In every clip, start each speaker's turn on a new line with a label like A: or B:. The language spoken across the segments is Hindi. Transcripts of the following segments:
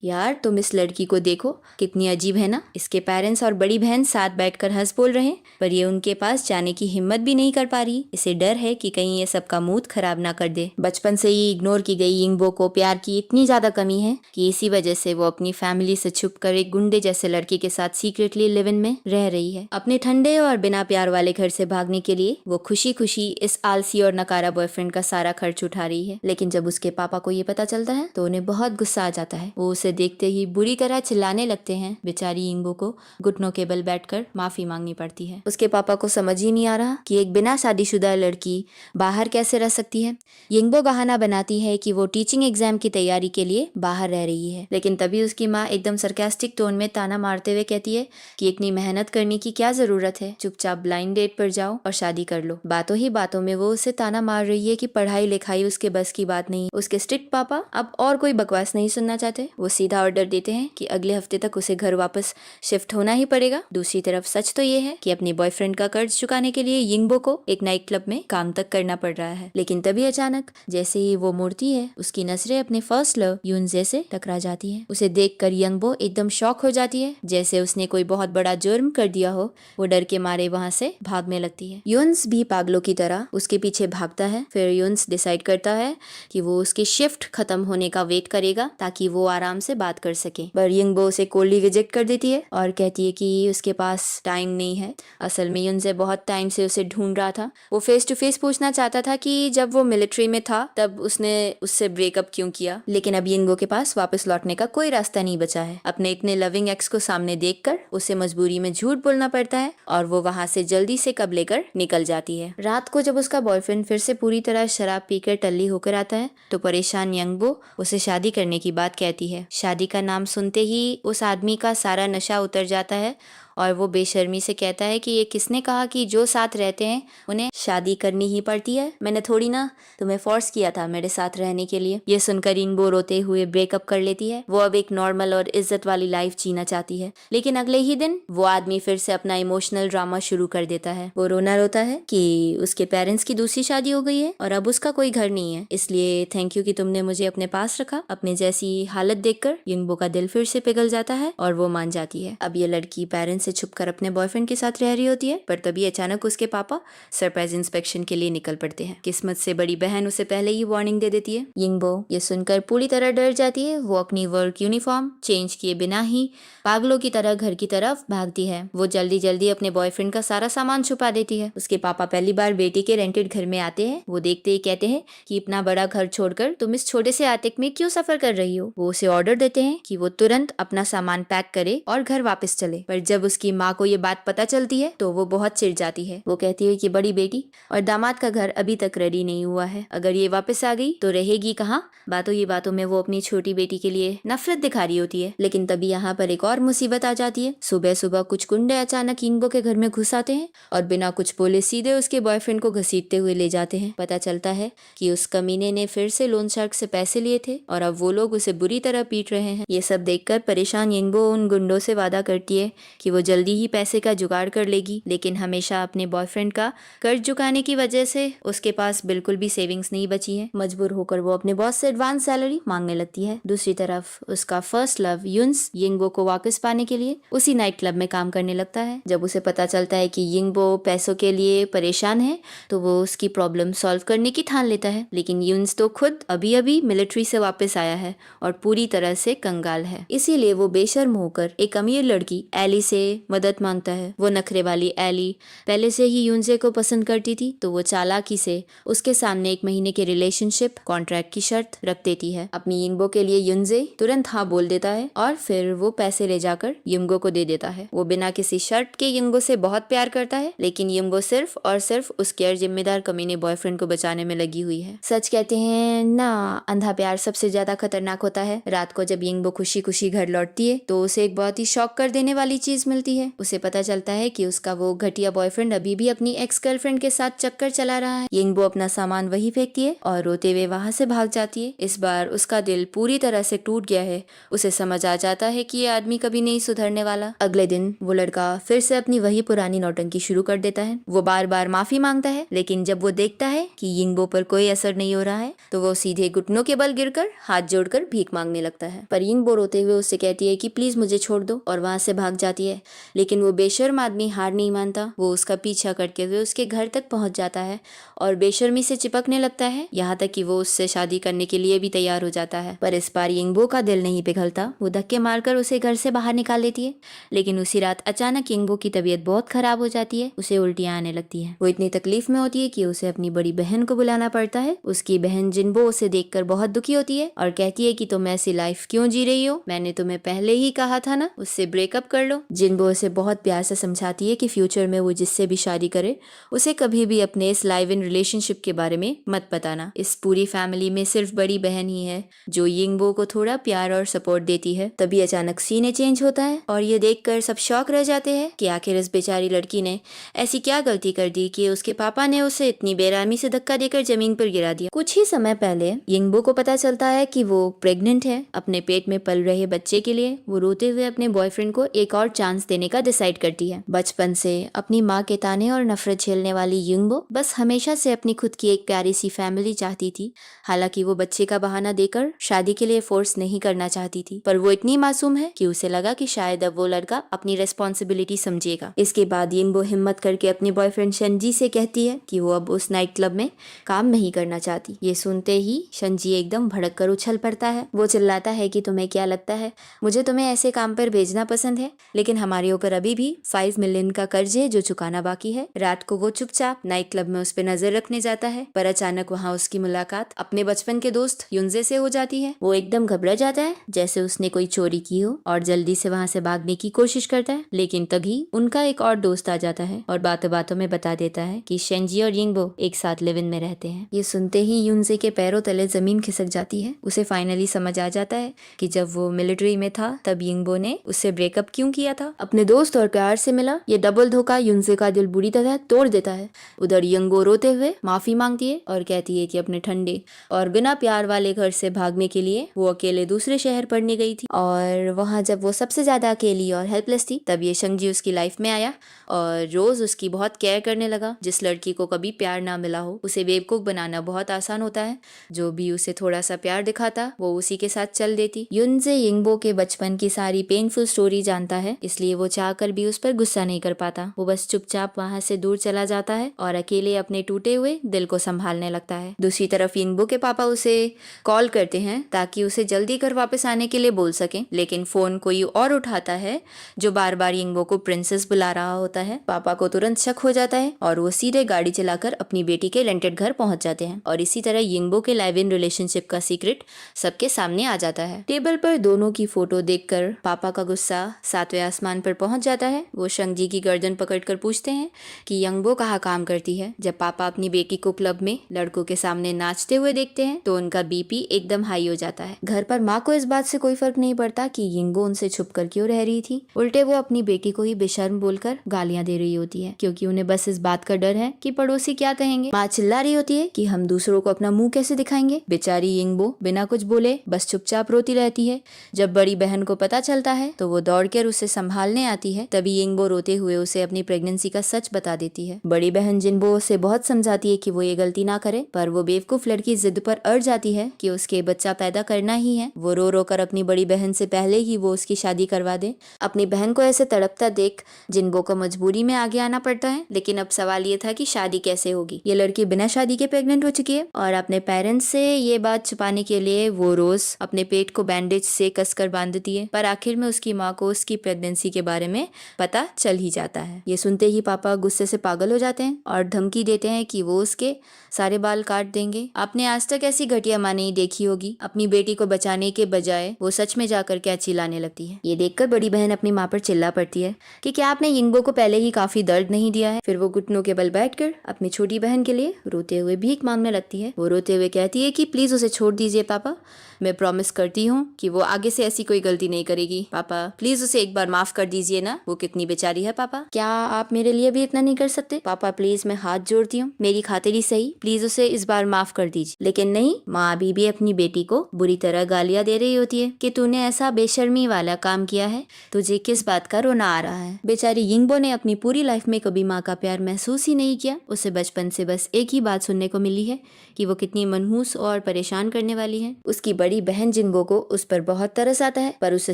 A: यार तुम इस लड़की को देखो, कितनी अजीब है ना। इसके पेरेंट्स और बड़ी बहन साथ बैठकर हंस बोल रहे हैं, पर ये उनके पास जाने की हिम्मत भी नहीं कर पा रही। इसे डर है कि कहीं ये सबका मूड खराब ना कर दे। बचपन से ही इग्नोर की गई यिंगबो को प्यार की इतनी ज्यादा कमी है कि इसी वजह से वो अपनी फैमिली से छुपकर एक गुंडे जैसे लड़के के साथ सीक्रेटली लिव इन में रह रही है। अपने ठंडे और बिना प्यार वाले घर से भागने के लिए वो खुशी खुशी इस आलसी और नकारा बॉयफ्रेंड का सारा खर्च उठा रही है। लेकिन जब उसके पापा को ये पता चलता है तो उन्हें बहुत गुस्सा आ जाता है। वो उसे देखते ही बुरी तरह चिल्लाने लगते हैं। बेचारी यिंगबो को घुटनों के बल बैठकर माफी मांगनी पड़ती है। उसके पापा को समझ ही नहीं आ रहा कि एक बिना शादीशुदा लड़की बाहर कैसे रह सकती है। यिंगबो बहाना बनाती है कि वो टीचिंग एग्जाम की तैयारी के लिए बाहर रह रही है, लेकिन तभी उसकी माँ एकदम सरकास्टिक टोन में ताना मारते हुए कहती है कि इतनी मेहनत करने की क्या जरूरत है, चुपचाप ब्लाइंड डेट पर जाओ और शादी कर लो। बातों ही बातों में वो उसे ताना मार रही है कि पढ़ाई लिखाई उसके बस की बात नहीं। उसके स्ट्रिक्ट पापा अब और कोई बकवास नहीं सुनना चाहते। वो सीधा ऑर्डर देते हैं कि अगले हफ्ते तक उसे घर वापस शिफ्ट होना ही पड़ेगा। दूसरी तरफ सच तो ये है कि अपने बॉयफ्रेंड का कर्ज चुकाने के लिए यिंगबो को एक नाइट क्लब में काम तक करना पड़ रहा है। लेकिन तभी अचानक जैसे ही वो मुड़ती है, उसकी नजरें अपने फर्स्ट लव यूनजे से टकरा जाती है। उसे देखकर यिंगबो एकदम शॉक हो जाती है, जैसे उसने कोई बहुत बड़ा जुर्म कर दिया हो। वो डर के मारे वहाँ से भागने लगती है। यून्स भी पागलों की तरह उसके पीछे भागता है। फिर यून्स डिसाइड करता है कि वो उसकी शिफ्ट खत्म होने का वेट करेगा ताकि वो आराम से बात कर सके। पर यिंगबो उसे कोल्डली रिजेक्ट कर देती है और कहती है कि उसके पास टाइम नहीं है। असल में यूनजे बहुत टाइम से उसे ढूंढ रहा था। वो फेस टू फेस पूछना चाहता था कि जब वो मिलिट्री में था तब उसने उससे ब्रेकअप क्यों किया। लेकिन अब यिंगबो के पास वापस लौटने का कोई रास्ता नहीं बचा है। अपने इतने लविंग एक्स को सामने देखकर उसे मजबूरी में झूठ बोलना पड़ता है और वो वहाँ से जल्दी से कब लेकर निकल जाती है। रात को जब उसका बॉयफ्रेंड फिर से पूरी तरह शराब पीकर टल्ली होकर आता है तो परेशान यिंगबो उसे शादी करने की बात कहती है। शादी का नाम सुनते ही उस आदमी का सारा नशा उतर जाता है और वो बेशर्मी से कहता है कि ये किसने कहा कि जो साथ रहते हैं उन्हें शादी करनी ही पड़ती है। मैंने थोड़ी ना तुम्हें फोर्स किया था मेरे साथ रहने के लिए। ये सुनकर यिंगबो रोते हुए ब्रेकअप कर लेती है। वो अब एक नॉर्मल और इज्जत वाली लाइफ जीना चाहती है। लेकिन अगले ही दिन वो आदमी फिर से अपना इमोशनल ड्रामा शुरू कर देता है। वो रोना रोता है कि उसके पेरेंट्स की दूसरी शादी हो गई है और अब उसका कोई घर नहीं है, इसलिए थैंक यू कि तुमने मुझे अपने पास रखा। अपने जैसी हालत देखकर यिंगबो का दिल फिर से पिघल जाता है और वो मान जाती है। अब ये लड़की पेरेंट्स से छुपकर अपने बॉयफ्रेंड के साथ रह रही होती है, पर तभी अचानक उसके पापा सरप्राइज इंस्पेक्शन के लिए निकल पड़ते हैं। किस्मत से बड़ी बहन उसे पहले ही वार्निंग दे देती है। यिंगबो ये सुनकर पूरी तरह डर जाती है। वो अपनी वर्क यूनिफॉर्म चेंज किए बिना ही पागलों की तरह घर की तरफ भागती है। वो जल्दी जल्दी अपने बॉयफ्रेंड का सारा सामान छुपा देती है। उसके पापा पहली बार बेटी के रेंटेड घर में आते हैं। वो देखते ही कहते हैं कि इतना बड़ा घर छोड़कर तुम इस छोटे से आतिक में क्यों सफर कर रही हो। वो उसे ऑर्डर देते हैं कि वो तुरंत अपना सामान पैक करे और घर वापस चले। पर जब उसकी माँ को ये बात पता चलती है तो वो बहुत चिढ़ जाती है। वो कहती है कि बड़ी बेटी और दामाद का घर अभी तक रेडी नहीं हुआ है, अगर ये वापस आ गई तो रहेगी कहाँ। बातों ही बातों में वो अपनी छोटी बेटी के लिए नफरत दिखा रही होती है। लेकिन तभी यहाँ पर एक और मुसीबत आ जाती है। सुबह सुबह कुछ गुंडे अचानक यिंगबो के घर में घुस आते हैं और बिना कुछ बोले सीधे उसके बॉयफ्रेंड को घसीटते हुए ले जाते हैं। पता चलता है कि उस कमीने ने फिर से लोन शार्क से पैसे लिए थे और अब वो लोग उसे बुरी तरह पीट रहे हैं। ये सब देखकर परेशान यिंगबो उन गुंडों से वादा करती है कि वो जल्दी ही पैसे का जुगाड़ कर लेगी, लेकिन हमेशा अपने बॉयफ्रेंड का कर्ज चुकाने की वजह से उसके पास बिल्कुल भी सेविंग्स नहीं बची है। मजबूर होकर वो अपने बॉस से एडवांस सैलरी मांगने लगती है। दूसरी तरफ उसका फर्स्ट लव यून्स यिंगबो को वापस पाने के लिए उसी नाइट क्लब में काम करने लगता है। जब उसे पता चलता है कि यिंगबो पैसों के लिए परेशान है तो वो उसकी प्रॉब्लम सॉल्व करने की ठान लेता है। लेकिन यून्स तो खुद अभी अभी मिलिट्री से वापस आया है और पूरी तरह से कंगाल है, इसीलिए वो बेशर्म होकर एक अमीर लड़की एली से मदद मांगता है। वो नखरे वाली एली पहले से ही यून्जे को पसंद करती थी, तो वो चालाकी से उसके सामने 1 महीने के रिलेशनशिप कॉन्ट्रैक्ट की शर्त रख देती है। अपनी यिंगबो के लिए यून्जे तुरंत हाँ बोल देता है और फिर वो पैसे ले जाकर यिंगबो को दे देता है। वो बिना किसी शर्त के यिंगबो से बहुत प्यार करता है, लेकिन यिंगबो सिर्फ और सिर्फ उस गैर जिम्मेदार कमीने बॉयफ्रेंड को बचाने में लगी हुई है। सच कहते हैं ना, अंधा प्यार सबसे ज्यादा खतरनाक होता है। रात को जब यिंगबो खुशी खुशी घर लौटती है तो उसे एक बहुत ही शॉक कर देने वाली चीज मिलती है। उसे पता चलता है कि उसका वो घटिया बॉयफ्रेंड अभी भी अपनी एक्स गर्लफ्रेंड के साथ चक्कर चला रहा है। यिंगबो अपना सामान वही फेंकती है और रोते हुए वहां से भाग जाती है। इस बार उसका दिल पूरी तरह से टूट गया है। उसे समझ आ जाता है कि ये आदमी कभी नहीं सुधरने वाला। अगले दिन वो लड़का फिर से अपनी वही पुरानी नौटंकी शुरू कर देता है। वो बार बार माफी मांगता है, लेकिन जब वो देखता है कि यिंगबो पर कोई असर नहीं हो रहा है तो वो सीधे घुटनों के बल गिरकर हाथ जोड़कर भीख मांगने लगता है। पर यिंगबो रोते हुए उससे कहती है कि प्लीज मुझे छोड़ दो और वहां से भाग जाती है। लेकिन वो बेशर्म आदमी हार नहीं मानता। वो उसका पीछा करते हुए उसके घर तक पहुंच जाता है और बेशर्मी से चिपकने लगता है, यहाँ तक कि वो उससे शादी करने के लिए भी तैयार हो जाता है। पर इस बार यिंगबो का दिल नहीं पिघलता। वो धक्के मारकर उसे घर से बाहर निकाल लेती है। लेकिन उसी रात अचानक यिंगबो की तबीयत बहुत खराब हो जाती है। उसे उल्टियां आने लगती है। वो इतनी तकलीफ में होती है कि उसे अपनी बड़ी बहन को बुलाना पड़ता है। उसकी बहन जिन्बो उसे देखकर बहुत दुखी होती है और कहती है कि तुम ऐसी लाइफ क्यों जी रही हो, मैंने तुम्हें पहले ही कहा था ना उससे ब्रेकअप कर लो। जिन्बो उसे बहुत प्यार से समझाती है कि फ्यूचर में वो जिससे भी शादी करे उसे कभी भी अपने इस लाइव इन रिलेशनशिप के बारे में मत बताना। इस पूरी फैमिली में सिर्फ बड़ी बहन ही है जो यिंगबो को थोड़ा प्यार और सपोर्ट देती है। तभी अचानक सीने चेंज होता है और ये देखकर सब शॉक रह जाते हैं कि आखिर इस बेचारी लड़की ने ऐसी क्या गलती कर दी कि उसके पापा ने उसे इतनी बेरहमी से धक्का देकर जमीन पर गिरा दिया। कुछ ही समय पहले यिंगबो को पता चलता है कि वो प्रेग्नेंट है। अपने पेट में पल रहे बच्चे के लिए वो रोते हुए अपने बॉयफ्रेंड को एक और चांस देने का डिसाइड करती है। बचपन से अपनी माँ के ताने और नफरत झेलने वाली यिंगबो बस हमेशा से अपनी खुद की एक प्यारी सी फैमिली चाहती थी। हालांकि वो बच्चे का बहाना देकर शादी के लिए फोर्स नहीं करना चाहती थी, पर वो इतनी मासूम है कि उसे लगा कि शायद अब वो लड़का अपनी रेस्पॉन्सिबिलिटी समझेगा। इसके बाद यिंगबो हिम्मत करके अपने बॉयफ्रेंड शंजी से कहती है कि वो अब उस नाइट क्लब में काम नहीं करना चाहती। ये सुनते ही शंजी एकदम भड़क कर उछल पड़ता है। वो चिल्लाता है कि तुम्हें क्या लगता है मुझे तुम्हें ऐसे काम पर भेजना पसंद है, लेकिन हमारे ऊपर अभी भी 5 मिलियन का कर्ज है जो चुकाना बाकी है। रात को वो चुपचाप नाइट क्लब में उस पर नजर रखने जाता है, पर अचानक वहाँ उसकी मुलाकात अपने बचपन के दोस्त युनजे से हो जाती है। वो एकदम घबरा जाता है जैसे उसने कोई चोरी की हो और जल्दी से वहाँ से भागने की कोशिश करता है, लेकिन तभी उनका एक और दोस्त आ जाता है और बातों बातों में बता देता है कि शेंजी और यिंगबो एक साथ लिव इन में रहते हैं। ये सुनते ही युनजे के पैरों तले जमीन खिसक जाती है। उसे फाइनली समझ आ जाता है कि जब वो मिलिट्री में था तब यिंगबो ने उससे ब्रेकअप क्यों किया था। अपने दोस्त और प्यार से मिला ये डबल धोखा युनजे का दिल बुरी तरह तोड़ देता है। उधर यिंगबो रोते हुए माफी मांगती है और कहती है कि अपने ठंडे और बिना प्यार वाले घर से भागने के लिए वो अकेले दूसरे शहर पढ़ने गई थी, और वहाँ जब वो सबसे ज्यादा अकेली और हेल्पलेस थी तब ये शंजी उसकी लाइफ में आया और रोज उसकी बहुत केयर करने लगा। जिस लड़की को कभी प्यार ना मिला हो उसे बेवकूफ बनाना बहुत आसान होता है। जो भी उसे थोड़ा सा प्यार दिखाता वो उसी के साथ चल देती। युनजे यिंगबो के बचपन की सारी पेनफुल स्टोरी जानता है, इसलिए वो चाहकर भी उस पर गुस्सा नहीं कर पाता। वो बस चुपचाप वहाँ से दूर चला जाता है और अकेले अपने टूटे हुए दिल को संभालने लगता है। दूसरी तरफ यिंगबो के पापा उसे कॉल करते हैं ताकि उसे जल्दी घर वापस आने के लिए बोल सकें, लेकिन फोन कोई और उठाता है जो बार बार यिंगबो को प्रिंसेस बुला रहा होता है। पापा को तुरंत शक हो जाता है और वो सीधे गाड़ी चलाकर अपनी बेटी के रेंटेड घर पहुंच जाते हैं और इसी तरह यिंगबो के लाइव इन रिलेशनशिप का सीक्रेट सबके सामने आ जाता है। टेबल पर दोनों की फोटो देखकर पापा का गुस्सा 7वें आसमान पर पहुंच जाता है। वो शंजी की गर्दन पकड़कर पूछते हैं कि यिंगबो कहाँ काम करती है। जब पापा अपनी बेटी को क्लब में लड़कों के सामने नाचते हुए देखते हैं तो उनका बीपी एकदम हाई हो जाता है। घर पर माँ को इस बात से कोई फर्क नहीं पड़ता कि यिंगबो उनसे छुप कर क्यों रह रही थी। उल्टे वो अपनी बेटी को ही बेशर्म बोलकर गालियां दे रही होती है, क्योंकि उन्हें बस इस बात का डर है कि पड़ोसी क्या कहेंगे। माँ चिल्ला रही होती है कि हम दूसरों को अपना मुंह कैसे दिखाएंगे। बेचारी यिंगबो बिना कुछ बोले बस चुपचाप रोती रहती है। जब बड़ी बहन को पता चलता है तो वो दौड़कर उसे संभालने आती है। तभी यिंगबो रोते हुए उसे अपनी प्रेगनेंसी का सच बता देती है। बड़ी बहन जिन्बो उसे बहुत समझाती है कि वो ये गलती ना करे, पर वो बेवकूफ लड़की जिद पर अड़ जाती है कि उसके बच्चा पैदा करना ही है। वो रो रो कर अपनी बड़ी बहन से पहले ही वो उसकी शादी करवा दे। अपनी बहन को ऐसे तड़पता देख जिन्बो को मजबूरी में आगे आना पड़ता है, लेकिन अब सवाल ये था कि शादी कैसे होगी। ये लड़की बिना शादी के प्रेग्नेंट हो चुकी है और अपने पेरेंट्स से ये बात छुपाने के लिए वो रोज अपने पेट को बैंडेज से कसकर बांधती है, पर आखिर में उसकी माँ को उसकी प्रेगनेंसी के बारे में पता चल ही जाता है। ये सुनते ही पापा गुस्से से पागल हो जाते हैं और धमकी देते हैं कि वो उसके सारे बाल काट देंगे। आपने आज तक ऐसी घटिया माँ नहीं देखी होगी। अपनी बेटी को बचाने के बजाय वो सच में जाकर क्या चिल्लाने लगती है। ये देखकर बड़ी बहन अपनी माँ पर चिल्ला पड़ती है कि क्या आपने यिंगबो को पहले ही काफी दर्द नहीं दिया है। फिर वो घुटनों के बल बैठकर अपनी छोटी बहन के लिए रोते हुए भीख मांगने लगती है। वो रोते हुए कहती है कि प्लीज उसे छोड़ दीजिए पापा, मैं प्रॉमिस करती हूँ कि वो आगे से ऐसी कोई गलती नहीं करेगी। पापा प्लीज उसे एक बार माफ कर कर दीजिए ना, वो कितनी बेचारी है पापा। क्या आप मेरे लिए भी इतना नहीं कर सकते? पापा प्लीज, मैं हाथ जोड़ती हूँ, मेरी खातिर ही सही, प्लीज उसे इस बार माफ कर दीजिए। लेकिन नहीं, माँ अभी भी अपनी बेटी को बुरी तरह गालियाँ दे रही होती है कि तूने ऐसा बेशर्मी वाला काम किया है, तुझे किस बात का रोना आ रहा है। बेचारी यिंगबो ने अपनी पूरी लाइफ में कभी माँ का प्यार महसूस ही नहीं किया। उसे बचपन से बस एक ही बात सुनने को मिली है कि वो कितनी मनहूस और परेशान करने वाली है। उसकी बड़ी बहन जिंगबो को उस पर बहुत तरस आता है, पर उसे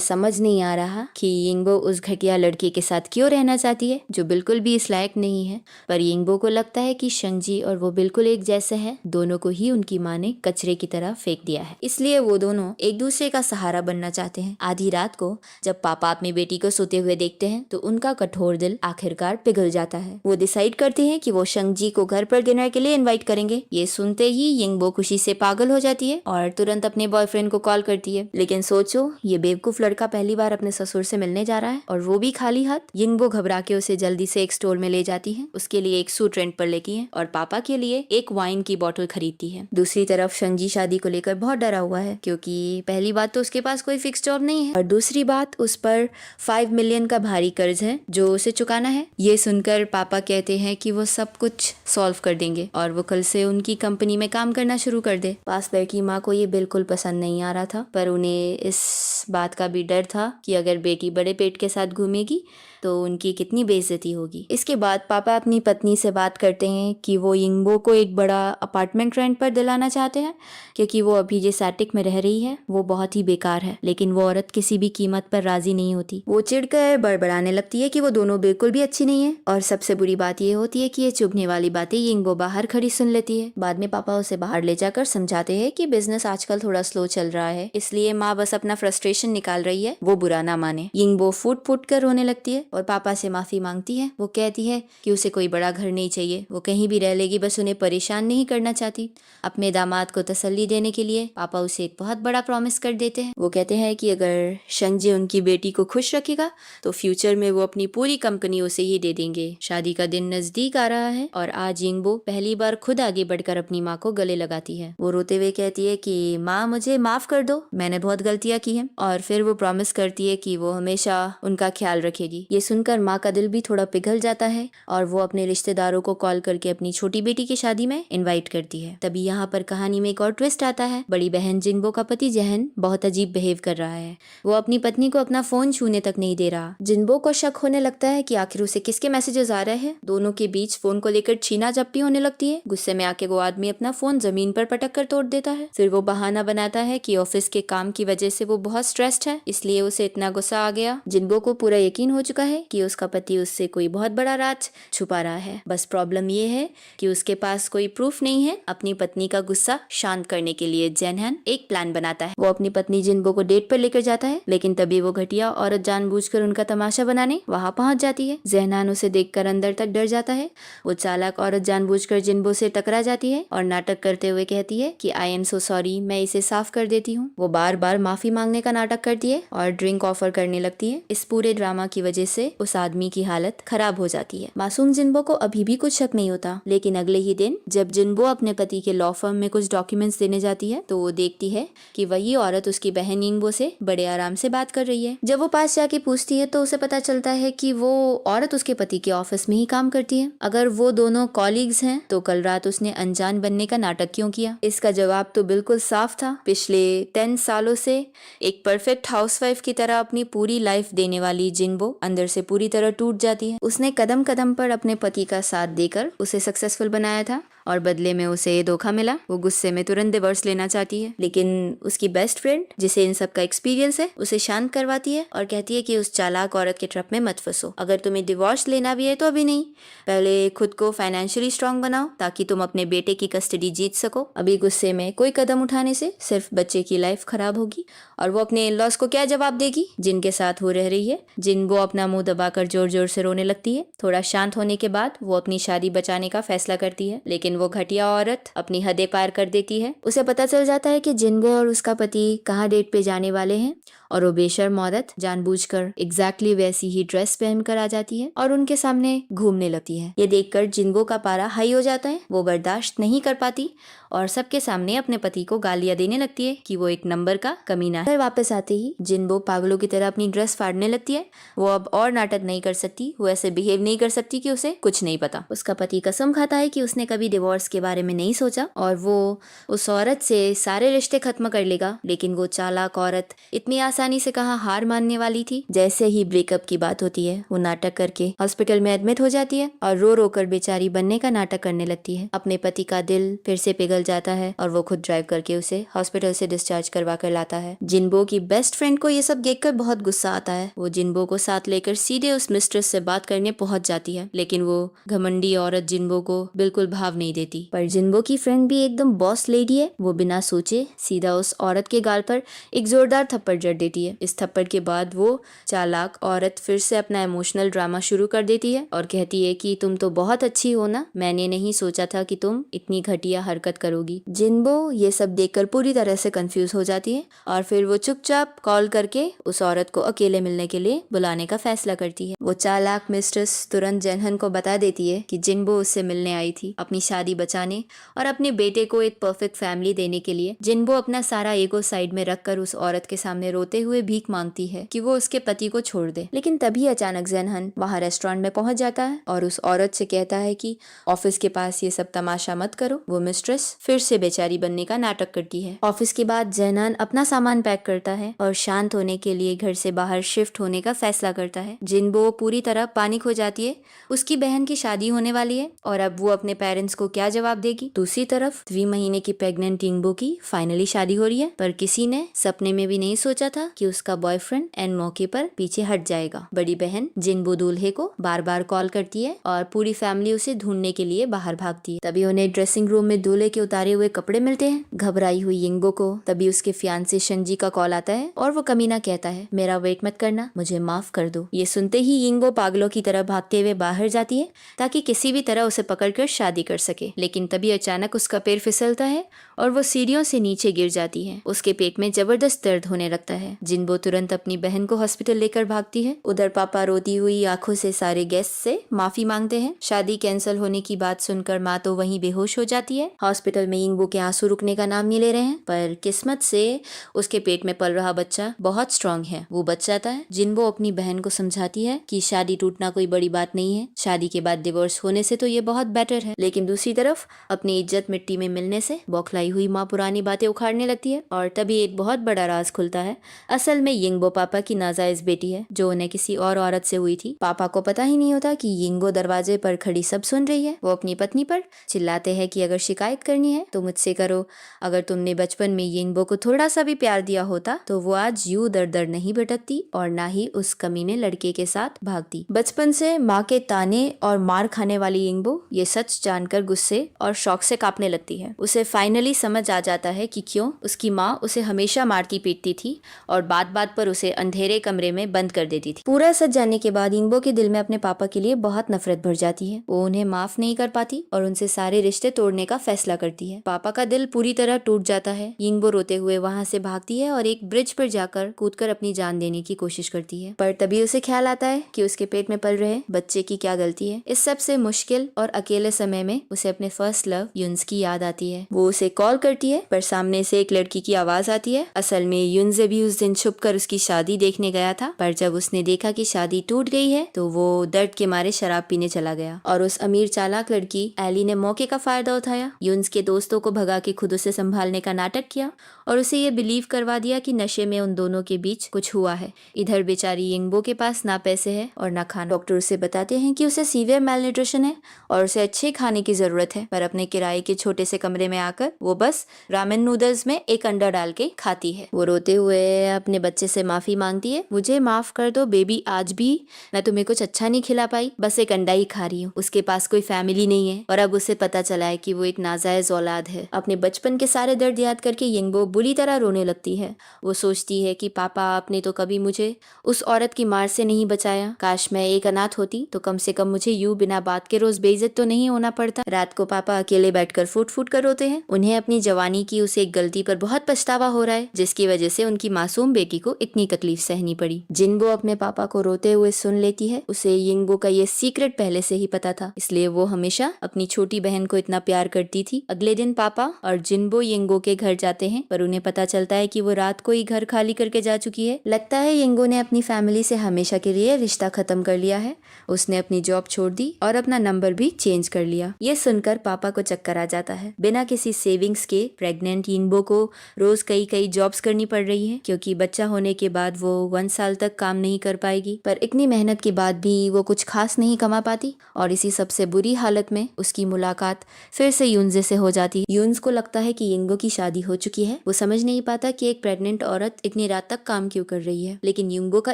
A: समझ नहीं आ रहा कि यिंगबो उस घटिया लड़के के साथ क्यों रहना चाहती है जो बिल्कुल भी इस लायक नहीं है। पर यिंगबो को लगता है कि शंगजी और वो बिल्कुल एक जैसे हैं, दोनों को ही उनकी माँ ने कचरे की तरह फेंक दिया है, इसलिए वो दोनों एक दूसरे का सहारा बनना चाहते हैं। आधी रात को जब पापा अपनी बेटी को सोते हुए देखते हैं तो उनका कठोर दिल आखिरकार पिघल जाता है। वो डिसाइड करते हैं कि वो शंगजी को घर पर डिनर के लिए इनवाइट करेंगे। ये सुनते ही यिंगबो खुशी से पागल हो जाती है और तुरंत अपने बॉयफ्रेंड को कॉल करती है। लेकिन सोचो, ये बेवकूफ लड़का पहली बार अपने ससुर से मिलने जा रहा है और वो भी खाली हाथ। यिंगबो घबरा के उसे जल्दी से एक स्टोर में ले जाती है, उसके लिए एक सूट रेंट पर लेती है और पापा के लिए एक वाइन की बोतल खरीदती है। दूसरी तरफ शंगजी शादी को लेकर बहुत डरा हुआ है, क्योंकि पहली बात तो उसके पास कोई फिक्स जॉब नहीं है और दूसरी बात उस पर 5 मिलियन का भारी कर्ज है जो उसे चुकाना है। ये सुनकर पापा कहते हैं कि वो सब कुछ सॉल्व कर देंगे और वो कल से उनकी कंपनी में काम करना शुरू कर दे। पास्टर की माँ को ये बिल्कुल पसंद नहीं आ रहा था, पर उन्हें इस बात का भी डर था कि अगर बेटी बड़े पेट के साथ घूमेगी तो उनकी कितनी बेइज्जती होगी। इसके बाद पापा अपनी पत्नी से बात करते हैं कि वो यिंगबो को एक बड़ा अपार्टमेंट रेंट पर दिलाना चाहते हैं, क्योंकि वो अभी जिस एटिक में रह रही है वो बहुत ही बेकार है। लेकिन वो औरत किसी भी कीमत पर राजी नहीं होती। वो चिढ़कर बड़बड़ाने लगती है कि वो दोनों बिल्कुल भी अच्छी नहीं है और सबसे बुरी बात ये होती है कि ये चुभने वाली बातें यिंगबो बाहर खड़ी सुन लेती है। बाद में पापा उसे बाहर ले जाकर समझाते हैं कि बिजनेस आजकल थोड़ा स्लो चल रहा है, इसलिए माँ बस अपना फ्रस्ट्रेशन निकाल रही है, वो बुरा ना माने। यिंगबो फूट फूट कर रोने लगती है और पापा से माफी मांगती है। वो कहती है कि उसे कोई बड़ा घर नहीं चाहिए, वो कहीं भी रह लेगी, बस उन्हें परेशान नहीं करना चाहती। अपने दामाद को तसल्ली देने के लिए पापा उसे एक बहुत बड़ा प्रॉमिस कर देते हैं। वो कहते हैं कि अगर शंगजी उनकी बेटी को खुश रखेगा तो फ्यूचर में वो अपनी पूरी कंपनी उसे ही दे देंगे। शादी का दिन नजदीक आ रहा है और आज यिंगबो पहली बार खुद आगे बढ़कर अपनी माँ को गले लगाती है। वो रोते हुए कहती है कि माँ मुझे माफ कर दो, मैंने बहुत गलतियाँ की हैं। और फिर वो प्रॉमिस करती है कि वो हमेशा उनका ख्याल रखेगी। ये सुनकर माँ का दिल भी थोड़ा पिघल जाता है और वो अपने रिश्तेदारों को कॉल करके अपनी छोटी बेटी की शादी में इनवाइट करती है। तभी यहाँ पर कहानी में एक और ट्विस्ट आता है। बड़ी बहन जिंगबो का पति जहन बहुत अजीब बिहेव कर रहा है। वो अपनी पत्नी को अपना फोन छूने तक नहीं दे रहा। जिंगबो को शक होने लगता है कि आखिर उसे किसके मैसेजेस आ रहे हैं। दोनों के बीच फोन को लेकर छीना झपटी होने लगती है। गुस्से में आके वो आदमी अपना फोन जमीन पर पटक कर तोड़ देता है। फिर वो बहाना बनाता है कि ऑफिस के काम की वजह से वो बहुत स्ट्रेस्ड है, इसलिए उसे इतना गुस्सा आ गया। जिंगबो को पूरा यकीन हो चुका है कि उसका पति उससे कोई बहुत बड़ा राज छुपा रहा है। बस प्रॉब्लम ये है कि उसके पास कोई प्रूफ नहीं है। अपनी पत्नी का गुस्सा शांत करने के लिए जेनहन एक प्लान बनाता है। वो अपनी पत्नी जिंगबो को डेट पर लेकर जाता है, लेकिन तभी वो घटिया औरत जानबूझकर उनका तमाशा बनाने वहां पहुंच जाती है। जेनहन उसे देखकर अंदर तक डर जाता है। वो चालाक औरत जानबूझकर जिंगबो से टकरा जाती है और नाटक करते हुए कहती है कि आई एम सो सॉरी, मैं इसे साफ कर देती हूँ। वो बार बार माफी मांगने का नाटक करती है और ड्रिंक ऑफर करने लगती है। इस पूरे ड्रामा की वजह से उस आदमी की हालत खराब हो जाती है। मासूम जिंगबो को अभी भी कुछ शक नहीं होता, लेकिन अगले ही दिन जब जिंगबो अपने पति के लॉ फर्म में कुछ डॉक्यूमेंट्स देने जाती है तो वो देखती है कि वही औरत उसकी बहन यिंगबो से बड़े आराम से बात कर रही है। जब वो पास जाके पूछती है तो उसे पता चलता है कि वो औरत उसके पति के ऑफिस में ही काम करती है। अगर वो दोनों कॉलीग्स हैं तो कल रात उसने अनजान बनने का नाटक क्यों किया? इसका जवाब तो बिल्कुल साफ था। पिछले 10 सालों से एक परफेक्ट हाउसवाइफ की तरह अपनी पूरी लाइफ देने वाली जिंगबो अंदर से पूरी तरह टूट जाती है। उसने कदम कदम पर अपने पति का साथ देकर उसे सक्सेसफुल बनाया था और बदले में उसे ये धोखा मिला। वो गुस्से में तुरंत डिवोर्स लेना चाहती है, लेकिन उसकी बेस्ट फ्रेंड जिसे इन सब का एक्सपीरियंस है उसे शांत करवाती है और कहती है कि उस चालाक औरत के ट्रप में मत फंसो। अगर तुम्हें डिवोर्स लेना भी है तो अभी नहीं, पहले खुद को फाइनेंशियली स्ट्रांग बनाओ ताकि तुम अपने बेटे की कस्टडी जीत सको। अभी गुस्से में कोई कदम उठाने से सिर्फ बच्चे की लाइफ खराब होगी और वो अपने इन-लॉज को क्या जवाब देगी जिनके साथ वो रह रही है। जिंगबो अपना मुंह दबाकर जोर जोर से रोने लगती है। थोड़ा शांत होने के बाद वो अपनी शादी बचाने का फैसला करती है, लेकिन लेकिन वो घटिया औरत अपनी हदें पार कर देती है। उसे पता चल जाता है कि जिन्गो और उसका पति कहाँ डेट पे जाने वाले हैं और वो बेशर्म औरत जानबूझकर एग्जैक्टली वैसी ही ड्रेस पहनकर आ जाती है और उनके सामने घूमने लगती है। ये देखकर जिन्गो का पारा हाई हो जाता है। वो बर्दाश्त नहीं कर पाती और सबके सामने अपने पति को गालियां देने लगती है कि वो एक नंबर का कमीना है। घर वापस आते ही जिन्गो पागलों की तरह अपनी ड्रेस फाड़ने लगती है। वो अब और नाटक नहीं कर सकती, वो ऐसे बिहेव नहीं कर सकती कि उसे कुछ नहीं पता। उसका पति कसम खाता है कि उसने कभी डिवोर्स के बारे में नहीं सोचा और वो उस औरत से सारे रिश्ते खत्म कर लेगा, लेकिन वो चालाक औरत इतनी आसानी से कहाँ हार मानने वाली थी। जैसे ही ब्रेकअप की बात होती है वो नाटक करके हॉस्पिटल में एडमिट हो जाती है और रो रो कर बेचारी बनने का नाटक करने लगती है। अपने पति का दिल फिर से पिघल जाता है और वो खुद ड्राइव करके उसे हॉस्पिटल से डिस्चार्ज करवा कर लाता है। जिन्बो की बेस्ट फ्रेंड को ये सब देखकर बहुत गुस्सा आता है। वो जिन्बो को साथ लेकर सीधे उस मिस्ट्रेस से बात करने पहुंच जाती है, लेकिन वो घमंडी औरत जिन्बो को बिल्कुल भाव नहीं देती। पर जिन्बो की फ्रेंड भी एकदम बॉस लेडी है। वो बिना सोचे सीधा उस औरत के गाल पर एक जोरदार थप्पड़ जड़ देती है। इस थप्पड़ के बाद वो चालाक औरत फिर से अपना इमोशनल ड्रामा शुरू कर देती है और कहती है कि तुम तो बहुत अच्छी हो ना, मैंने नहीं सोचा था कि तुम इतनी घटिया हरकत करोगी। जिन्बो ये सब देखकर पूरी तरह से कंफ्यूज हो जाती है और फिर वो चुपचाप कॉल करके उस औरत को अकेले मिलने के लिए बुलाने का फैसला करती है। वो चालाक मिस्ट्रेस तुरंत जेनहन को बता देती है कि जिन्बो उससे मिलने आई थी अपनी शादी बचाने और अपने बेटे को एक परफेक्ट फैमिली देने के लिए। जिन्बो अपना सारा ईगो साइड में रखकर उस औरत के सामने रोते हुए भीख मांगती है कि वो उसके पति को छोड़ दे, लेकिन तभी अचानक जेनहन वहाँ रेस्टोरेंट में पहुंच जाता है और उस औरत से कहता है कि ऑफिस के पास ये सब तमाशा मत करो। वो मिस्ट्रेस फिर से बेचारी बनने का नाटक करती है। ऑफिस के बाद जेनहन अपना सामान पैक करता है और शांत होने के लिए घर से बाहर शिफ्ट होने का फैसला करता है। जिन्बो पूरी तरह पैनिक हो जाती है। उसकी बहन की शादी होने वाली है और अब वो अपने पेरेंट्स को क्या जवाब देगी। दूसरी तरफ 3 महीने की प्रेग्नेंट जिन्बो की फाइनली शादी हो रही है, पर किसी ने सपने में भी नहीं सोचा था कि उसका बॉयफ्रेंड एंड मौके पर पीछे हट जाएगा। बड़ी बहन जिन्बो दूल्हे को बार बार कॉल करती है और पूरी फैमिली उसे ढूंढने के लिए बाहर भागती है। तभी उन्हें ड्रेसिंग रूम में दूल्हे के उतारे हुए कपड़े मिलते हैं। घबराई हुई यिंगबो को तभी उसके फियांसे शंजी का कॉल आता है और वो कमीना कहता है, मेरा वेट मत करना, मुझे माफ कर दो। ये सुनते ही यिंगबो पागलों की तरह भागते हुए बाहर जाती है ताकि किसी भी तरह उसे पकड़कर शादी कर सके, लेकिन तभी अचानक उसका पैर फिसलता है और वो सीढ़ियों से नीचे गिर जाती है। उसके पेट में जबरदस्त दर्द होने लगता है। जिन्बो तुरंत अपनी बहन को हॉस्पिटल लेकर भागती है। उधर पापा रोती हुई आंखों से सारे गेस्ट से माफी मांगते हैं। शादी कैंसिल होने की बात सुनकर माँ तो वहीं बेहोश हो जाती है। हॉस्पिटल में यिंगबो के आंसू रुकने का नाम नहीं ले रहे हैं, पर किस्मत से उसके पेट में पल रहा बच्चा बहुत स्ट्रांग है, वो बच जाता है। जिन्बो अपनी बहन को समझाती है कि शादी टूटना कोई बड़ी बात नहीं है, शादी के बाद डिवोर्स होने से तो ये बहुत बेटर है। लेकिन दूसरी तरफ अपनी इज्जत मिट्टी में मिलने से बौखलाई हुई माँ पुरानी बातें उखाड़ने लगती है और तभी एक बहुत बड़ा राज खुलता है। असल में यिंगबो पापा की नाजायज बेटी है जो उन्हें किसी और औरत से हुई थी। पापा को पता ही नहीं होता कि यिंगबो दरवाजे पर खड़ी सब सुन रही है। वो अपनी पत्नी पर चिल्लाते हैं कि अगर शिकायत करनी है तो मुझसे करो। अगर तुमने बचपन में यिंगबो को थोड़ा सा भी प्यार दिया होता तो वो आज यूं दर दर नहीं भटकती और ना ही उस कमीने लड़के के साथ भागती। बचपन से माँ के ताने और मार खाने वाली यिंगबो ये सच जानकर गुस्से और शौक से कांपने लगती है। उसे फाइनली समझ आ जाता है कि क्यों उसकी माँ उसे हमेशा मारती पीटती थी और बात बात पर उसे अंधेरे कमरे में बंद कर देती थी। पूरा सच जानने के बाद यिंगबो के दिल में अपने पापा के लिए बहुत नफरत भर जाती है। वो उन्हें माफ नहीं कर पाती और उनसे सारे रिश्ते तोड़ने का फैसला करती है। पापा का दिल पूरी तरह टूट जाता है। यिंगबो रोते हुए वहाँ से भागती है और एक ब्रिज पर जाकर कूदकर अपनी जान देने की कोशिश करती है, पर तभी उसे ख्याल आता है कि उसके पेट में पल रहे बच्चे की क्या गलती है। इस सबसे मुश्किल और अकेले समय में उसे अपने फर्स्ट लव युन्स की याद आती है। वो उसे कॉल करती है पर सामने से एक लड़की की आवाज आती है। असल में युन्स भी उस दिन छुपकर उसकी शादी देखने गया था, पर जब उसने देखा कि शादी टूट गई है तो वो दर्द के मारे शराब पीने चला गया और उस अमीर चालाक लड़की एली ने मौके का फायदा उठाया। युन्स के दोस्तों को भगा के खुद उसे संभालने का नाटक किया और उसे ये बिलीव करवा दिया कि नशे में उन दोनों के बीच कुछ हुआ है। इधर बेचारी यिंगबो के पास ना पैसे है और ना खाना। डॉक्टर उसे बताते हैं कि उसे सीवियर मेलन्यूट्रिशन है और उसे अच्छे खाने की जरूरत है, पर अपने किराए के छोटे से कमरे में आकर वो बस रामेन नूडल्स में एक अंडा डाल के खाती है। वो रोते हुए अपने बच्चे से माफी मांगती है, मुझे माफ कर दो बेबी, आज भी मैं तुम्हें कुछ अच्छा नहीं खिला पाई, बस एक अंडा ही खा रही हूँ। उसके पास कोई फैमिली नहीं है और अब उसे पता चला है कि वो एक नाजायज औलाद है। अपने बचपन के सारे दर्द याद करके यिंगबो बुरी तरह रोने लगती है। वो सोचती है कि पापा आपने तो कभी मुझे उस औरत की मार से नहीं बचाया। काश मैं एक अनाथ होती तो कम से कम मुझे यूं बिना बात के रोज बेइज्जत तो नहीं होना पड़ता। रात को पापा अकेले बैठकर फूट फूट कर रोते हैं। उन्हें अपनी जवानी की उसे एक गलती पर बहुत पछतावा हो रहा है, जिसकी वजह से उनकी मासूम बेटी को इतनी तकलीफ सहनी पड़ी। जिनबो अपने पापा को रोते हुए सुन लेती है। उसे यिंगबो का ये सीक्रेट पहले से ही पता था, इसलिए वो हमेशा अपनी छोटी बहन को इतना प्यार करती थी। अगले दिन पापा और जिनबो यिंगो के घर जाते हैं, पर उन्हें पता चलता है कि वो रात को ही घर खाली करके जा चुकी है। लगता है यिंगो ने अपनी फैमिली से हमेशा के लिए रिश्ता खत्म कर लिया है। उसने अपनी जॉब छोड़ दी और अपना नंबर भी चेंज कर लिया। ये सुनकर पापा को चक्कर आ जाता है। बिना किसी सेविंग्स के प्रेग्नेंट यिंगबो को रोज कई जॉब्स करनी पड़ रही है, क्योंकि बच्चा होने के बाद वो 1 साल तक काम नहीं कर पाएगी। पर इतनी मेहनत के बाद भी वो कुछ खास नहीं कमा पाती और इसी सबसे बुरी हालत में उसकी मुलाकात फिर से यून्जे से हो जाती है। यून्स को लगता है कि यिंगो की शादी हो चुकी है। वो समझ नहीं पाता कि एक प्रेग्नेंट औरत इतनी रात तक काम क्यों कर रही है, लेकिन यिंगो का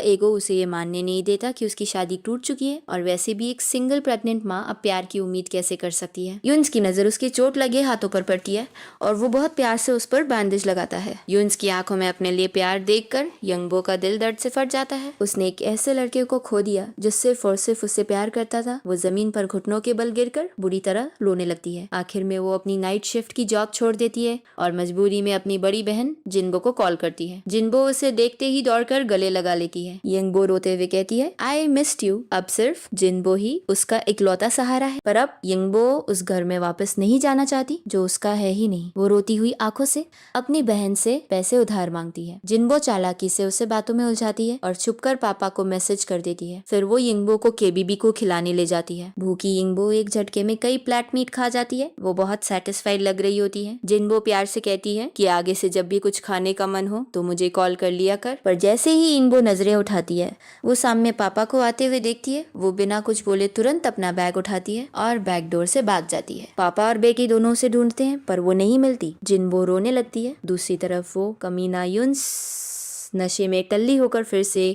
A: ईगो उसे ये मानने नहीं देता कि उसकी शादी टूट चुकी है और वैसे भी एक सिंगल प्रेग्नेंट माँ अब प्यार की उम्मीद कैसे कर सकती है। यून्स की नजर उसके चोट लगे हाथों पर पड़ती है और वो बहुत प्यार से उस पर बैंडेज लगाता है। यून्स की आंखों में अपने लिए प्यार देखकर यिंगबो का दिल दर्द से फट जाता है। उसने एक ऐसे लड़के को खो दिया जो सिर्फ और सिर्फ उससे प्यार करता था। वो जमीन पर घुटनों के बल गिरकर बुरी तरह रोने लगती है। आखिर में वो अपनी नाइट शिफ्ट की जॉब छोड़ देती है और मजबूरी में अपनी बड़ी बहन जिनबो को कॉल करती है। जिनबो उसे देखते ही दौड़कर गले लगा लेती है। यिंगबो रोते हुए कहती है, आई मिस्ड यू। अब सिर्फ जिनबो ही उसका इकलौता सहारा है, पर अब यिंगबो उस घर में वापस नहीं जाना चाहती जो उसका है ही नहीं। वो रोती हुई आंखों से अपनी बहन से पैसे उधार मांगती है। जिनबो चालाकी से उसे बातों में उलझाती है और छुपकर पापा को मैसेज कर देती है। फिर वो यिंगबो को केबीबी को खिलाने ले जाती है। भूखी यिंगबो एक झटके में कई प्लेट मीट खा जाती है। वो बहुत सेटिस्फाइड लग रही होती है। जिनबो प्यार से कहती है कि आगे से जब भी कुछ खाने का मन हो तो मुझे कॉल कर लिया कर। पर जैसे ही यिंगबो नजरें उठाती है, वो सामने पापा को आते हुए देखती है। वो बिना कुछ बोले तुरंत अपना बैग उठाती है और बैक डोर से भाग जाती है। पापा और बेटी दोनों उसे ढूंढते हैं पर वो नहीं मिलती। जिनबो रोने लगती है। दूसरी तरफ वो कमीना यून्स नशे में टल्ली होकर फिर से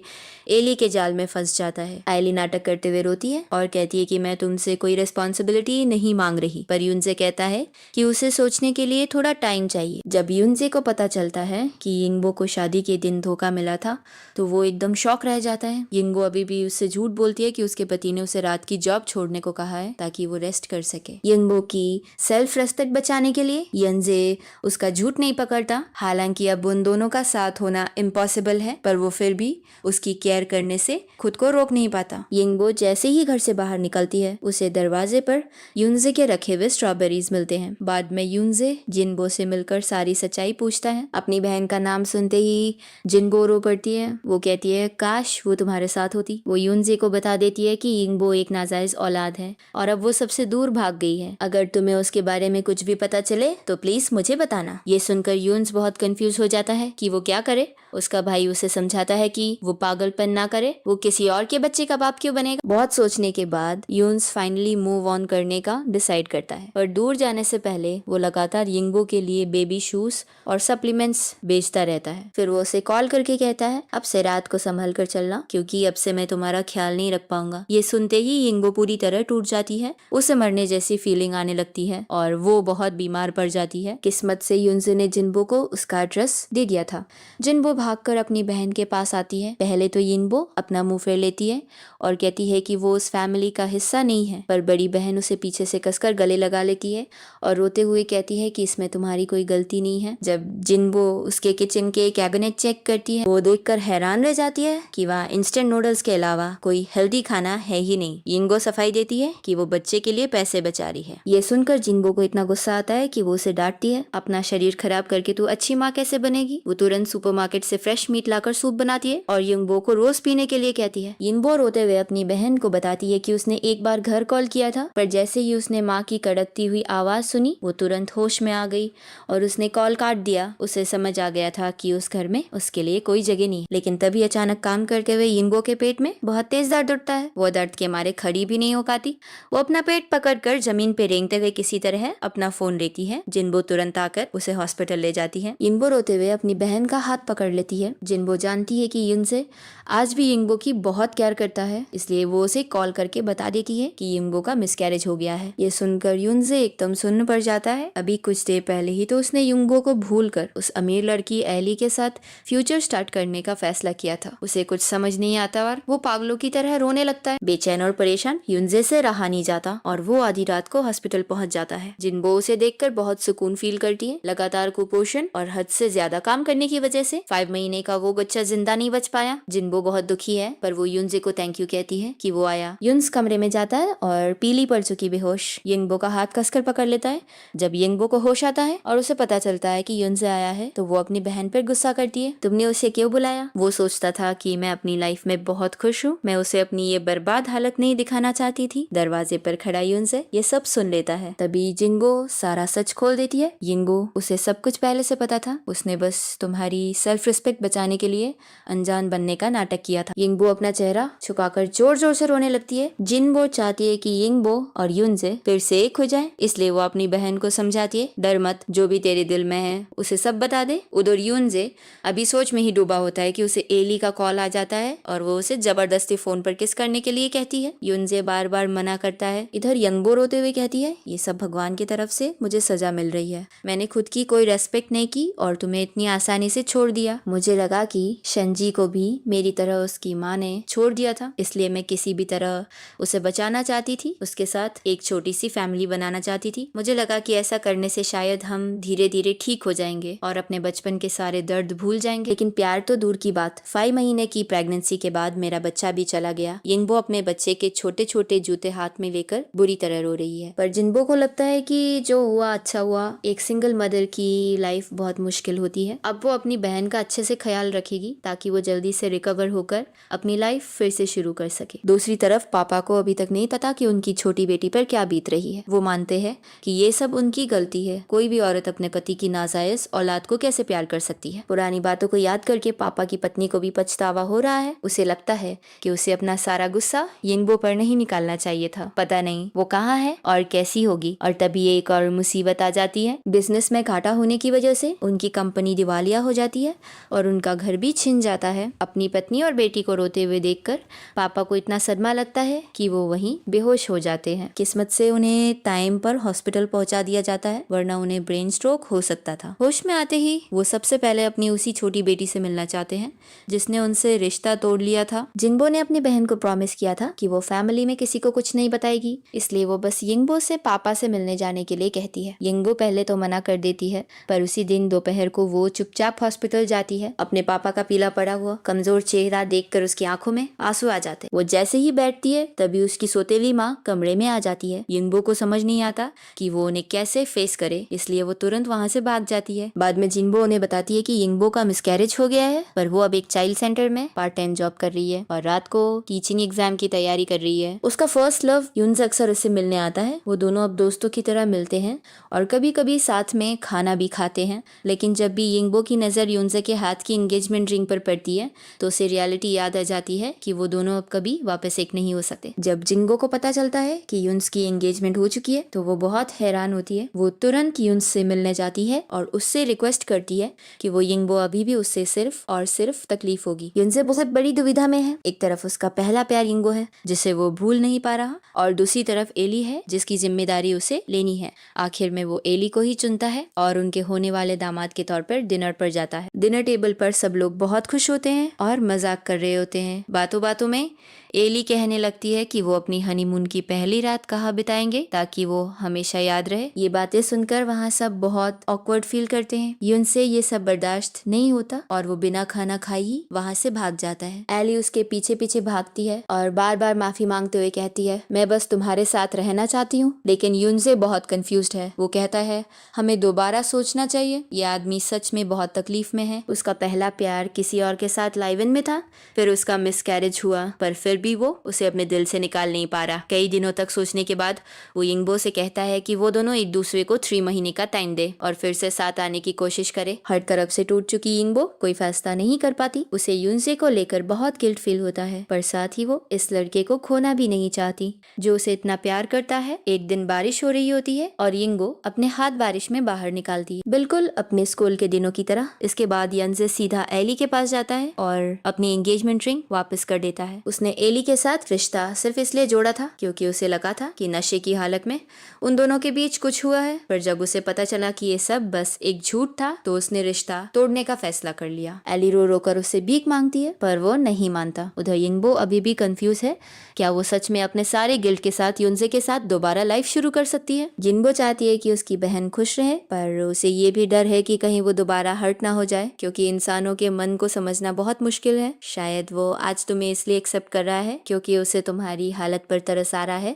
A: एली के जाल में फंस जाता है। आयली नाटक करते हुए रोती है और कहती है कि मैं तुमसे कोई रिस्पॉन्सिबिलिटी नहीं मांग रही, पर यूनजे कहता है कि उसे सोचने के लिए थोड़ा टाइम चाहिए। जब यूनजे को पता चलता है कि यिंगबो को शादी के दिन धोखा मिला था तो वो एकदम शॉक रह जाता है। यिंगबो अभी भी उससे झूठ बोलती है कि उसके पति ने उसे रात की जॉब छोड़ने को कहा है ताकि वो रेस्ट कर सके। यिंगबो की सेल्फ रेस्पेक्ट बचाने के लिए यंजे उसका झूठ नहीं पकड़ता। हालांकि अब उन दोनों का साथ होना इम्पॉसिबल है, पर वो फिर भी उसकी केयर करने से खुद को रोक नहीं पाता। यिंगबो जैसे ही घर से बाहर निकलती है, उसे दरवाजे पर यूनजे के रखे हुए स्ट्रॉबेरीज मिलते हैं। बाद में यूनजे जिनबो से मिलकर सारी सच्चाई पूछता है। अपनी बहन का नाम सुनते ही जिनबो रो पड़ती है। वो कहती है काश वो तुम्हारे साथ होती। वो यूनजे को बता देती है कि यिंगबो एक नाजायज औलाद है और अब वो सबसे दूर भाग गई है। अगर तुम्हें उसके बारे में कुछ भी पता चले तो प्लीज मुझे बताना। ये सुनकर यून्स बहुत कंफ्यूज हो जाता है कि वो क्या करे। उसका भाई उसे समझाता है कि वो पागलपन ना करे, वो किसी और के बच्चे का बाप क्यों बनेगा। बहुत सोचने के बाद यून्स फाइनली मूव ऑन करने का डिसाइड करता है, पर दूर जाने से पहले वो लगातार यिंगबो के लिए बेबी शूज और सप्लीमेंट्स बेचता रहता है। फिर वो उसे कॉल करके कहता है अब से रात को संभल कर चलना, क्योंकि अब से मैं तुम्हारा ख्याल नहीं रख पाऊंगा। ये सुनते ही यिंगबो पूरी तरह टूट जाती है। उसे मरने जैसी फीलिंग आने लगती है और वो बहुत बीमार पड़ जाती है। किस्मत से यूनजे ने जिनबो को उसका एड्रेस दे दिया था। जिनबो भागकर अपनी बहन के पास आती है। पहले तो यिंगबो अपना मुंह फेर लेती है और कहती है कि वो उस फैमिली का हिस्सा नहीं है, पर बड़ी बहन उसे पीछे से कसकर गले लगा लेती है और रोते हुए कहती है कि इसमें तुम्हारी कोई गलती नहीं है। जब जिनबो उसके किचन के कैबिनेट चेक करती है, वो देखकर हैरान रह जाती है कि वहाँ इंस्टेंट नूडल्स के अलावा कोई हेल्दी खाना है ही नहीं। यिंगबो सफाई देती है कि वो बच्चे के लिए पैसे बचा रही है। ये सुनकर जिनबो को इतना गुस्सा आता है कि वो उसे डांटती है, अपना शरीर खराब करके तू अच्छी माँ कैसे बनेगी। वो तुरंत सुपरमार्केट से फ्रेश मीट लाकर सूप बनाती है और यिंगबो को रोज पीने के लिए कहती है। यिंगबो रोते हुए अपनी बहन को बताती है कि उसने एक बार घर कॉल किया था, पर जैसे ही उसने माँ की कड़कती हुई आवाज सुनी वो तुरंत होश में आ गई और उसने कॉल काट दिया। उसे समझ आ गया था कि उस घर में उसके लिए कोई जगह नहीं। लेकिन तभी अचानक काम करते हुए यिंगबो के पेट में बहुत तेज दर्द उठता है। वो दर्द के मारे खड़ी भी नहीं हो पाती। वो अपना पेट पकड़कर जमीन पे रेंगते हुए किसी तरह अपना फोन लेती है। जिनबो तुरंत आकर उसे हॉस्पिटल ले जाती है। यिंगबो रोते हुए अपनी बहन का हाथ पकड़ लेती है है। जिनबो जानती है कि युनसे आज भी यिंगबो की बहुत केयर करता है, इसलिए वो उसे कॉल करके बता देती है कि यिंगबो का मिसकैरेज हो गया है। ये सुनकर युनसे एकदम सुन्न पड़ जाता है। अभी कुछ देर पहले ही तो उसने यिंगबो को भूलकर उस अमीर लड़की एली के साथ फ्यूचर स्टार्ट करने का फैसला किया था। उसे कुछ समझ नहीं आता और वो पागलों की तरह रोने लगता है। बेचैन और परेशान युनसे से रहा नहीं जाता और वो आधी रात को हॉस्पिटल पहुंच जाता है। जिनबो उसे देखकर बहुत सुकून फील करती है। लगातार कुपोषण और हद से ज्यादा काम करने की वजह से 5 महीने का वो बच्चा जिंदा नहीं बच पाया। जिनबो बहुत दुखी है, पर वो युनसे को थैंक यू कहती है कि वो आया। युन्स कमरे में जाता है और पीली पड़ चुकी बेहोश यिंगबो का हाथ कसकर पकड़ लेता है। जब यिंगबो को होश आता है और उसे पता चलता है कि युनसे आया है, तो वो अपनी बहन पर गुस्सा करती है। तुमने उसे क्यों बुलाया? वो सोचता था कि मैं अपनी लाइफ में बहुत खुश हूँ, मैं उसे अपनी ये बर्बाद हालत नहीं दिखाना चाहती थी। दरवाजे पर खड़ा युनसे ये सब सुन लेता है। तभी जिंगबो सारा सच खोल देती है। यिंगबो उसे सब कुछ पहले से पता था, उसने बस तुम्हारी सेल्फ रिस्पेक्ट बचाने के लिए अनजान बनने का नाटक किया था। यिंगबो अपना चेहरा झुकाकर जोर जोर से रोने लगती है। जिनबो चाहती है कि यिंगबो और युनसे फिर से एक हो जाए, इसलिए वो अपनी बहन को समझाती है, डर मत, जो भी तेरे दिल में है उसे सब बता दे। उधर युनसे अभी सोच में ही डूबा होता है कि उसे एली का कॉल आ जाता है और वो उसे जबरदस्ती फोन पर किस करने के लिए कहती है। युनसे बार बार मना करता है। इधर यिंगबो रोते हुए कहती है, ये सब भगवान की तरफ से मुझे सजा मिल रही है। मैंने खुद की कोई रेस्पेक्ट नहीं की और तुम्हें इतनी आसानी से छोड़ दिया। मुझे लगा कि शंजी को भी मेरी तरह उसकी माँ ने छोड़ दिया था, इसलिए मैं किसी भी तरह उसे बचाना चाहती थी, उसके साथ एक छोटी सी फैमिली बनाना चाहती थी। मुझे लगा कि ऐसा करने से शायद हम धीरे धीरे ठीक हो जाएंगे और अपने बचपन के सारे दर्द भूल जाएंगे। लेकिन प्यार तो दूर की बात, 5 महीने की प्रेगनेंसी के बाद मेरा बच्चा भी चला गया। यिंगबो अपने बच्चे के छोटे छोटे जूते हाथ में लेकर बुरी तरह रो रही है, पर जिनबो को लगता है कि जो हुआ अच्छा हुआ। एक सिंगल मदर की लाइफ बहुत मुश्किल होती है। अब वो अपनी बहन का अच्छे से ख्याल रखेगी ताकि वो जल्दी से रिकवर होकर अपनी लाइफ फिर से शुरू कर सके। दूसरी तरफ पापा को अभी तक नहीं पता कि उनकी छोटी बेटी पर क्या बीत रही है। वो मानते हैं कि ये सब उनकी गलती है। कोई भी औरत अपने पति की नाजायज औलाद को कैसे प्यार कर सकती है। पुरानी बातों को याद करके पापा की पत्नी को भी पछतावा हो रहा है। उसे लगता है कि उसे अपना सारा गुस्सा यिंगबो पर नहीं निकालना चाहिए था। पता नहीं वो कहाँ है और कैसी होगी। और तभी एक और मुसीबत आ जाती है। बिजनेस में घाटा होने की वजह से उनकी कंपनी दिवालिया हो जाती है और उनका घर भी छिन जाता है। अपनी पत्नी और बेटी को रोते हुए देखकर पापा को इतना सदमा लगता है कि वो वहीं बेहोश हो जाते हैं। किस्मत से उन्हें टाइम पर हॉस्पिटल पहुंचा दिया जाता है, वरना उन्हें ब्रेन स्ट्रोक हो सकता था। होश में आते ही वो सबसे पहले अपनी उसी छोटी बेटी से मिलना चाहते हैं जिसने उनसे रिश्ता तोड़ लिया था। जिंगबो ने अपनी बहन को प्रॉमिस किया था कि वो फैमिली में किसी को कुछ नहीं बताएगी, इसलिए वो बस यिंगबो से पापा से मिलने जाने के लिए कहती है। यिंगबो पहले तो मना कर देती है, पर उसी दिन दोपहर को वो चुपचाप हॉस्पिटल जाती है। अपने पापा का पीला पड़ा हुआ कमजोर चेहरा देखकर उसकी आंखों में आंसू आ जाते। वो जैसे ही बैठती है तभी उसकी सोतेली माँ कमरे में आ जाती है। यिंगबो को समझ नहीं आता कि वो उन्हें कैसे फेस करे, इसलिए वो तुरंत वहाँ से भाग जाती है। बाद में जिंगबो उन्हें बताती है कि यिंगबो का मिसकैरेज हो गया है, पर वो अब एक चाइल्ड सेंटर में पार्ट टाइम जॉब कर रही है और रात को टीचिंग एग्जाम की तैयारी कर रही है। उसका फर्स्ट लव युनसे अक्सर उससे मिलने आता है। वो दोनों अब दोस्तों की तरह मिलते हैं और कभी कभी साथ में खाना भी खाते हैं। लेकिन जब भी यिंगबो की नजर युनसे के हाथ की एंगेजमेंट रिंग पर पड़ती है तो उसे रियलिटी याद आ जाती है कि वो दोनों अब कभी वापस एक नहीं हो सकते। जब जिंगबो को पता चलता है कि युन्स की एंगेजमेंट हो चुकी है तो वो बहुत हैरान होती है। वो तुरंत युन्स से मिलने जाती है और उससे रिक्वेस्ट करती है कि वो यिंगबो अभी भी उससे सिर्फ और सिर्फ तकलीफ होगी। युनसे बहुत बड़ी दुविधा में है। एक तरफ उसका पहला प्यार यिंगबो है जिसे वो भूल नहीं पा रहा, और दूसरी तरफ एली है जिसकी जिम्मेदारी उसे लेनी है। आखिर में वो एली को ही चुनता है और उनके होने वाले दामाद के तौर पर डिनर पर जाता है। डिनर टेबल पर सब लोग बहुत खुश होते हैं और मजाक कर रहे होते हैं। बातों बातों में एली कहने लगती है कि वो अपनी हनीमून की पहली रात कहाँ बिताएंगे ताकि वो हमेशा याद रहे। ये बातें सुनकर वहाँ सब बहुत ऑकवर्ड फील करते हैं। युनसे ये सब बर्दाश्त नहीं होता और वो बिना खाना खाए ही वहाँ से भाग जाता है। एली उसके पीछे पीछे भागती है और बार बार माफी मांगते हुए कहती है, मैं बस तुम्हारे साथ रहना चाहती हूँ। लेकिन युनसे बहुत कंफ्यूज्ड है। वो कहता है, हमें दोबारा सोचना चाहिए। ये आदमी सच में बहुत तकलीफ में है। उसका पहला प्यार किसी और के साथ लाइव इन में था, फिर उसका मिसकैरेज हुआ, पर फिर भी वो उसे अपने दिल से निकाल नहीं पा रहा। कई दिनों तक सोचने के बाद वो यिंगबो से कहता है कि वो दोनों एक दूसरे को 3 महीने का टाइम दे और फिर से साथ आने की कोशिश करे। हर तरफ से टूट चुकी यिंगबो कोई फैसला नहीं कर पाती। उसे यूनसे को लेकर बहुत गिल्ट फील होता है, पर साथ ही वो इस लड़के को खोना भी नहीं चाहती जो उसे इतना प्यार करता है। एक दिन बारिश हो रही होती है और यिंगबो अपने हाथ बारिश में बाहर निकालती है, बिल्कुल अपने स्कूल के दिनों की तरह। इसके बाद यंजे सीधा एली के पास जाता है और अपनी एंगेजमेंट रिंग वापस कर देता है। उसने एली के साथ रिश्ता सिर्फ इसलिए जोड़ा था क्योंकि उसे लगा था कि नशे की हालत में उन दोनों के बीच कुछ हुआ है, पर जब उसे पता चला कि ये सब बस एक झूठ था तो उसने रिश्ता तोड़ने का फैसला कर लिया। एली रो रो कर उससे भीख मांगती है पर वो नहीं मानता। उधर यिंगबो अभी भी कंफ्यूज है, क्या वो सच में अपने सारे गिल्ट के साथ यूनजे के साथ दोबारा लाइफ शुरू कर सकती है। यिंगबो चाहती है कि उसकी बहन खुश रहे, पर उसे ये भी डर है कि कहीं वो दोबारा हर्ट ना हो जाए, क्योंकि इंसानों के मन को समझना बहुत मुश्किल है। शायद वो आज तुम्हें इसलिए एक्सेप्ट कर रहा है क्योंकि उसे तुम्हारी हालत पर तरस आ रहा है,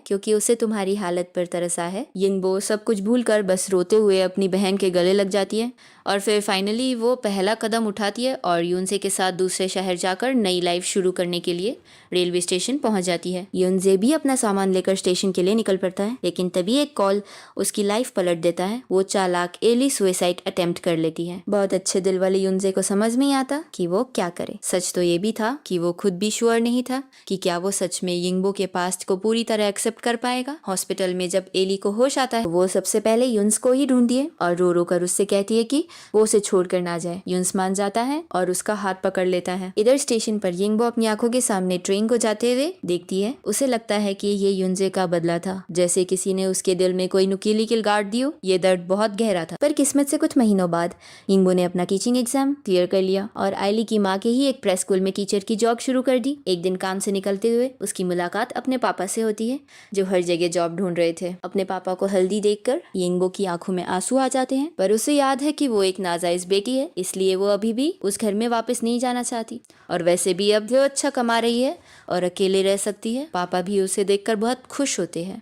A: यिंगबो सब कुछ भूलकर बस रोते हुए अपनी बहन के गले लग जाती है और फिर फाइनली वो पहला कदम उठाती है और यूनजे के साथ दूसरे शहर जाकर नई लाइफ शुरू करने के लिए रेलवे स्टेशन पहुंच जाती है। यूनजे भी अपना सामान लेकर स्टेशन के लिए निकल पड़ता है, लेकिन तभी एक कॉल उसकी लाइफ पलट देता है। वो चालाक एली सुसाइड अटेम्प्ट कर लेती है। बहुत अच्छे दिल वाले यूनजे को समझ में आता कि वो क्या करे। सच तो ये भी था कि वो खुद भी श्योर नहीं था कि क्या वो सच में यिंगबो के पास्ट को पूरी तरह एक्सेप्ट कर पाएगा। हॉस्पिटल में जब एली को होश आता है वो सबसे पहले यून्स को ही ढूंढती है और रो रो कर उससे कहती है कि वो उसे छोड़कर ना जाए। यून्स मान जाता है और उसका हाथ पकड़ लेता है। इधर स्टेशन पर यिंगबो अपनी आंखों के सामने ट्रेन को जाते हुए देखती है। उसे लगता है कि ये यूनजे का बदला था, जैसे किसी ने उसके दिल में कोई नुकीली कील गाड़ दी हो। ये दर्द बहुत गहरा था, पर किस्मत से कुछ महीनों बाद यिंगबो ने अपना टीचिंग एग्जाम क्लियर कर लिया और आइली की माँ के ही एक प्रेस स्कूल में टीचर की जॉब शुरू कर दी। एक दिन काम से निकलते हुए उसकी मुलाकात अपने पापा से होती है, जो हर जगह जॉब ढूंढ रहे थे। अपने पापा को हल्दी देखकर यिंगबो की आंखों में आंसू आ जाते हैं, पर उसे याद है कि वो एक नाजायज बेटी है, इसलिए वो अभी भी उस घर में वापस नहीं जाना चाहती। और वैसे भी अब वो अच्छा कमा रही है और अकेले रह सकती है। पापा भी उसे देखकर बहुत खुश होते हैं।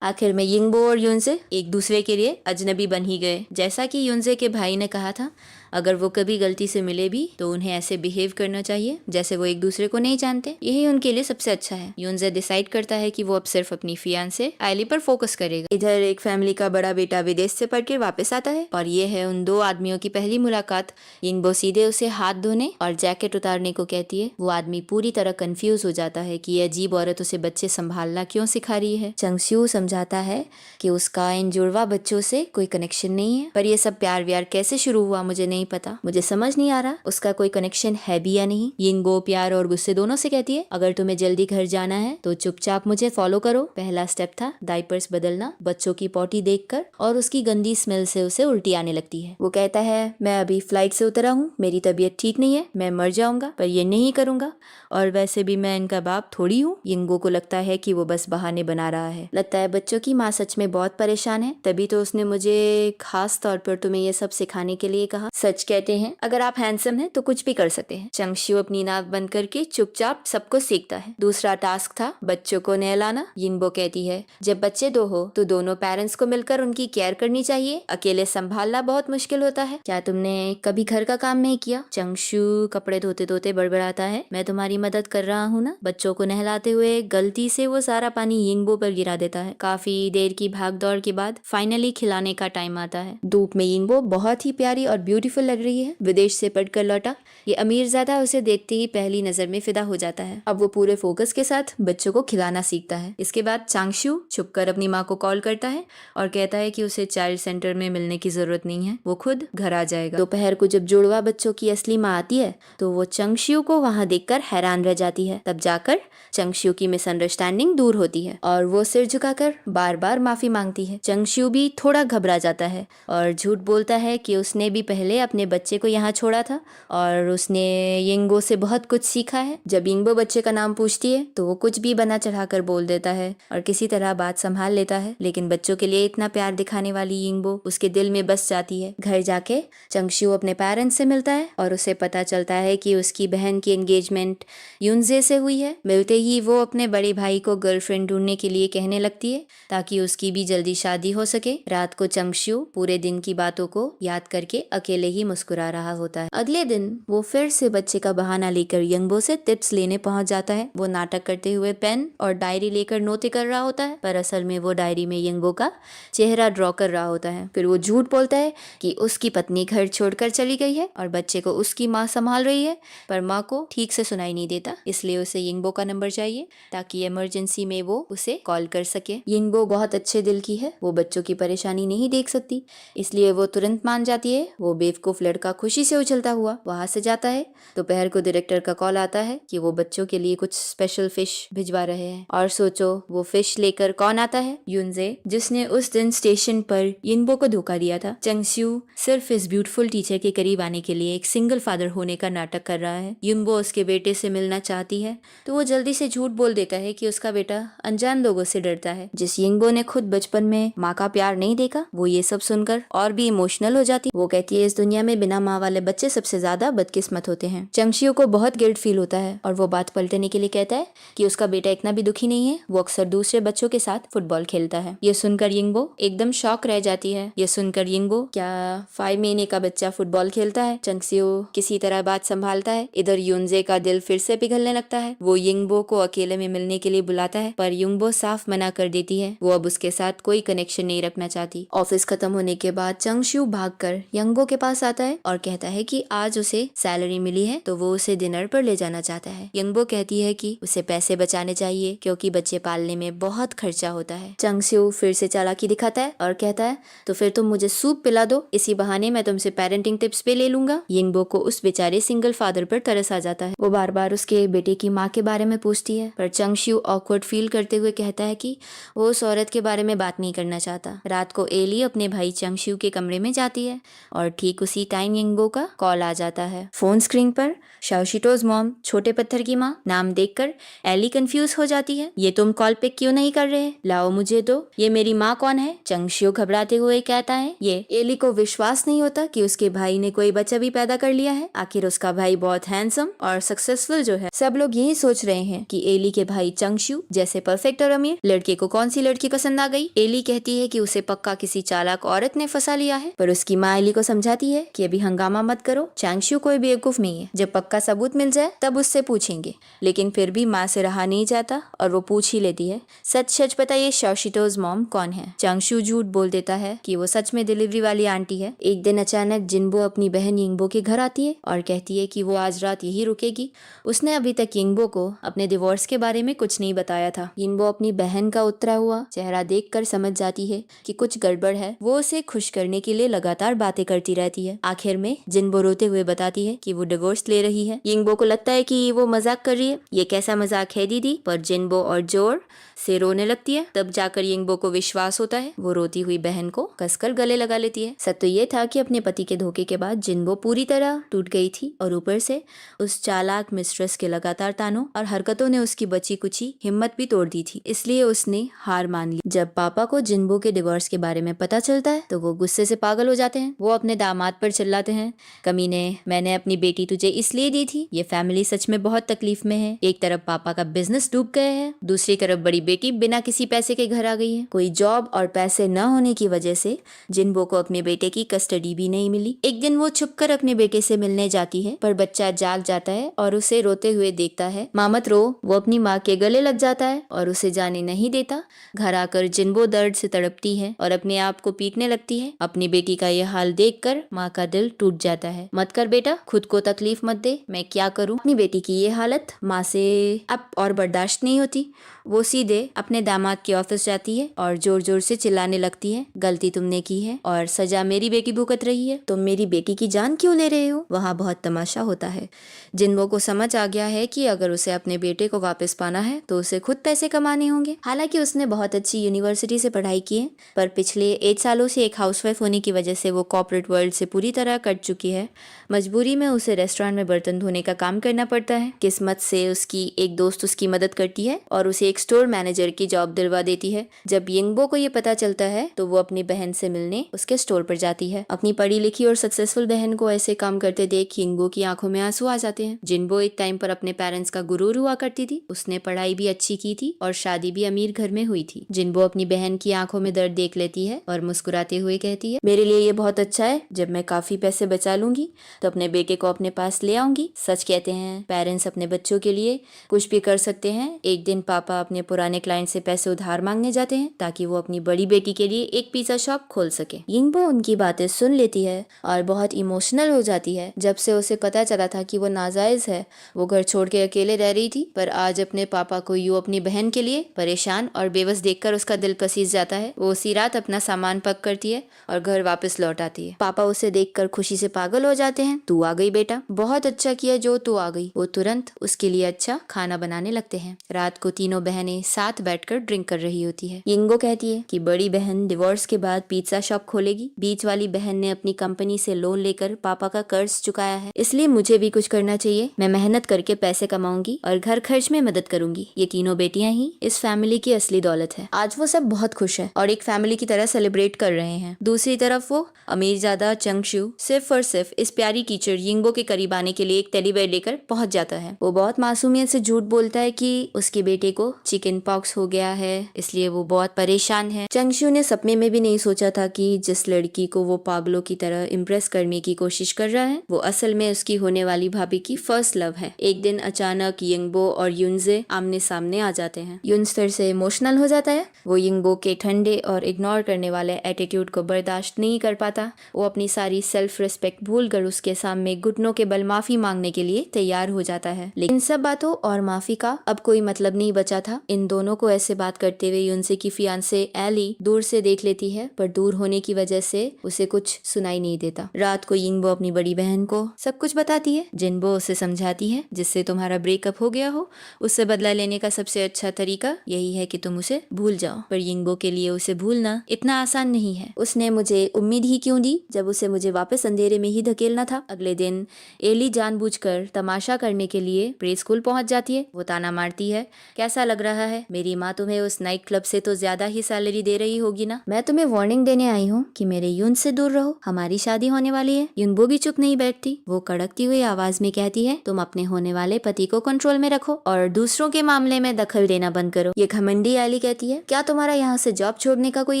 A: आखिर में यिंगबो और यूनजे एक दूसरे के लिए अजनबी बन ही गए। जैसा कि यूनजे के भाई ने कहा था, अगर वो कभी गलती से मिले भी तो उन्हें ऐसे बिहेव करना चाहिए जैसे वो एक दूसरे को नहीं जानते। यही उनके लिए सबसे अच्छा है। यूनजे डिसाइड करता है कि वो अब सिर्फ अपनी फियांसे आइली पर फोकस करेगा। इधर एक फैमिली का बड़ा बेटा विदेश से पढ़कर वापस आता है और ये है उन दो आदमियों की पहली मुलाकात। यिंगबो सीधे उसे हाथ धोने और जैकेट उतारने को कहती है। वो आदमी पूरी तरह कंफ्यूज हो जाता है कि ये अजीब औरत उसे बच्चे संभालना क्यों सिखा रही है। चंगस्यू समझाता है कि उसका इन जुड़वा बच्चों से कोई कनेक्शन नहीं है, पर ये सब प्यार व्यार कैसे शुरू हुआ मुझे नहीं पता। मुझे समझ नहीं आ रहा उसका कोई कनेक्शन है भी या नहीं। यिंगबो प्यार और गुस्से दोनों से कहती है, अगर तुम्हें जल्दी घर जाना है तो चुपचाप मुझे फॉलो करो। पहला स्टेप था डायपर्स बदलना बच्चों की पॉटी देखकर, और उसकी गंदी स्मेल से उसे उल्टी आने लगती है। वो कहता है, मैं अभी फ्लाइट से उतरा हूँ, मेरी तबीयत ठीक नहीं है, मैं मर जाऊंगा, पर ये नहीं करूंगा, और वैसे भी मैं इनका बाप थोड़ी हूँ। यिंगबो को लगता है कि वो बस बहाने बना रहा है। लगता है बच्चों की माँ सच में बहुत परेशान है, तभी तो उसने मुझे खास तौर पर तुम्हें ये सब सिखाने के लिए कहा। सच कहते हैं, अगर आप हैंडसम हैं तो कुछ भी कर सकते हैं। चंगस्यू अपनी नाक बंद करके चुपचाप सबको सीखता है। दूसरा टास्क था बच्चों को नहलाना। यिंगबो कहती है, जब बच्चे दो हो तो दोनों पेरेंट्स को मिलकर उनकी केयर करनी चाहिए, अकेले संभालना बहुत मुश्किल होता है। क्या तुमने कभी घर का काम नहीं किया? चंगस्यू कपड़े धोते धोते बड़बड़ाता है, मैं तुम्हारी मदद कर रहा हूँ ना। बच्चों को नहलाते हुए गलती से वो सारा पानी यिंगबो पर गिरा देता है। काफी देर की भाग दौड़ के बाद फाइनली खिलाने का टाइम आता है। धूप में यिंगबो बहुत ही प्यारी और ब्यूटीफुल लग रही है। विदेश से पढ़कर लौटा ये अमीरजादा उसे देखते ही पहली नजर में फिदा हो जाता है। अब वो पूरे फोकस के साथ बच्चों को खिलाना सीखता है। इसके बाद चंगस्यू छुपकर अपनी माँ को कॉल करता है और कहता है कि उसे चाइल्ड सेंटर में मिलने की जरूरत नहीं है, वो खुद घर आ जाएगा। दोपहर को जब जुड़वा बच्चों की असली माँ आती है तो वो चंगस्यू को वहाँ देखकर हैरान रह जाती है। तब जाकर चंगस्यू की मिसअंडरस्टैंडिंग दूर होती है और वो सिर झुकाकर बार बार माफी मांगती है। चंगस्यू भी थोड़ा घबरा जाता है और झूठ बोलता है कि उसने भी पहले अपने बच्चे को यहाँ छोड़ा था और उसने यिंगबो से बहुत कुछ सीखा है। जब यिंगबो बच्चे का नाम पूछती है तो वो कुछ भी बना चढ़ाकर बोल देता है और किसी तरह बात संभाल लेता है, लेकिन बच्चों के लिए इतना प्यार दिखाने वाली यिंगबो उसके दिल में बस जाती है। घर जाके चंगस्यू अपने पेरेंट्स से मिलता है और उसे पता चलता है कि उसकी बहन की एंगेजमेंट यूनजे से हुई है। मिलते ही वो अपने बड़े भाई को गर्लफ्रेंड ढूंढने के लिए कहने लगती है ताकि उसकी भी जल्दी शादी हो सके। रात को चंगस्यू पूरे दिन की बातों को याद करके अकेले ही मुस्कुरा रहा होता है। अगले दिन वो फिर से बच्चे का बहाना लेकर यंगबो से टिप्स लेने पहुंच जाता है। वो नाटक करते हुए पेन और डायरी लेकर नोटें कर रहा होता है, पर असल में वो डायरी में यंगबो का चेहरा ड्रॉ कर रहा होता है। फिर वो झूठ बोलता है कि उसकी पत्नी घर छोड़कर चली गई है और बच्चे को उसकी माँ संभाल रही है, पर माँ को ठीक से सुनाई नहीं देता, इसलिए उसे यंगबो का नंबर चाहिए ताकि इमरजेंसी में वो उसे कॉल कर सके। यंगबो बहुत अच्छे दिल की है, वो बच्चों की परेशानी नहीं देख सकती, इसलिए वो तुरंत मान जाती है। वो बेवकूफ लड़का खुशी से उछलता हुआ वहां से जाता है। दोपहर को डायरेक्टर का कॉल आता है कि वो बच्चों के लिए कुछ स्पेशल फिश भिजवा रहे हैं, और सोचो वो फिश लेकर कौन आता है? युनजे, जिसने उस दिन स्टेशन पर यिनबो को धोखा दिया था। चंगस्यू सिर्फ इस ब्यूटीफुल टीचर के करीब आने के लिए एक सिंगल फादर होने का नाटक कर रहा है। यिनबो उसके बेटे से मिलना चाहती है तो वो जल्दी से झूठ बोल देता है कि उसका बेटा अनजान लोगों से डरता है। जिस यिनबो ने खुद बचपन में माँ का प्यार नहीं देखा, वो ये सब सुनकर और भी इमोशनल हो जाती। वो कहती है इस दुनिया में बिना माँ वाले बच्चे सबसे ज्यादा बदकिस्मत होते हैं। चंगस्यू को बहुत गिल्ट फील होता है और वो बात पलटने के लिए कहता है कि उसका बेटा इतना भी दुखी नहीं है, वो अक्सर दूसरे बच्चों के साथ फुटबॉल खेलता है। ये सुनकर यिंगबो एकदम शॉक रह जाती है। ये सुनकर यिंगबो, क्या 5 महीने का बच्चा फुटबॉल खेलता है? चंगस्यू किसी तरह बात संभालता है। इधर युनजे का दिल फिर से पिघलने लगता है। वो यिंगबो को अकेले में मिलने के लिए बुलाता है, पर यिंगबो साफ मना कर देती है। वो अब उसके साथ कोई कनेक्शन नहीं रखना चाहती। ऑफिस खत्म होने के बाद चंगस्यू भागकर यंगबो के पास आता है और कहता है कि आज उसे सैलरी मिली है तो वो उसे डिनर पर ले जाना चाहता है। यंगबो कहती है कि उसे पैसे बचाने चाहिए क्योंकि बच्चे पालने में बहुत खर्चा होता है। चंगस्यू फिर से चालाकी दिखाता है और कहता है तो फिर तुम मुझे सूप पिला दो, इसी बहाने मैं तुमसे पेरेंटिंग टिप्स भी ले लूंगा। यंगबो को उस बेचारे सिंगल फादर पर तरस आ जाता है। वो बार बार उसके बेटे की माँ के बारे में पूछती है, पर चंगस्यू ऑकवर्ड फील करते हुए कहता है कि वो उस औरत के बारे में बात नहीं करना चाहता। रात को एली अपने भाई चंगस्यू के कमरे में जाती है और ठीक उसी टाइम यंगबो का कॉल आ जाता है। फोन स्क्रीन पर शाओशिटोज मॉम, छोटे पत्थर की माँ, नाम देखकर एली कंफ्यूज हो जाती है। ये तुम कॉल पिक क्यों नहीं कर रहे? लाओ मुझे दो, ये मेरी माँ कौन है? चंगस्यू घबराते हुए कहता है। ये एली को विश्वास नहीं होता कि उसके भाई ने कोई बच्चा भी पैदा कर लिया है। आखिर उसका भाई बहुत हैंडसम और सक्सेसफुल जो है। सब लोग यही सोच रहे हैं कि एली के भाई चंगस्यू जैसे परफेक्ट और अमीर लड़के को कौन सी लड़की पसंद आ गई। एली कहती है कि उसे पक्का किसी चालाक औरत ने फंसा लिया है, पर उसकी माँ एली को समझाती है कि अभी हंगामा मत करो, चंगस्यू कोई बेवकूफ नहीं है, जब पक्का सबूत मिल जाए तब उससे पूछेंगे। लेकिन फिर भी माँ से रहा नहीं जाता और वो पूछ ही लेती है, सच सच बताइए शाओशिटोज मॉम कौन है? चंगस्यू झूठ बोल देता है कि वो सच में डिलीवरी वाली आंटी है। एक दिन अचानक जिनबो अपनी बहन यिंगबो के घर आती है और कहती है कि वो आज रात यही रुकेगी। उसने अभी तक यिंगबो को अपने डिवोर्स के बारे में कुछ नहीं बताया था। यिंगबो अपनी बहन का उतरा हुआ चेहरा देखकर समझ जाती है कि कुछ गड़बड़ है। वो उसे खुश करने के लिए लगातार बातें करती रहती है। आखिर में जिनबो रोते हुए बताती है कि वो डिवोर्स ले रही है। यिंगबो को लगता है कि वो मजाक कर रही है। ये कैसा मजाक है दीदी? पर जिनबो और जोर से रोने लगती है। तब जाकर यिंगबो को विश्वास होता है। वो रोती हुई बहन को कसकर गले लगा लेती है। सत्य ये था कि अपने पति के धोखे के बाद जिनबो पूरी तरह टूट गई थी और ऊपर से उस चालाक मिस्ट्रेस के लगातार तानों और हरकतों ने उसकी बची कुची हिम्मत भी तोड़ दी थी। इसलिए उसने हार मान ली। जब पापा को जिनबो के डिवोर्स के बारे में पता चलता है तो वो गुस्से से पागल हो जाते हैं। वो अपने दामाद पर चिल्लाते हैं, कमीने, मैंने अपनी बेटी तुझे इसलिए दी थी। ये फैमिली सच में बहुत तकलीफ में है। एक तरफ पापा का बिजनेस डूब गए है, दूसरी तरफ बड़ी बेटी बिना किसी पैसे के घर आ गई है। कोई जॉब और पैसे न होने की वजह से जिनबो को अपने बेटे की कस्टडी भी नहीं मिली। एक दिन वो छुपकर अपने बेटे से मिलने जाती है, पर बच्चा जाग जाता है और उसे रोते हुए देखता है। माँ मत रो। वो अपनी माँ के गले लग जाता है और उसे जाने नहीं देता। घर आकर जिनबो दर्द से तड़पती है और अपने आप को पीटने लगती है। अपनी बेटी का यह हाल देखकर माँ का दिल टूट जाता है। मत कर बेटा, खुद को तकलीफ मत दे, मैं क्या करूँ? अपनी बेटी की ये हालत माँ से अब और बर्दाश्त नहीं होती। वो सीधे अपने दामाद के ऑफिस जाती है और जोर जोर से चिल्लाने लगती है, गलती तुमने की है और सजा मेरी बेटी भुगत रही है। तुम मेरी बेटी की जान क्यों ले रहे हो? वहाँ बहुत तमाशा होता है। जिनबो को समझ आ गया है कि अगर उसे अपने बेटे को वापस पाना है तो उसे खुद पैसे कमाने होंगे। हालांकि उसने बहुत अच्छी यूनिवर्सिटी से पढ़ाई की है, पर पिछले 8 सालों से एक हाउसवाइफ होने की वजह से वो कॉर्पोरेट वर्ल्ड से पूरी तरह कट चुकी है। मजबूरी में उसे रेस्टोरेंट में बर्तन धोने का काम करना पड़ता है। किस्मत से उसकी एक दोस्त उसकी मदद करती है और उसे एक स्टोर मैनेजर की जॉब दिलवा देती है। जब यिंगबो को ये पता चलता है तो वो अपनी बहन से मिलने उसके स्टोर पर जाती है। अपनी पढ़ी लिखी और सक्सेसफुल बहन को ऐसे काम करते देख यिंगबो की आंखों में आंसू आ जाते हैं। जिनबो एक टाइम पर अपने पेरेंट्स का गुरूर हुआ करती थी। उसने पढ़ाई भी अच्छी की थी और शादी भी अमीर घर में हुई थी। जिनबो अपनी बहन की आंखों में दर्द देख लेती है और मुस्कुराते हुए कहती है, मेरे लिए ये बहुत अच्छा है, जब मैं मैं काफी पैसे बचा लूंगी तो अपने बेटे को अपने पास ले आऊंगी। सच कहते हैं, पेरेंट्स अपने बच्चों के लिए कुछ भी कर सकते हैं। एक दिन पापा अपने पुराने क्लाइंट से पैसे उधार मांगने जाते हैं ताकि वो अपनी बड़ी बेटी के लिए एक पिज्जा शॉप खोल सके। यिंगबो उनकी बातें सुन लेती है और बहुत इमोशनल हो जाती है। जब से उसे पता चला था कि वो नाजायज है, वो घर छोड़ के अकेले रह रही थी, पर आज अपने पापा को यूं अपनी बहन के लिए परेशान और बेबस देखकर उसका दिल पसीज जाता है। वो उसी रात अपना सामान पैक करती है और घर वापस लौट आती है। पापा उसे देखकर खुशी से पागल हो जाते हैं। तू आ गई बेटा, बहुत अच्छा किया जो तू आ गई। वो तुरंत उसके लिए अच्छा खाना बनाने लगते हैं। रात को तीनों बहनें साथ बैठकर ड्रिंक कर रही होती है। यिंगबो कहती है कि बड़ी बहन डिवोर्स के बाद पिज्जा शॉप खोलेगी। बीच वाली बहन ने अपनी कंपनी से लोन लेकर पापा का कर्ज चुकाया है, इसलिए मुझे भी कुछ करना चाहिए। मैं मेहनत करके पैसे कमाऊंगी और घर खर्च में मदद करूंगी। ये तीनों बेटियां ही इस फैमिली की असली दौलत है। आज वो सब बहुत खुश है और एक फैमिली की तरह सेलिब्रेट कर रहे हैं। दूसरी तरफ वो अमीरजादा चंगशू सिर्फ और सिर्फ इस प्यारी टीचर यिंगबो के करीब आने के लिए एक टेडी बेयर लेकर पहुंच जाता है। वो बहुत मासूमियत से झूठ बोलता है कि उसके बेटे को चिकन पॉक्स हो गया है, इसलिए वो बहुत परेशान है। चंगशू ने सपने में भी नहीं सोचा था कि जिस लड़की को वो पागलों की तरह इम्प्रेस करने की कोशिश कर रहा है, वो असल में उसकी होने वाली भाभी की फर्स्ट लव है। एक दिन अचानक यिंगबो और युनजे आमने सामने आ जाते हैं। युनस्टर से इमोशनल हो जाता है। वो यिंगबो के ठंडे और इग्नोर करने वाले एटीट्यूड को बर्दाश्त नहीं कर पाता। वो अपनी सारी सेल्फ रिस्पेक्ट भूलकर उसके सामने घुटनों के बल माफी मांगने के लिए तैयार हो जाता है। लेकिन इन सब बातों और माफी का अब कोई मतलब नहीं बचा था। इन दोनों को ऐसे बात करते हुए युनसे की फियांसे एली दूर से देख लेती है, पर दूर होने की वजह से उसे कुछ सुनाई नहीं देता। रात को यिंगबो अपनी बड़ी बहन को सब कुछ बताती है। जिनबो उसे समझाती है जिससे तुम्हारा ब्रेकअप हो गया हो, उससे बदला लेने का सबसे अच्छा तरीका यही है कि तुम उसे भूल जाओ। पर यिंगबो के लिए उसे भूलना इतना आसान नहीं है। उसने मुझे उम्मीद ही क्यों दी जब उसे मुझे वापस अंधेरे में ही धकेलना था। अगले दिन एली जानबूझकर तमाशा करने के लिए प्रे स्कूल पहुंच जाती है। वो ताना मारती है, कैसा लग रहा है? मेरी माँ तुम्हें उस नाइट क्लब से तो ज्यादा ही सैलरी दे रही होगी ना। मैं तुम्हें वार्निंग देने आई हूँ कि मेरे युन से दूर रहो, हमारी शादी होने वाली है। युनबो भी चुप नहीं बैठती। वो कड़कती हुई आवाज में कहती है, तुम अपने होने वाले पति को कंट्रोल में रखो और दूसरों के मामले में दखल देना बंद करो। ये घमंडी एली कहती है, क्या तुम्हारा यहाँ से जॉब छोड़ने का कोई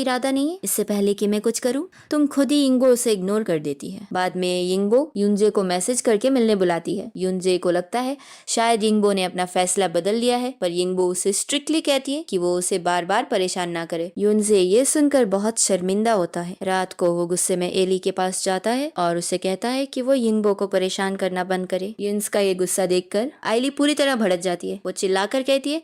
A: इरादा नहीं है? इससे पहले कि मैं कुछ करूँ तुम खुद ही यिंगबो उसे इग्नोर कर देती है। बाद में यिंगबो युनजे को मैसेज करके मिलने बुलाती है। युनजे को लगता है शायद यिंगबो ने अपना फैसला बदल लिया है, पर यिंगबो उसे स्ट्रिक्टली कहती है कि वो उसे बार बार परेशान ना करे। युनजे ये सुनकर बहुत शर्मिंदा होता है। रात को वो गुस्से में एली के पास जाता है और उसे कहता है कि वो यिंगबो को परेशान करना बंद करे। युन्स का ये गुस्सा देखकर आइली पूरी तरह भड़क जाती है। वो चिल्लाकर कहती है,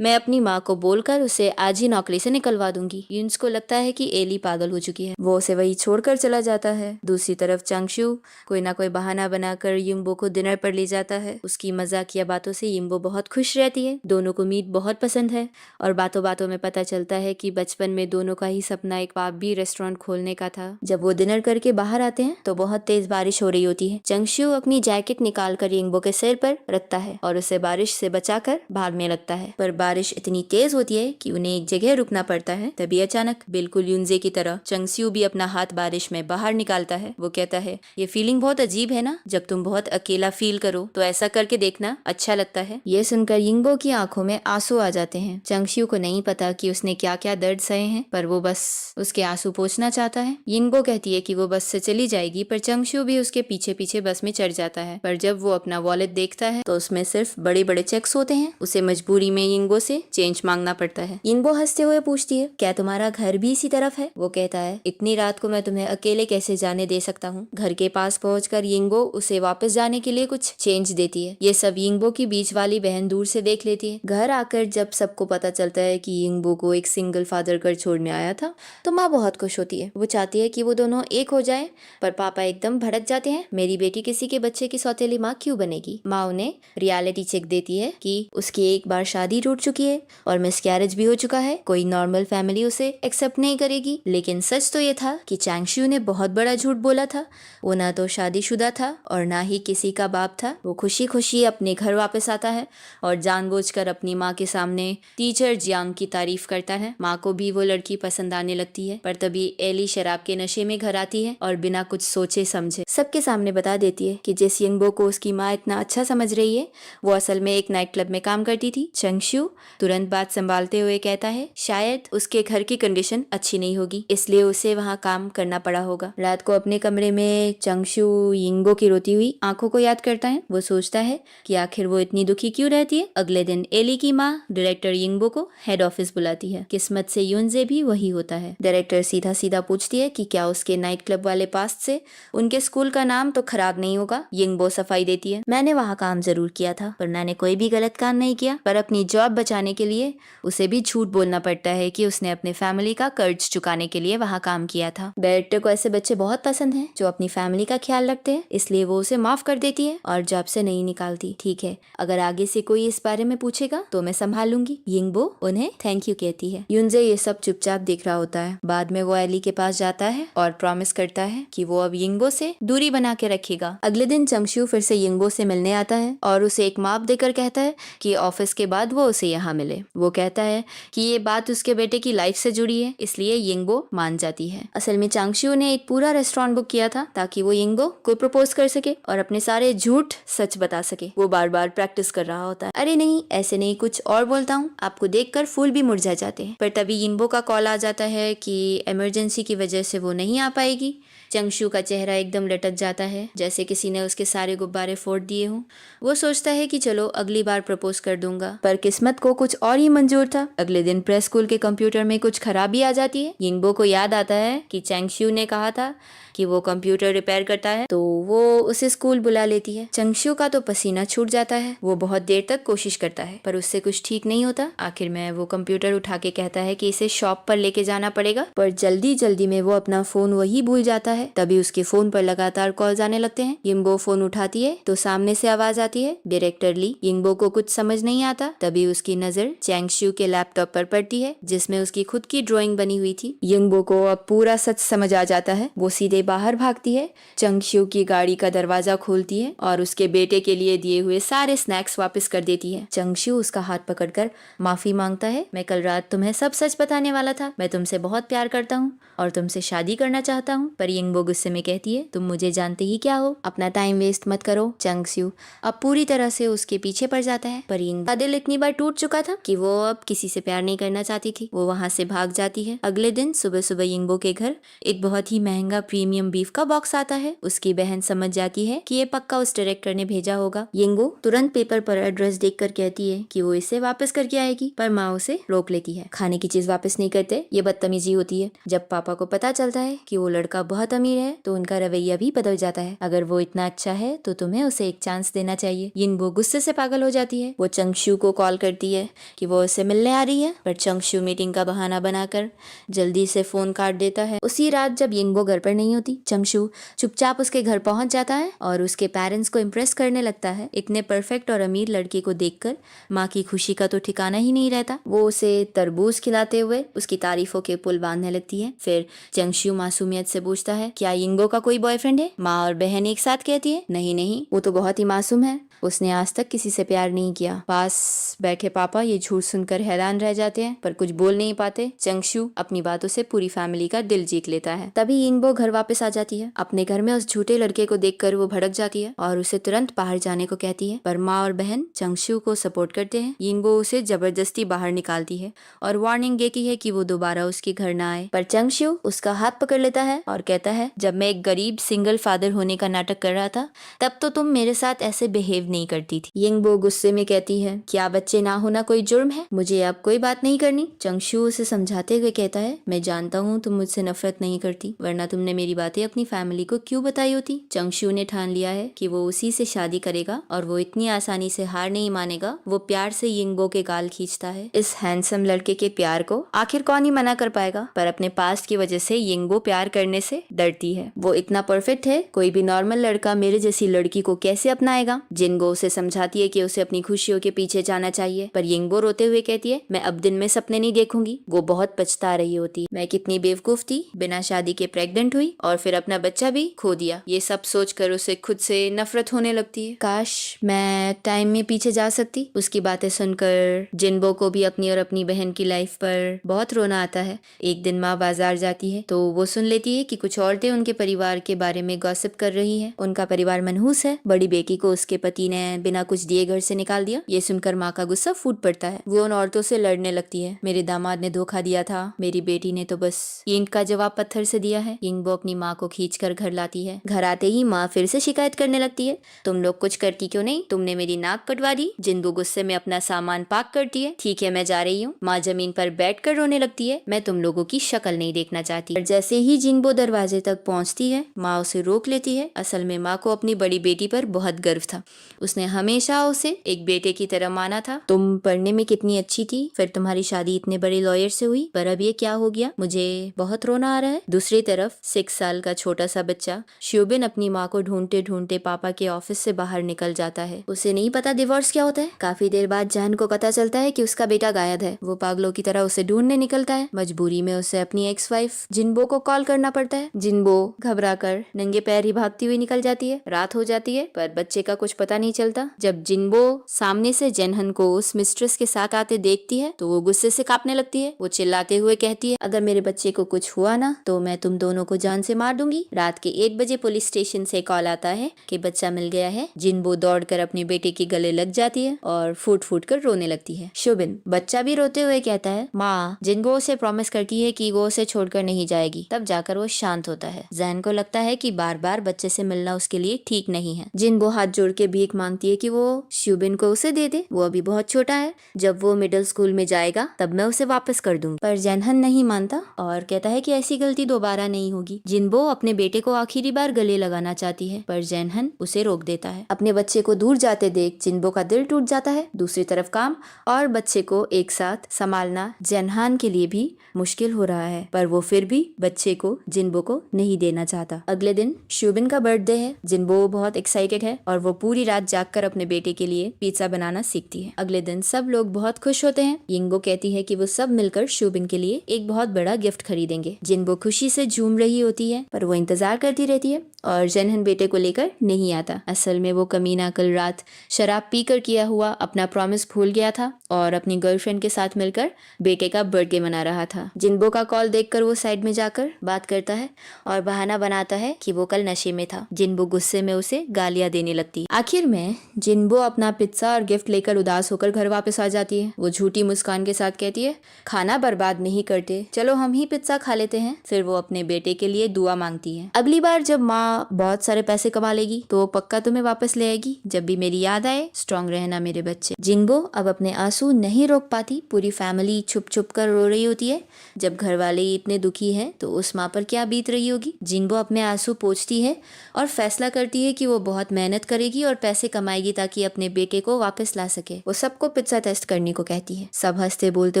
A: मैं अपनी माँ को बोलकर उसे आज ही नौकरी से निकलवा दूंगी। युन्स को लगता है कि एली पागल हो चुकी है। वो उसे वही छोड़कर चला जाता है। दूसरी तरफ चंगशू कोई ना कोई बहाना बनाकर यिंगबो को डिनर पर ले जाता है। उसकी मजाकिया बातों से यिंगबो बहुत खुश रहती है। दोनों को मीट बहुत पसंद है और बातों बातों में पता चलता है कि बचपन में दोनों का ही सपना एक पाप भी रेस्टोरेंट खोलने का था। जब वो डिनर करके बाहर आते हैं तो बहुत तेज बारिश हो रही होती है। चंगशू अपनी जैकेट निकाल कर यिंगबो के सिर पर रखता है और उसे बारिश से बचाकर भागने लगता है, पर बारिश इतनी तेज होती है कि उन्हें एक जगह रुकना पड़ता है। तभी अचानक बिल्कुल युनजे की तरह चंगशू भी अपना हाथ बारिश में बाहर निकालता है। वो कहता है, ये फीलिंग बहुत अजीब है ना, जब तुम बहुत अकेला फील करो तो ऐसा करके देखना, अच्छा लगता है। ये सुनकर यिंगबो की आंखों में आंसू आ जाते हैं। चंगशू को नहीं पता कि उसने क्या क्या दर्द सहे हैं, पर वो बस उसके आंसू पोंछना चाहता है। यिंगबो कहती है कि वो बस से चली जाएगी, पर चंगशू भी उसके पीछे पीछे बस में चढ़ जाता है। पर जब वो अपना वॉलेट देखता है तो उसमें सिर्फ बड़े बड़े चेक्स होते हैं। उसे मजबूरी में यिंगबो से चेंज मांगना पड़ता है। यिंगबो हंसते हुए पूछती है, क्या तुम्हारा घर भी इसी तरफ है? वो कहता है, इतनी रात को मैं तुम्हें अकेले कैसे जाने दे सकता हूँ। घर के पास पहुंचकर यिंगबो उसे वापस जाने के लिए कुछ चेंज देती है। ये सब यिंगबो की बीच वाली बहन दूर से देख लेती है। घर आकर जब सबको पता चलता है कि यिंगबो को एक सिंगल फादर घर छोड़ने आया था तो माँ बहुत खुश होती है। वो चाहती है कि वो दोनों एक हो जाए, पर पापा एकदम भड़क जाते हैं। मेरी बेटी किसी के बच्चे की सौतेली माँ क्यों बनेगी? माँ उन्हें रियलिटी चेक देती है कि उसकी एक बार शादी टूट चुकी है और मिसकैरेज भी हो चुका है। कोई नॉर्मल फैमिली उसे एक्सेप्ट नहीं करेगी। लेकिन सच तो ये था कि चंगशू ने बहुत बड़ा झूठ बोला था। वो ना तो शादीशुदा था और ना ही किसी का बाप था। वो खुशी खुशी अपने घर वापस आता है और जानबूझकर अपनी माँ के सामने टीचर जियांग की तारीफ करता है। माँ को भी वो लड़की पसंद आने लगती है, पर तभी एली शराब के नशे में घर आती है और बिना कुछ सोचे समझे सबके सामने बता देती है कि जिस यिंगबो को उसकी माँ इतना अच्छा समझ रही है वो असल में एक नाइट क्लब में काम करती थी। चंगशू तुरंत बात संभालते हुए कहता है, शायद उसके घर की कंडीशन अच्छी नहीं होगी, इसलिए उसे वहाँ काम करना पड़ा होगा। रात को अपने कमरे में चंगशू यिंगबो की रोती हुई आंखों को याद करता है। वो सोचता है कि आखिर वो इतनी दुखी क्यों रहती है। अगले दिन एली की माँ डायरेक्टर यिंगबो को हेड ऑफिस बुलाती है। किस्मत से युनजे भी वही होता है। डायरेक्टर सीधा सीधा पूछती है कि क्या उसके नाइट क्लब वाले पास्ट से उनके स्कूल का नाम तो खराब नहीं होगा। यिंगबो सफाई देती है, मैंने वहाँ काम जरूर किया था पर मैंने कोई भी गलत काम नहीं किया, पर अपनी जॉब बचाने के लिए उसे भी झूठ बोलना पड़ता है कि उसने अपने फैमिली का कर्ज चुकाने के लिए वहाँ काम किया था। डायरेक्टर को ऐसे बच्चे बहुत पसंद हैं जो अपनी फैमिली का ख्याल रखते हैं, इसलिए वो उसे माफ कर देती है और जॉब से नहीं निकालती। ठीक है, अगर आगे से कोई इस बारे में पूछेगा तो मैं संभाल लूंगी। यिंगबो उन्हें थैंक यू कहती है। युनजे ये सब चुपचाप देख रहा होता है। बाद में वो एली के पास जाता है और प्रॉमिस करता है कि वो अब यिंगबो से दूरी बना के रखेगा। अगले दिन चंगशू फिर से यिंगबो से मिलने आता है और उसे एक माप देकर कहता है कि ऑफिस के बाद वो उसे यहाँ मिले। वो कहता है कि ये बात उसके बेटे की लाइफ से जुड़ी है, इसलिए यिंगबो मान जाती है। असल में चंगशू ने एक पूरा रेस्टोरेंट बुक किया था ताकि वो यिंगबो को प्रपोज कर सके और अपने सारे झूठ सच बता सके। वो बार बार प्रैक्टिस कर रहा होता है। अरे नहीं, ऐसे नहीं, कुछ और बोलता हूँ, आपको देखकर फूल भी मुरझा जाते हैं। पर तभी यिंगबो का कॉल आ जाता है कि इमरजेंसी की वजह से वो नहीं आ पाएगी। चंगशू का चेहरा एकदम लटक जाता है जैसे किसी ने उसके सारे गुब्बारे फोड़ दिए हों। वो सोचता है कि चलो अगली बार प्रपोज कर दूंगा, पर किस्मत को कुछ और ही मंजूर था। अगले दिन प्रेस स्कूल के कंप्यूटर में कुछ खराबी आ जाती है। यिंगबो को याद आता है कि चंगशू ने कहा था कि वो कंप्यूटर रिपेयर करता है, तो वो उसे स्कूल बुला लेती है। चंगशू का तो पसीना छूट जाता है। वो बहुत देर तक कोशिश करता है पर उससे कुछ ठीक नहीं होता। आखिर में वो कंप्यूटर उठा के कहता है कि इसे शॉप पर लेके जाना पड़ेगा, पर जल्दी जल्दी में वो अपना फोन वही भूल जाता है। तभी उसके फोन पर लगातार कॉल्स आने लगते हैं। यिंगबो फोन उठाती है तो सामने से आवाज आती है, डायरेक्टर ली। यिंगबो को कुछ समझ नहीं आता। तभी उसकी नजर चंगशू के लैपटॉप पर पड़ती है जिसमें उसकी खुद की ड्राइंग बनी हुई थी। यिंगबो को अब पूरा सच समझ आ जाता है। वो सीधे बाहर भागती है, चंगशू की गाड़ी का दरवाजा खोलती है और उसके बेटे के लिए दिए हुए सारे स्नैक्स वापस कर देती है। चंगशू उसका हाथ पकड़कर माफी मांगता है, मैं कल रात तुम्हें सब सच बताने वाला था। मैं तुमसे बहुत प्यार करता हूँ और तुमसे शादी करना चाहता हूँ। पर यिंगबो गुस्से में कहती है, तुम मुझे जानते ही क्या हो, अपना टाइम वेस्ट मत करो। चंगशू अब पूरी तरह से उसके पीछे पड़ जाता है, पर यिंगबो का दिल इतनी बार टूट चुका था कि वो अब किसी से प्यार नहीं करना चाहती थी। वो वहाँ से भाग जाती है। अगले दिन सुबह सुबह यिंगबो के घर एक बहुत ही महंगा प्रीमियम बीफ का बॉक्स आता है। उसकी बहन समझ जाती है कि ये पक्का उस डायरेक्टर ने भेजा होगा। यिंगबो तुरंत पेपर पर एड्रेस देखकर कहती है कि वो इसे वापस करके आएगी, पर माँ उसे रोक लेती है। खाने की चीज वापस नहीं करते, ये बदतमीजी होती है। जब पापा को पता चलता है कि वो लड़का बहुत अमीर है तो उनका रवैया भी बदल जाता है। अगर वो इतना अच्छा है तो तुम्हें उसे एक चांस देना चाहिए। यिंगबो गुस्से से पागल हो जाती है। वो चंगशू को कॉल करती है कि वो उसे मिलने आ रही है, पर चंगशू मीटिंग का बहाना बनाकर जल्दी से फोन काट देता है। उसी रात जब यिंगबो घर पर नहीं होती, चंगशू चुपचाप उसके घर पहुंच जाता है और उसके पेरेंट्स को इम्प्रेस करने लगता है। इतने परफेक्ट और अमीर लड़के को देखकर माँ की खुशी का तो ठिकाना ही नहीं रहता। वो उसे तरबूज खिलाते हुए उसकी तारीफों के पुल बांधने लगती है। फिर चंगशू मासूमियत से पूछता है, क्या यिंगबो का कोई बॉयफ्रेंड है? माँ और बहन एक साथ कहती है, नहीं नहीं, वो तो बहुत ही मासूम है, उसने आज तक किसी से प्यार नहीं किया। पास बैठे पापा ये झूठ सुनकर हैरान रह जाते हैं पर कुछ बोल नहीं पाते। चंगशू अपनी बातों से पूरी फैमिली का दिल जीत लेता है। तभी यिंगबो घर वापस आ जाती है। अपने घर में उस झूठे लड़के को देखकर वो भड़क जाती है और उसे तुरंत बाहर जाने को कहती है, पर माँ और बहन चंगशू को सपोर्ट करते हैं। यिंगबो उसे जबरदस्ती बाहर निकालती है और वार्निंग देती है कि वो दोबारा उसके घर ना आए, पर चंगशू उसका हाथ पकड़ लेता है और कहता है, जब मैं एक गरीब सिंगल फादर होने का नाटक कर रहा था तब तो तुम मेरे साथ ऐसे बिहेव नहीं करती थी। यिंगबो गुस्से में कहती है, क्या बच्चे ना होना कोई जुर्म है? मुझे अब कोई बात नहीं करनी। चंगशू उसे समझाते हुए कहता है, मैं जानता हूँ तुम मुझसे नफरत नहीं करती, वरना तुमने मेरी बातें अपनी फैमिली को क्यों बताई होती। चंगशू ने ठान लिया है कि वो उसी से शादी करेगा और वो इतनी आसानी से हार नहीं मानेगा। वो प्यार से यिंगबो के गाल खींचता है। इस हैंडसम लड़के के प्यार को आखिर कौन ही मना कर पाएगा, पर अपने पास्ट की वजह से यिंगबो प्यार करने से डरती है। वो इतना परफेक्ट है, कोई भी नॉर्मल लड़का मेरे जैसी लड़की को कैसे अपनाएगा। यिंगबो उसे समझाती है कि उसे अपनी खुशियों के पीछे जाना चाहिए, पर यिंगबो रोते हुए कहती है, मैं अब दिन में सपने नहीं देखूंगी। वो बहुत पछता रही होती, मैं कितनी बेवकूफ थी, बिना शादी के प्रेग्नेंट हुई और फिर अपना बच्चा भी खो दिया। ये सब सोचकर उसे खुद से नफरत होने लगती है। काश मैं टाइम में पीछे जा सकती। उसकी बातें सुनकर जिन्बो को भी अपनी और अपनी बहन की लाइफ पर बहुत रोना आता है। एक दिन माँ बाजार जाती है तो वो सुन लेती है कि कुछ औरतें उनके परिवार के बारे में गॉसिप कर रही हैं। उनका परिवार मनहूस है। बड़ी बेटी को उसके पति ने बिना कुछ दिए घर से निकाल दिया। ये सुनकर माँ का गुस्सा फूट पड़ता है। वो उन औरतों से लड़ने लगती है। मेरे दामाद ने धोखा दिया था, मेरी बेटी ने तो बस यिंग का जवाब पत्थर से दिया है। यिंगबो अपनी माँ को खींचकर घर लाती है। घर आते ही माँ फिर से शिकायत करने लगती है, तुम लोग कुछ करती क्यों नहीं, तुमने मेरी नाक कटवा दी। जिन्बो गुस्से में अपना सामान पाक करती है। ठीक है, मैं जा रही हूँ। माँ जमीन पर बैठकर रोने लगती है। मैं तुम लोगों की शक्ल नहीं देखना चाहती। और जैसे ही जिन्बो दरवाजे तक पहुँचती है, माँ उसे रोक लेती है। असल में माँ को अपनी बड़ी बेटी पर बहुत गर्व था। उसने हमेशा उसे एक बेटे की तरह माना था। तुम पढ़ने में कितनी अच्छी थी, फिर तुम्हारी शादी इतने बड़े लॉयर से हुई, पर अब ये क्या हो गया, मुझे बहुत रोना आ रहा है। दूसरी तरफ 6 साल का छोटा सा बच्चा श्यूबिन अपनी माँ को ढूंढते ढूंढते पापा के ऑफिस से बाहर निकल जाता है। उसे नहीं पता डिवोर्स क्या होता है। काफी देर बाद जैन को पता चलता है कि उसका बेटा गायब है। वो पागलों की तरह उसे ढूंढने निकलता है। मजबूरी में उसे अपनी एक्स वाइफ जिन्बो को कॉल करना पड़ता है। जिन्बो घबरा कर नंगे पैर ही भागती हुई निकल जाती है। रात हो जाती है, पर बच्चे का कुछ पता नहीं चलता। जब जिन्बो सामने से जेनहन को उस मिस्ट्रेस के साथ आते देखती है तो वो गुस्से से कांपने लगती है। वो चिल्लाते हुए कहती है, अगर मेरे बच्चे को कुछ हुआ ना तो मैं तुम दोनों को जान से मार दूंगी। रात के 1 बजे पुलिस स्टेशन से कॉल आता है कि बच्चा मिल गया है। जिन्बो दौड़कर अपने बेटे के गले लग जाती है और फूट फूट कर रोने लगती है। शुबिन बच्चा भी रोते हुए कहता है, माँ। जिन्बो उसे प्रॉमिस करती है कि वो उसे छोड़कर नहीं जाएगी। तब जाकर वो शांत होता है। जैन को लगता है कि बार बार बच्चे से मिलना उसके लिए ठीक नहीं है। जिन्बो हाथ जोड़ के भीख मांगती है कि वो शुबिन को उसे दे दे, वो अभी बहुत छोटा है। जब वो मिडिल स्कूल में जाएगा तब मैं उसे वापस कर दूंगी। पर जेनहन नहीं मानता और कहता है कि ऐसी गलती दोबारा नहीं होगी। जिन्बो अपने बेटे को आखिरी बार गले लगाना चाहती है, पर जेनहन उसे रोक देता है। अपने बच्चे को दूर जाते देख जिन्बो का दिल टूट जाता है। दूसरी तरफ काम और बच्चे को एक साथ संभालना जेनहान के लिए भी मुश्किल हो रहा है, पर वो फिर भी बच्चे को जिन्बो को नहीं देना चाहता। अगले दिन शुबिन का बर्थडे है। जिन्बो बहुत एक्साइटेड है और वो पूरी रात जागकर अपने बेटे के लिए पिज्जा बनाना सीखती है। अगले दिन सब लोग बहुत खुश होते हैं। यिंगबो कहती है कि वो सब मिलकर शुबिन के लिए एक बहुत बड़ा गिफ्ट खरीदेंगे। जिन्बो खुशी से झूम रही होती है, पर वो इंतजार करती रहती है और जेनहन बेटे को लेकर नहीं आता। असल में वो कमीना कल रात शराब पीकर किया हुआ अपना प्रॉमिस भूल गया था और अपनी गर्लफ्रेंड के साथ मिलकर बेटे का बर्थडे मना रहा था। जिन्बो का कॉल देखकर वो साइड में जाकर बात करता है और बहाना बनाता है कि वो कल नशे में था। जिन्बो गुस्से में उसे गालियां देने लगती। आखिर में जिन्बो अपना पिज्जा और गिफ्ट लेकर उदास होकर घर वापस आ जाती है। वो झूठी मुस्कान के साथ कहती है, खाना बर्बाद नहीं करते, चलो हम ही पिज्जा खा लेते हैं। फिर वो अपने बेटे के लिए दुआ मांगती है। अगली बार जब माँ बहुत सारे पैसे कमा लेगी तो वो पक्का तुम्हें वापस ले आएगी। जब भी मेरी याद आए, स्ट्रॉन्ग रहना मेरे बच्चे। जिन्बो अब अपने आंसू नहीं रोक पाती। पूरी फैमिली छुप छुप कर रो रही होती है। जब घर वाले इतने दुखी हैं तो उस माँ पर क्या बीत रही होगी। जिन्बो अपने आंसू पोंछती है और फैसला करती है कि वो बहुत मेहनत करेगी और पैसे कमाएगी ताकि अपने बेटे को वापस ला सके। वो सबको पिज्जा टेस्ट करने को कहती है। सब हंसते बोलते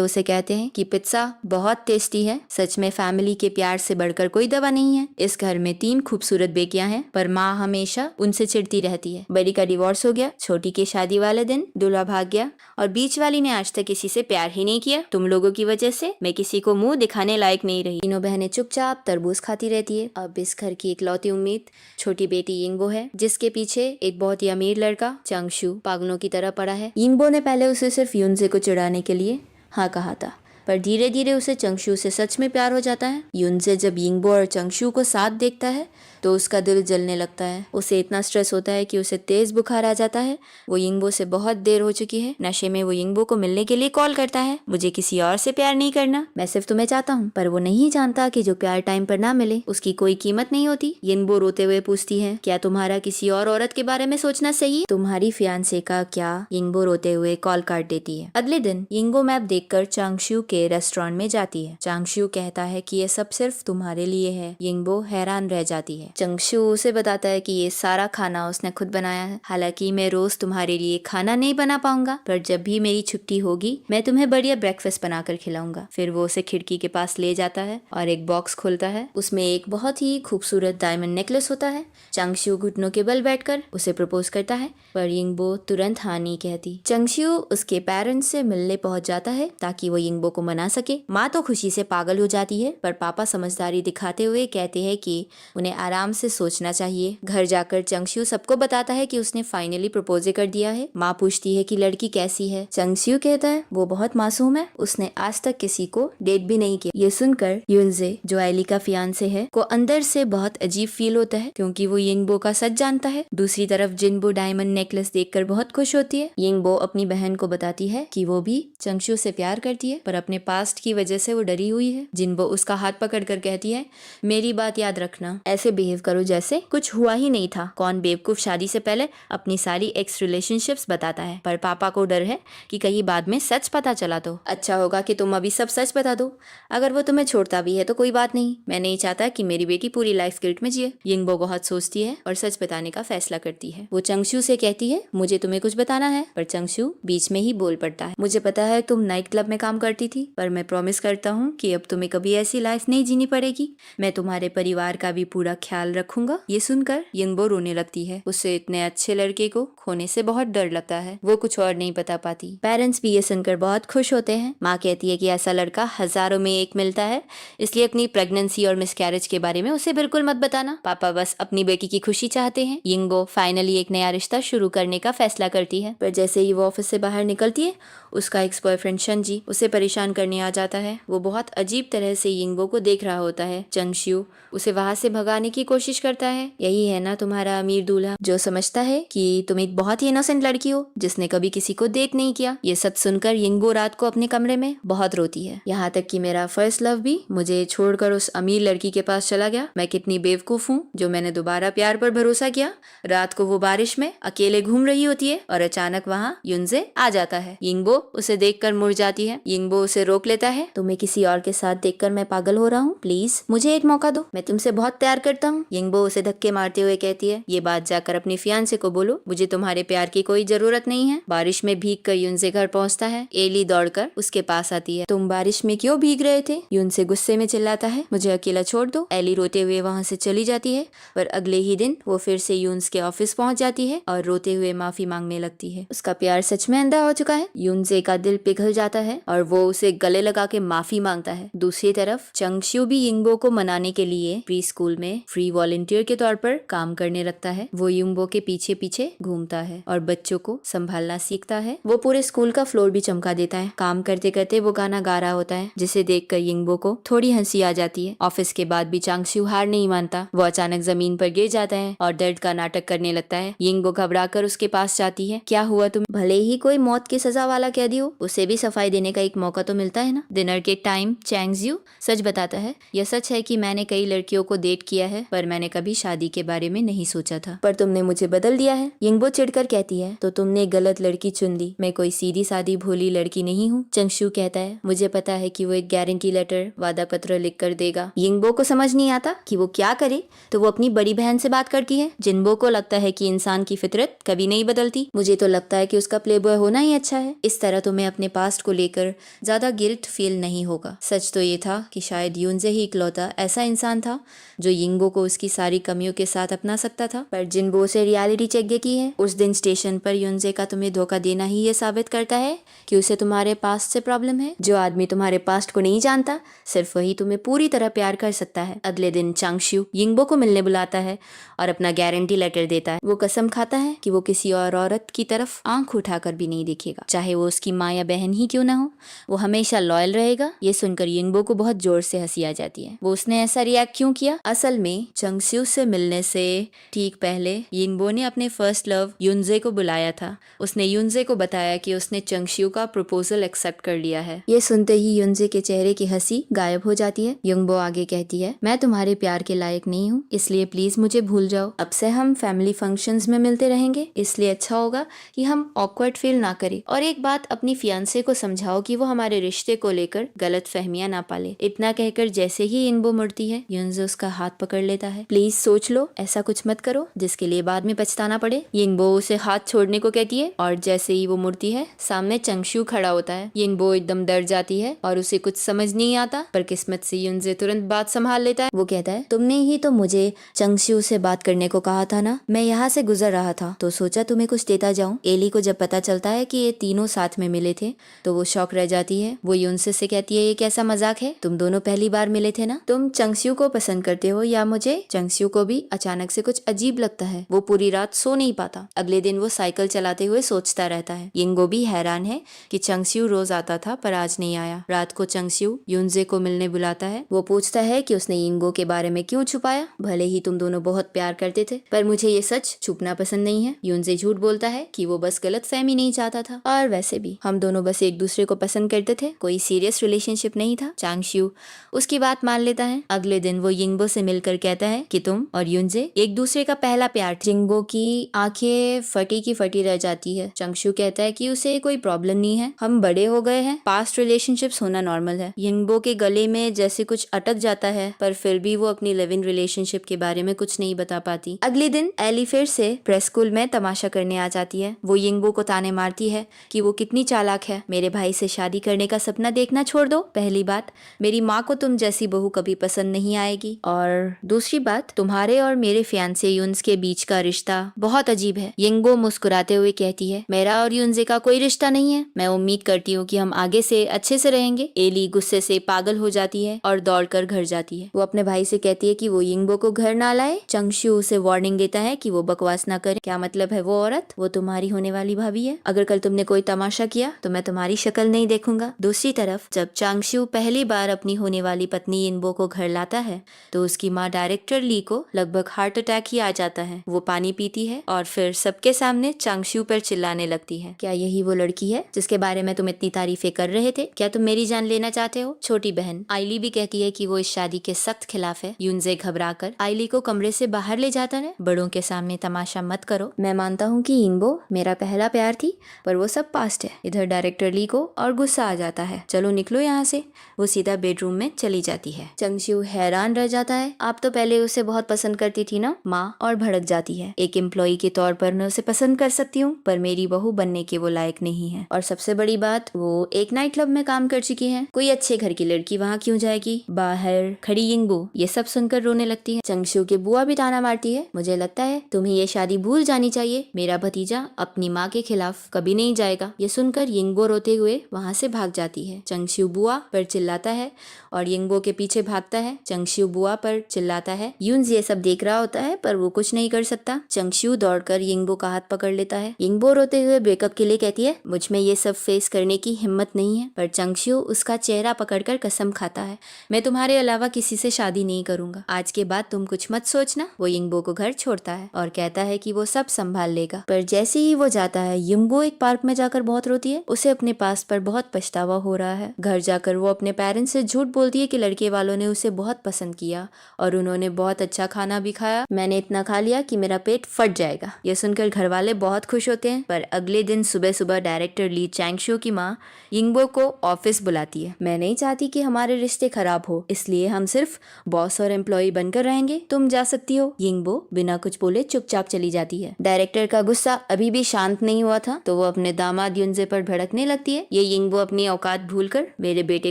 A: उसे कहते हैं कि पिज्जा बहुत टेस्टी है। सच में फैमिली के प्यार से बढ़कर कोई दवा नहीं है। इस घर में 3 खूबसूरत बेटियां हैं, पर माँ हमेशा उनसे चिढ़ती रहती है। बड़ी का डिवोर्स हो गया, छोटी की शादी वाले दिन दूल्हा भाग गया और बीच वाली ने आज तक किसी से प्यार ही नहीं किया। तुम लोगों की वजह से मैं किसी को मुंह दिखाने लायक नहीं रही। तीनों बहनें चुपचाप तरबूज खाती रहती है। अब इस घर की इकलौती उम्मीद छोटी बेटी यिंगबो है, जिसके पीछे एक बहुत ही अमीर लड़का चंगशू पागलों की तरह पड़ा है। यिंगबो ने पहले उसे सिर्फ युनजे को चिढ़ाने के लिए हाँ कहा था, पर धीरे धीरे उसे चंगशू से सच में प्यार हो जाता है। युनजे जब यिंगबो और चंगशू को साथ देखता है तो उसका दिल जलने लगता है। उसे इतना स्ट्रेस होता है कि उसे तेज बुखार आ जाता है। वो यिंगबो से बहुत देर हो चुकी है। नशे में वो यिंगबो को मिलने के लिए कॉल करता है, मुझे किसी और से प्यार नहीं करना, मैं सिर्फ तुम्हें चाहता हूँ। पर वो नहीं जानता कि जो प्यार टाइम पर ना मिले उसकी कोई कीमत नहीं होती। यिंगबो रोते हुए पूछती है, क्या तुम्हारा किसी और औरत के बारे में सोचना सही है? तुम्हारी फियांसे का क्या? यिंगबो रोते हुए कॉल काट देती है। अगले दिन यिंगबो मैप देखकर चांगशू के रेस्टोरेंट में जाती है। चांगशू कहता है कि ये सब सिर्फ तुम्हारे लिए है। यिंगबो हैरान रह जाती है। चंगशू उसे बताता है कि ये सारा खाना उसने खुद बनाया है। हालांकि मैं रोज तुम्हारे लिए खाना नहीं बना पाऊंगा, पर जब भी मेरी छुट्टी होगी मैं तुम्हें बढ़िया ब्रेकफास्ट बनाकर खिलाऊंगा। फिर वो उसे खिड़की के पास ले जाता है और एक बॉक्स खोलता है। उसमें एक बहुत ही खूबसूरत डायमंड नेकलेस होता है। चंगशू घुटनों के बल बैठकर उसे प्रपोज करता है, पर यिंगबो तुरंत हाँ नहीं कहती। चंगशू उसके पेरेंट्स से मिलने पहुंच जाता है ताकि वो यिंगबो को मना सके। माँ तो खुशी से पागल हो जाती है, पर पापा समझदारी दिखाते हुए कहते हैं कि उन्हें आराम आराम से सोचना चाहिए। घर जाकर चंगशू सबको बताता है कि उसने फाइनली प्रपोज कर दिया है। माँ पूछती है कि लड़की कैसी है। चंगशू कहता है वो बहुत मासूम है, उसने आज तक किसी को डेट भी नहीं किया। ये सुनकर युनजे, जो एली का फियांसे है, को अंदर से बहुत अजीब फील होता है क्योंकि वो यिंगबो का सच जानता है। दूसरी तरफ जिनबो डायमंड नेकलेस देखकर बहुत खुश होती है। यिंगबो अपनी बहन को बताती है कि वो भी चंगशू से प्यार करती है, पर अपने पास्ट की वजह से वो डरी हुई है। जिनबो उसका हाथ पकड़कर कहती है, मेरी बात याद रखना, ऐसे बिहेव करो जैसे कुछ हुआ ही नहीं था। कौन बेवकूफ शादी से पहले अपनी सारी एक्स रिलेशनशिप्स बताता है, पर पापा को डर है कि कहीं बाद में सच पता चला तो अच्छा होगा कि तुम अभी सब सच बता दो। अगर वो तुम्हें छोड़ता भी है तो कोई बात नहीं, मैं नहीं चाहता कि मेरी बेटी पूरी लाइफ गिल्ट में जिए। यिंगबो बहुत सोचती है और सच बताने का फैसला करती है। वो चंगशू से कहती है, मुझे तुम्हें कुछ बताना है, पर चंगशू बीच में ही बोल पड़ता है, मुझे पता है तुम नाइट क्लब में काम करती थी, पर मैं प्रॉमिस करता हूँ कि अब तुम्हें कभी ऐसी लाइफ नहीं जीनी पड़ेगी। मैं तुम्हारे परिवार का भी पूरा ख्याल रखूंगा। ये सुनकर यिंगबो रोने लगती है। उसे इतने अच्छे लड़के को खोने से बहुत डर लगता है। वो कुछ और नहीं बता पाती। पेरेंट्स भी ये सुनकर बहुत खुश होते हैं। माँ कहती है कि ऐसा लड़का हजारों में एक मिलता है, इसलिए अपनी प्रेगनेंसी और मिसकैरेज के बारे में उसे बिल्कुल मत बताना। पापा बस अपनी बेटी की खुशी चाहते हैं। यिंगबो फाइनली एक नया रिश्ता शुरू करने का फैसला करती है, पर जैसे ही वो ऑफिस से बाहर निकलती है, उसका एक्स बॉयफ्रेंड शंजी उसे परेशान करने आ जाता है। वो बहुत अजीब तरह से यिंगबो को देख रहा होता है। चंगशू उसे वहां से भगाने की कोशिश करता है। यही है ना तुम्हारा अमीर दूल्हा, जो समझता है कि तुम एक बहुत ही इनोसेंट लड़की हो जिसने कभी किसी को डेट नहीं किया। ये सब सुनकर यिंगबो रात को अपने कमरे में बहुत रोती है। यहाँ तक कि मेरा फर्स्ट लव भी मुझे छोड़कर उस अमीर लड़की के पास चला गया। मैं कितनी बेवकूफ हूँ जो मैंने दोबारा प्यार पर भरोसा किया। रात को वो बारिश में अकेले घूम रही होती है और अचानक वहाँ युनजे आ जाता है। यिंगबो उसे देखकर मुड़ जाती है। यिंगबो उसे रोक लेता है। तुम्हें किसी और के साथ देखकर मैं पागल हो रहा हूँ, प्लीज मुझे एक मौका दो, मैं तुमसे बहुत प्यार करता हूँ। यिंगबो उसे धक्के मारते हुए कहती है, ये बात जाकर अपने फियांसे को बोलो, मुझे तुम्हारे प्यार की कोई जरूरत नहीं है। बारिश में भीग कर युनसे घर पहुँचता है। एली दौड़कर उसके पास आती है। तुम बारिश में क्यों भीग रहे थे? युनसे गुस्से में चिल्लाता है, मुझे अकेला छोड़ दो। एली रोते हुए वहाँ से चली जाती है, पर अगले ही दिन वो फिर से यून्स के ऑफिस पहुँच जाती है और रोते हुए माफी मांगने लगती है। उसका प्यार सच में अंधा हो चुका है। युनसे का दिल पिघल जाता है और वो उसे गले लगा के माफी मांगता है। दूसरी तरफ चंगशू भी यिंगबो को मनाने के लिए प्री स्कूल में फ्री वॉलंटियर के तौर पर काम करने लगता है। वो यिंगबो के पीछे पीछे घूमता है और बच्चों को संभालना सीखता है। वो पूरे स्कूल का फ्लोर भी चमका देता है। काम करते करते वो गाना गा रहा होता है, जिसे देखकर यिंगबो को थोड़ी हंसी आ जाती है। ऑफिस के बाद भी चंगशू हार नहीं मानता। वो अचानक जमीन पर गिर जाता है और दर्द का नाटक करने लगता है। यिंगबो घबराकर उसके पास जाती है। क्या हुआ तुम? भले ही कोई मौत की सजा वाला कैदी हो, उसे भी सफाई देने का एक मौका तो मिलता है ना। डिनर के टाइम चैंगज्यू सच बताता है, यह सच है कि मैंने कई लड़कियों को डेट किया है, पर मैंने कभी शादी के बारे में नहीं सोचा था। पर तुमने मुझे बदल दिया है। यिंगबो चिढ़कर कहती है, तो तुमने गलत लड़की चुन ली। मैं कोई सीधी सादी भोली लड़की नहीं हूँ। चंगशू कहता है, मुझे पता है कि वो एक गारंटी लेटर, वादा पत्र लिख कर देगा। यिंगबो को समझ नहीं आता कि वो क्या करे, तो वो अपनी बड़ी बहन से बात करती है। जिनबो को लगता है कि इंसान की फितरत कभी नहीं बदलती। मुझे तो लगता है कि उसका प्लेबॉय होना ही अच्छा है। इस तरह तुम्हें अपने पास्ट को लेकर ज्यादा गिल्ट फील नहीं होगा। सच तो ये था कि शायद युनजे ही इकलौता ऐसा इंसान था जो यिंगबो को उसकी सारी कमियों के साथ अपना सकता था। पर जिनबो से रियलिटी चेक देखी है। उस दिन स्टेशन पर युनजे का तुम्हें धोखा देना ही ये साबित करता है कि उसे तुम्हारे पास्ट से प्रॉब्लम है। जो आदमी तुम्हारे पास्ट को नहीं जानता, सिर्फ वही तुम्हें पूरी तरह प्यार कर सकता है। अगले दिन चंगशू यिंगबो को मिलने बुलाता है और अपना गारंटी लेटर देता है। वो कसम खाता है कि वो किसी और औरत की तरफ आंख उठाकर भी नहीं देखेगा, चाहे वो उसकी माँ या बहन ही क्यों ना हो। वो हमेशा लॉयल रहेगा। ये सुनकर यिंगबो को बहुत जोर से हंसी आ जाती है। वो उसने ऐसा रिएक्ट क्यों किया? असल में चंगशू से मिलने से ठीक पहले यिंगबो ने अपने फर्स्ट लव युनजे को बुलाया था। उसने युनजे को बताया कि उसने चंगशू का प्रपोजल एक्सेप्ट कर लिया है। ये सुनते ही युनजे के चेहरे की हंसी गायब हो जाती है। यिंगबो आगे कहती है, मैं तुम्हारे प्यार के लायक नहीं हूँ, इसलिए प्लीज मुझे भूल जाओ। अब से हम फैमिली फंक्शंस में मिलते रहेंगे, इसलिए अच्छा होगा कि हम ऑकवर्ड फील ना करें। और एक बात अपनी फियांसे को समझाओ कि वो हमारे रिश्ते को लेकर गलत फहमियां ना पाले। इतना कहकर जैसे ही यिंगबो मुड़ती है, युनजे उसका हाथ पकड़ लेता है। प्लीज सोच लो, ऐसा कुछ मत करो जिसके लिए बाद में पछताना पड़े। यिंगबो उसे हाथ छोड़ने को कहती है और जैसे ही वो मुड़ती है, सामने चंगशू खड़ा होता है। यिंगबो एकदम डर जाती है और उसे कुछ समझ नहीं आता, पर किस्मत से युनजे तुरंत बात संभाल लेता है। वो कहता है, तुमने ही तो मुझे चंगशू से बात करने को कहा था ना। मैं यहाँ से गुजर रहा था तो सोचा तुम्हें कुछ देता जाऊं। एली को जब पता चलता है कि ये तीनों साथ में मिले थे तो वो शॉक रह जाती है। वो युनसे से कहती है, ये कैसा मजाक है? तुम दोनों पहली बार मिले थे ना। तुम चंगशू को पसंद करते हो या मुझे? बच्चे चंगस्यू को भी अचानक से कुछ अजीब लगता है। वो पूरी रात सो नहीं पाता। अगले दिन वो साइकिल चलाते हुए सोचता रहता है। यिंगो भी हैरान है कि चंगस्यू रोज आता था पर आज नहीं आया। रात को चंगस्यू युनजे को मिलने बुलाता है। वो पूछता है कि उसने यिंगो के बारे में क्यों छुपाया। भले ही तुम दोनों बहुत प्यार करते थे पर मुझे ये सच छुपना पसंद नहीं है। युनजे झूठ बोलता है कि वो बस गलतफहमी नहीं चाहता था और वैसे भी हम दोनों बस एक दूसरे को पसंद करते थे, कोई सीरियस रिलेशनशिप नहीं था। चंगस्यू उसकी बात मान लेता है। अगले दिन वो यिंगो से मिलकर कहता है कि तुम और युनजे एक दूसरे का पहला प्यार थे। यिंगो की आंखें फटी की फटी रह जाती है। चंगस्यू कहता है कि उसे कोई प्रॉब्लम नहीं है, हम बड़े हो गए हैं, पास्ट रिलेशनशिप्स होना नॉर्मल है। यिंगो के गले में जैसे कुछ अटक जाता है पर फिर भी वो अपनी लिव इन रिलेशनशिप के बारे में कुछ नहीं बता पाती। अगले दिन एली फिर से प्रेस स्कूल में तमाशा करने आ जाती है। वो यिंगो को ताने मारती है कि वो कितनी चालाक है। मेरे भाई से शादी करने का सपना देखना छोड़ दो। पहली बात, मेरी माँ को तुम जैसी बहू कभी पसंद नहीं आएगी और दूसरी बात, तुम्हारे और मेरे फियांसे युन्स के बीच का रिश्ता बहुत अजीब है। यिंगो मुस्कुराते हुए कहती है, मेरा और युनजे का कोई रिश्ता नहीं है। मैं उम्मीद करती हूँ कि हम आगे से अच्छे से रहेंगे। एली गुस्से से पागल हो जाती है और दौड़कर घर जाती है। वो अपने भाई से कहती है कि वो यिंगो को घर ना लाए। चंगस्यू उसे वार्निंग देता है कि वो बकवास ना करे। क्या मतलब है वो औरत? वो तुम्हारी होने वाली भाभी है। अगर कल तुमने कोई तमाशा किया तो मैं तुम्हारी शक्ल नहीं देखूंगा। दूसरी तरफ जब चंगस्यू पहली बार अपनी होने वाली पत्नी यिंगो को घर लाता है तो उसकी माँ डायरेक्टर ली को लगभग हार्ट अटैक ही आ जाता है। वो पानी पीती है और फिर सबके सामने चंगस्यू पर चिल्लाने लगती है, क्या यही वो लड़की है जिसके बारे में तुम इतनी तारीफें कर रहे थे? क्या तुम मेरी जान लेना चाहते हो? छोटी बहन आइली भी कहती है कि वो इस शादी के सख्त खिलाफ है। युनजे घबराकर आइली को कमरे से बाहर ले जाता है। बड़ों के सामने तमाशा मत करो। मैं मानता हूँ कि यिंगो मेरा पहला प्यार थी पर वो सब पास्ट है। इधर डायरेक्टर ली को और गुस्सा आ जाता है। चलो निकलो यहाँ से। वो सीधा बेडरूम में चली जाती है। चंगस्यू हैरान रह जाता है। आप तो पहले उसे बहुत पसंद करती थी ना माँ, और भड़क जाती है। एक एम्प्लॉई के तौर पर मैं उसे पसंद कर सकती हूँ पर मेरी बहू बनने के वो लायक नहीं है। और सबसे बड़ी बात, वो एक नाइट क्लब में काम कर चुकी है। कोई अच्छे घर की लड़की वहाँ क्यों जाएगी? बाहर खड़ी यिंगो ये सब सुनकर रोने लगती है। चंगस्यू की बुआ भी ताना मारती है, मुझे लगता है तुम्हें ये शादी भूल जानी चाहिए। मेरा भतीजा अपनी माँ के खिलाफ कभी नहीं जाएगा। ये सुनकर यिंगो रोते हुए वहाँ से भाग जाती है। चंगस्यू बुआ पर चिल्लाता है और यिंगो के पीछे भागता है। चंगस्यू बुआ पर चिल्लाता है। युन्स ये सब देख रहा होता है पर वो कुछ नहीं कर सकता। चंगस्यू दौड़कर यिंगो का हाथ पकड़ लेता है। यिंगो रोते हुए ब्रेकअप के लिए कहती है, मुझ में ये सब फेस करने की हिम्मत नहीं है। पर चंगस्यू उसका चेहरा पकड़कर कसम खाता है, मैं तुम्हारे अलावा किसी से शादी नहीं करूंगा। आज के बाद तुम कुछ मत सोचना। वो यिंगो को घर छोड़ता है और कहता है कि वो सब संभाल लेगा। पर जैसे ही वो जाता है यिंगो एक पार्क में जाकर बहुत रोती है। उसे अपने पास पर बहुत पछतावा हो रहा है। घर जाकर वो अपने पेरेंट्स से झूठ बोलती है कि लड़के वालों ने उसे बहुत पसंद किया और उन्होंने बहुत अच्छा खाना भी खाया। मैंने इतना खा लिया कि मेरा पेट फट जाएगा। ये सुनकर घर वाले बहुत खुश होते हैं। पर अगले दिन सुबह सुबह डायरेक्टर ली चंगस्यू की माँ यिंगो को ऑफिस बुलाती है। मैं नहीं चाहती कि हमारे रिश्ते खराब हो, इसलिए हम सिर्फ बॉस और एम्प्लॉय बनकर रहेंगे। तुम जा सकती हो। यिंगो बिना कुछ बोले चुपचाप चली जाती है। डायरेक्टर का गुस्सा अभी भी शांत नहीं हुआ था तो वो अपने दामाद युनजे पर भड़कने लगती है। ये यिंगो अपनी औकात भूलकर मेरे बेटे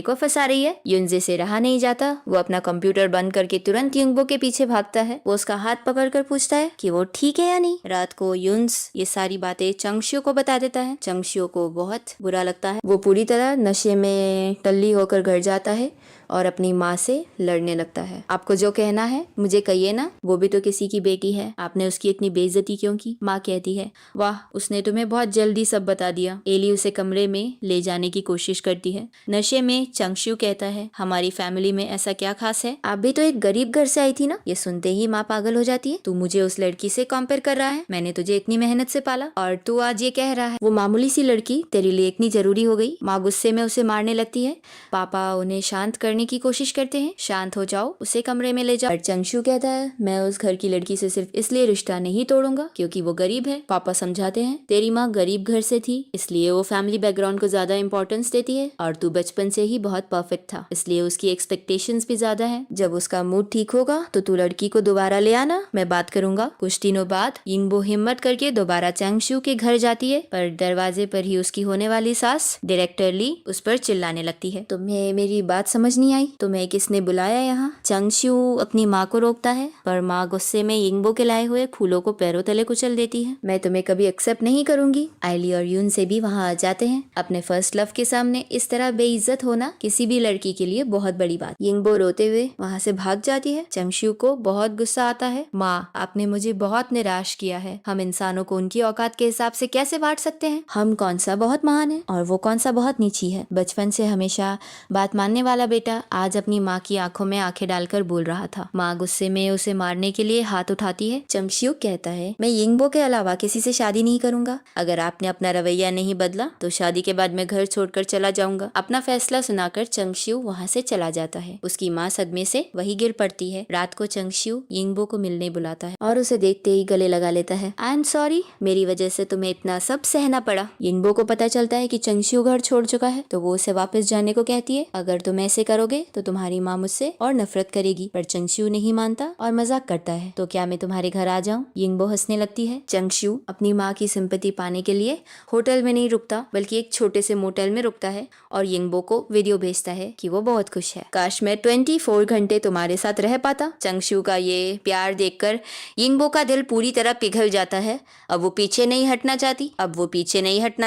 A: को फंसा रही है। युनजे से रहा नहीं जाता। वो अपना कंप्यूटर बंद करके तुरंत यिंगो के पीछे भागता है। वो उसका हाथ पकड़कर पूछता है कि वो ठीक है या नहीं। रात को युन्स ये सारी बातें चंगस्यू को बता देता है। चंगस्यू को बहुत बुरा लगता है। वो पूरी तरह नशे में टल्ली होकर घर जाता है और अपनी माँ से लड़ने लगता है। आपको जो कहना है मुझे कहिए ना, वो भी तो किसी की बेटी है, आपने उसकी इतनी बेइज्जती क्यों की? माँ कहती है, वाह उसने तुम्हें बहुत जल्दी सब बता दिया। एली उसे कमरे में ले जाने की कोशिश करती है। नशे में चंगस्यू कहता है, हमारी फैमिली में ऐसा क्या खास है? आप भी तो एक गरीब घर से आई थी ना। ये सुनते ही माँ पागल हो जाती है। तू मुझे उस लड़की से कंपेयर कर रहा है? मैंने तुझे इतनी मेहनत से पाला और तू आज ये कह रहा है वो मामूली सी लड़की तेरे लिए इतनी जरूरी हो गई? माँ गुस्से में उसे मारने लगती है। पापा उन्हें शांत करने की कोशिश करते हैं। शांत हो जाओ, उसे कमरे में ले जाओ। चंगस्यू कहता है, मैं उस घर की लड़की से सिर्फ इसलिए रिश्ता नहीं तोड़ूंगा क्योंकि वो गरीब है। पापा समझाते हैं, तेरी माँ गरीब घर से थी इसलिए वो फैमिली बैकग्राउंड को ज्यादा इंपॉर्टेंस देती है और तू बचपन से ही बहुत परफेक्ट था इसलिए उसकी एक्सपेक्टेशंस भी ज्यादा है। जब उसका मूड ठीक होगा तो तू लड़की को दोबारा ले आना, मैं बात करूंगा। कुछ दिनों बाद यिंगो हिम्मत करके दोबारा चंगस्यू के घर जाती है पर दरवाजे पर ही उसकी होने वाली सास डायरेक्टर ली उस पर चिल्लाने लगती है, तुम्हें मेरी बात समझ नहीं आई? तुम्हें किसने बुलाया यहाँ? चंगस्यू अपनी माँ को रोकता है पर माँ गुस्से में यिंगो के लाए हुए फूलों को पैरों तले कुचल देती है। मैं तुम्हें कभी एक्सेप्ट नहीं करूंगी। आइली और यून से भी वहाँ आ जाते हैं। अपने फर्स्ट लव के सामने इस तरह बेइज्जत होना किसी भी लड़की के लिए बहुत बड़ी बात। यिंगो रोते हुए वहाँ से भाग जाती है। चंगस्यू चंगशु को बहुत गुस्सा आता है। माँ, आपने मुझे बहुत निराश किया है। हम इंसानों को उनकी औकात के हिसाब से कैसे बांट सकते हैं? हम कौन सा बहुत महान है और वो कौन सा बहुत नीची है। बचपन से हमेशा बात मानने वाला बेटा आज अपनी माँ की आंखों में आंखें डालकर बोल रहा था। माँ गुस्से में उसे मारने के लिए हाथ उठाती है। चंगशु कहता है, मैं यिंगबो के अलावा किसी से शादी नहीं करूंगा। अगर आपने अपना रवैया नहीं बदला तो शादी के बाद मैं घर छोड़कर चला जाऊंगा। अपना फैसला सुनाकर चंगशु वहाँ से चला जाता है। उसकी माँ सदमे से वही गिर पड़ती है। रात को चंगशु यिंगबो को मिलने बुलाता है और उसे देखते ही गले लगा लेता है। आई एम सॉरी, मेरी वजह से तुम्हें इतना सब सहना पड़ा। यिंगबो को पता चलता है कि चंगशु घर छोड़ चुका है तो वो उसे वापस जाने को कहती है। अगर तुम ऐसे करोगे तो तुम्हारी माँ मुझसे और नफरत करेगी। पर चंगशु नहीं मानता और मजाक करता है। तो क्या मैं तुम्हारे घर आ जाऊँ? यिंगबो हंसने लगती है। चंगशु अपनी माँ की सिंपैथी पाने के लिए होटल में नहीं रुकता बल्कि एक छोटे से मोटेल में रुकता है और यिंगबो को वीडियो भेजता है कि वो बहुत खुश है। काश मैं 24 घंटे तुम्हारे साथ रह पाता। चंगशु का ये प्यार देखकर यिंगबो का दिल पूरी तरह पिघल जाता है। अब वो पीछे नहीं हटना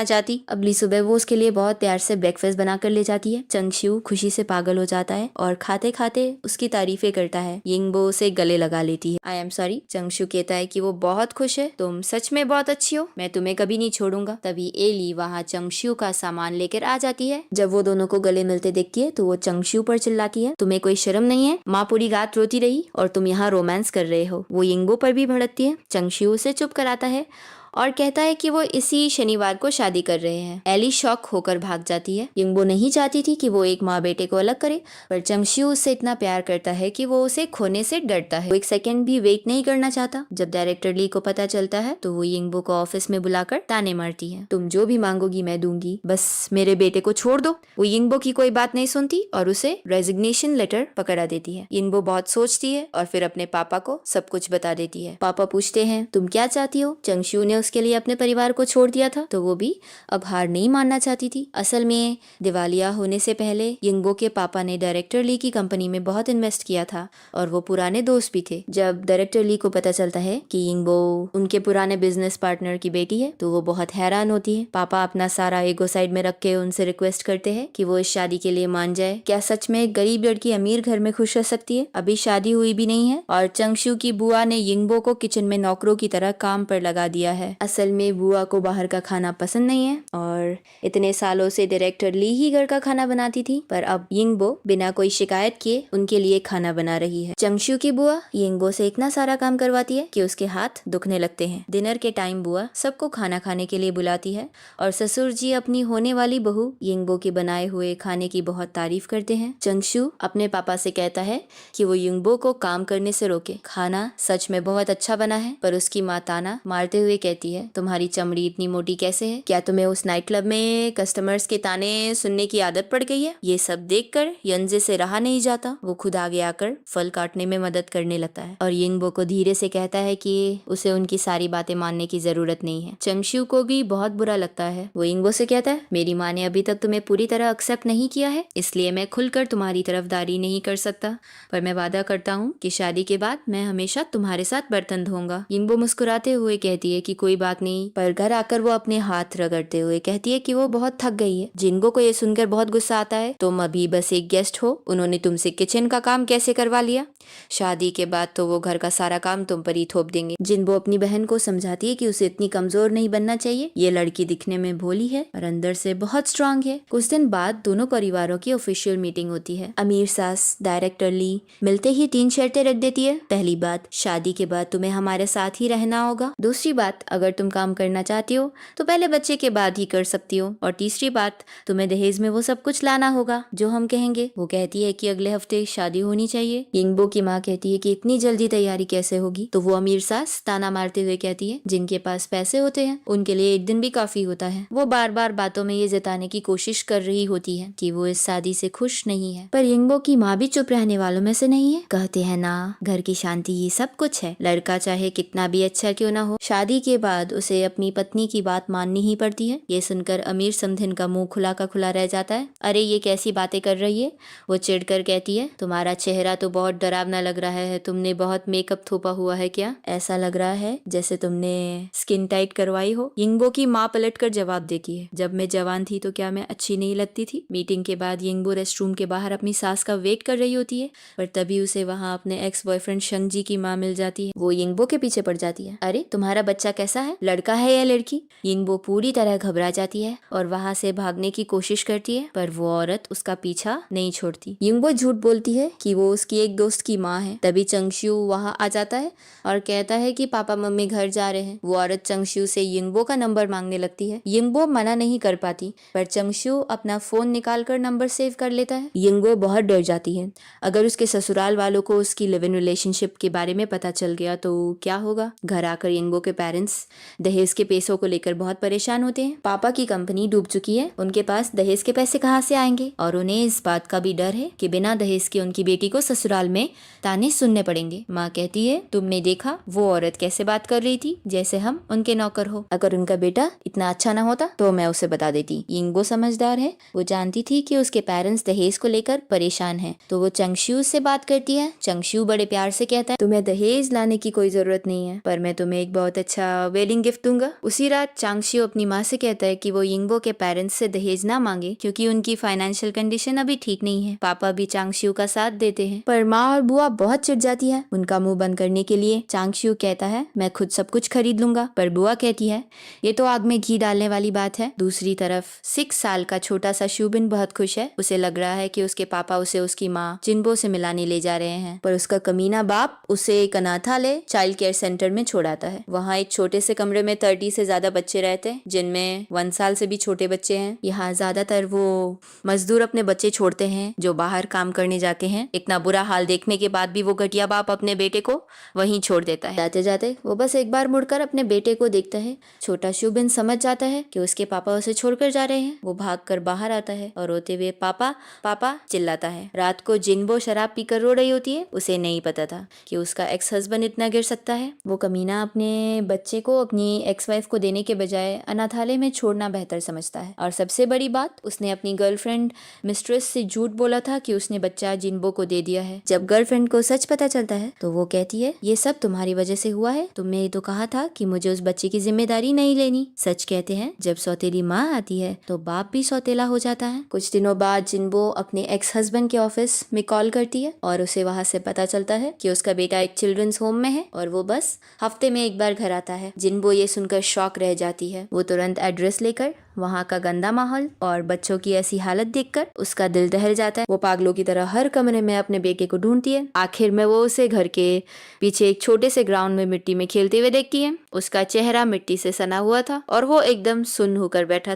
A: चाहती। अगली सुबह वो उसके लिए बहुत प्यार से ब्रेकफास्ट बनाकर ले जाती है। चंगशु खुशी से पागल हो जाता है और खाते खाते उसकी तारीफें करता है। यिंगबो उसे गले लगा लेती है। I am sorry. चंगशु कहता है कि वो बहुत खुश है। तुम सच में बहुत अच्छी हो, मैं तुम्हें कभी नहीं छोड़ूंगा। तभी एली वहाँ चंगशु का सामान लेकर आ जाती है। जब वो दोनों को गले मिलते देखती है तो वो चंगशु पर चिल्लाती है, तुम्हें कोई शर्म नहीं है? माँ पूरी रात रोती रही और तुम यहाँ रोमांस कर रहे हो। वो यिंगबो पर भी भड़कती है। चंगशु उसे चुप कराता है और कहता है कि वो इसी शनिवार को शादी कर रहे हैं। एली शॉक होकर भाग जाती है। यिंगबो नहीं चाहती थी कि वो एक माँ बेटे को अलग करे, पर चंगशु उससे इतना प्यार करता है कि वो उसे खोने से डरता है। वो एक सेकंड भी वेट नहीं करना चाहता। जब डायरेक्टर ली को पता चलता है तो वो यिंगबो को ऑफिस में बुलाकर ताने मारती है। तुम जो भी मांगोगी मैं दूंगी, बस मेरे बेटे को छोड़ दो। वो यिंगबो की कोई बात नहीं सुनती और उसे रेजिग्नेशन लेटर पकड़ा देती है। यिंगबो बहुत सोचती है और फिर अपने पापा को सब कुछ बता देती है। पापा पूछते हैं, तुम क्या चाहती हो? चंगशु ने उसके लिए अपने परिवार को छोड़ दिया था तो वो भी अब हार नहीं मानना चाहती थी। असल में दिवालिया होने से पहले यिंगबो के पापा ने डायरेक्टर ली की कंपनी में बहुत इन्वेस्ट किया था और वो पुराने दोस्त भी थे। जब डायरेक्टर ली को पता चलता है कि यिंगबो उनके पुराने बिजनेस पार्टनर की बेटी है तो वो बहुत हैरान होती है। पापा अपना सारा ईगो साइड में रख के उनसे रिक्वेस्ट करते हैं कि वो इस शादी के लिए मान जाए। क्या सच में एक गरीब लड़की अमीर घर में खुश रह सकती है? अभी शादी हुई भी नहीं है और चंगशु की बुआ ने यिंगबो को किचन में नौकरों की तरह काम पर लगा दिया है। असल में बुआ को बाहर का खाना पसंद नहीं है और इतने सालों से डायरेक्टर ली ही घर का खाना बनाती थी, पर अब यिंगबो बिना कोई शिकायत किए उनके लिए खाना बना रही है। चंगशु की बुआ यिंगबो से इतना सारा काम करवाती है कि उसके हाथ दुखने लगते हैं। डिनर के टाइम बुआ सबको खाना खाने के लिए बुलाती है और ससुर जी अपनी होने वाली बहू यिंगबो के बनाए हुए खाने की बहुत तारीफ करते हैं। चंगशु अपने पापा से कहता है कि वो यिंगबो को काम करने से रोके। खाना सच में बहुत अच्छा बना है, पर उसकी माँ ताना मारते हुए कहती है, तुम्हारी चमड़ी इतनी मोटी कैसे है? क्या तुम्हें उस नाइट क्लब में कस्टमर्स के ताने सुनने की आदत पड़ गई है? ये सब देखकर यंजे से रहा नहीं जाता। वो खुद आगे आकर फल काटने में मदद करने लगता है और यिंगबो को धीरे से कहता है कि उसे उनकी सारी बातें मानने की जरूरत नहीं है। चंगशु को भी बहुत बुरा लगता है। वो यिंगबो से कहता है, मेरी माँ ने अभी तक तुम्हें पूरी तरह एक्सेप्ट नहीं किया है, इसलिए मैं खुलकर तुम्हारी तरफदारी नहीं कर सकता, पर मैं वादा करता हूँ कि शादी के बाद मैं हमेशा तुम्हारे साथ बर्तन धोऊंगा। यिंगबो मुस्कुराते हुए कहती है कि कोई बात नहीं, पर घर आकर वो अपने हाथ रगड़ते हुए कहती है कि वो बहुत थक गई है। जिंगबो को ये सुनकर बहुत गुस्सा आता है। तुम अभी बस एक गेस्ट हो, उन्होंने तुमसे किचन का काम कैसे करवा लिया? शादी के बाद तो वो घर का सारा काम तुम पर ही थोप देंगे। जिंगबो अपनी बहन को समझाती है कि उसे इतनी कमजोर नहीं बनना चाहिए। ये लड़की दिखने में भोली है और अंदर से बहुत स्ट्रांग है। कुछ दिन बाद दोनों परिवारों की ऑफिशियल मीटिंग होती है। अमीर सास डायरेक्टर ली मिलते ही 3 शर्तें रख देती है। पहली बात, शादी के बाद तुम्हें हमारे साथ ही रहना होगा। दूसरी बात, अगर तुम काम करना चाहती हो तो पहले बच्चे के बाद ही कर सकती हो। और तीसरी बात, तुम्हें दहेज में वो सब कुछ लाना होगा जो हम कहेंगे। वो कहती है कि अगले हफ्ते शादी होनी चाहिए। यिंगबो की माँ कहती है कि इतनी जल्दी तैयारी कैसे होगी? तो वो अमीर सास ताना मारते हुए कहती है, जिनके पास पैसे होते हैं उनके लिए एक दिन भी काफी होता है। वो बार बार बातों में ये जताने की कोशिश कर रही होती है कि वो इस शादी से खुश नहीं है, पर यिंगबो की माँ भी चुप रहने वालों में से नहीं है। कहते हैं ना, घर की शांति ही सब कुछ है। लड़का चाहे कितना भी अच्छा क्यों ना हो, शादी के बाद उसे अपनी पत्नी की बात माननी ही पड़ती है। ये सुनकर अमीर समधिन का मुंह खुला का खुला रह जाता है। अरे ये कैसी बातें कर रही है, वो चिढ़कर कहती है। तुम्हारा चेहरा तो बहुत डरावना लग रहा है, तुमने बहुत मेकअप थोपा हुआ है क्या? ऐसा लग रहा है जैसे तुमने स्किन टाइट करवाई हो। यिंगबो की माँ पलटकर जवाब देती है, जब मैं जवान थी तो क्या मैं अच्छी नहीं लगती थी? मीटिंग के बाद यिंगबो रेस्टरूम के बाहर अपनी सास का वेट कर रही होती है, पर तभी उसे वहाँ अपने एक्स बॉयफ्रेंड शंगजी की माँ मिल जाती है। वो यिंगबो के पीछे पड़ जाती है। अरे तुम्हारा बच्चा कैसा है, लड़का है या लड़की? यिंगबो पूरी तरह घबरा जाती है और वहाँ से भागने की कोशिश करती है, पर वो औरत उसका पीछा नहीं छोड़ती। यिंगबो झूठ बोलती है कि वो उसकी एक दोस्त की माँ है। तभी चंगशु वहाँ आ जाता है और कहता है कि पापा मम्मी घर जा रहे हैं। वो औरत चंगशु से यिंगबो का नंबर मांगने लगती है। यिंगबो मना नहीं कर पाती, पर चंगशु अपना फोन निकालकर नंबर सेव कर लेता है। यिंगबो बहुत डर जाती है। अगर उसके ससुराल वालों को उसकी लिव इन रिलेशनशिप के बारे में पता चल गया तो क्या होगा? घर आकर यिंगबो के पेरेंट्स दहेज के पैसों को लेकर बहुत परेशान होते हैं। पापा की कंपनी डूब चुकी है, उनके पास दहेज के पैसे कहाँ से आएंगे? और उन्हें इस बात का भी डर है कि बिना दहेज के उनकी बेटी को ससुराल में ताने सुनने पड़ेंगे। माँ कहती है, तुमने देखा वो औरत कैसे बात कर रही थी, जैसे हम उनके नौकर हो। अगर उनका बेटा इतना अच्छा ना होता तो मैं उसे बता देती। यिंगबो समझदार है, वो जानती थी कि उसके पेरेंट्स दहेज को लेकर परेशान हैं, तो वो चंगशु से बात करती है। चंगशु बड़े प्यार से कहता है, तुम्हें दहेज लाने की कोई जरूरत नहीं है, पर मैं तुम्हें एक बहुत अच्छा वेडिंग गिफ्ट दूंगा। उसी रात चंगशु अपनी माँ से कहता है कि वो यिंगबो के पेरेंट्स से दहेज ना मांगे, क्योंकि उनकी फाइनेंशियल कंडीशन अभी ठीक नहीं है। पापा भी चंगशु का साथ देते हैं, पर माँ और बुआ बहुत चिढ़ जाती है। उनका मुंह बंद करने के लिए चंगशु कहता है, मैं खुद सब कुछ खरीद लूंगा, पर बुआ कहती है, ये तो आग में घी डालने वाली बात है। दूसरी तरफ 6 साल का छोटा सा शुबिन बहुत खुश है। उसे लग रहा है कि उसके पापा उसे उसकी माँ जिन्बो से मिलाने ले जा रहे हैं, पर उसका कमीना बाप उसे एक अनाथालय चाइल्ड केयर सेंटर में छोड़ाता है। वहाँ एक छोटे से कमरे में 30 से ज्यादा बच्चे रहते हैं, जिनमें 1 साल से भी छोटे बच्चे हैं। यहाँ ज्यादातर वो मजदूर अपने बच्चे छोड़ते हैं जो बाहर काम करने जाते हैं। इतना बुरा हाल देखने के बाद भी वो घटिया बाप अपने बेटे को वहीं छोड़ देता है। जाते जाते वो बस एक बार मुड़कर अपने बेटे को देखता है। छोटा शुबिन समझ जाता है कि उसके पापा उसे छोड़कर जा रहे हैं। वो भागकर बाहर आता है और रोते हुए पापा पापा चिल्लाता है। रात को जिन्बो शराब पीकर रो रही होती है। उसे नहीं पता था कि उसका एक्स हस्बैंड इतना गिर सकता है। वो कमीना अपने बच्चे को अपनी एक्स वाइफ को देने के बजाय अनाथालय में छोड़ना बेहतर समझता है। और सबसे बड़ी बात, उसने अपनी गर्लफ्रेंड मिस्ट्रेस से झूठ बोला था कि उसने बच्चा जिन्बो को दे दिया है। जब गर्लफ्रेंड को सच पता चलता है तो वो कहती है, ये सब तुम्हारी वजह से हुआ है, तुमने तो कहा था कि मुझे उस बच्चे की जिम्मेदारी नहीं लेनी। सच कहते हैं, जब सौतेली माँ आती है तो बाप भी सौतेला हो जाता है। कुछ दिनों बाद जिन्बो अपने एक्स हस्बैंड के ऑफिस में कॉल करती है और उसे वहाँ से पता चलता है कि उसका बेटा एक चिल्ड्रंस होम में है और वो बस हफ्ते में एक बार घर आता है। जिन्बो ये सुनकर शॉक रह जाती है। वो तुरंत एड्रेस लेकर वहाँ का गंदा माहौल और बच्चों की ऐसी हालत देखकर उसका दिल दहल जाता है। वो पागलों की तरह हर कमरे में अपने बेटे को ढूंढती है। आखिर में वो उसे घर के पीछे एक छोटे से ग्राउंड में मिट्टी में खेलते हुए देखती है। उसका चेहरा मिट्टी से सना हुआ था और वो एकदम सुन्न होकर बैठा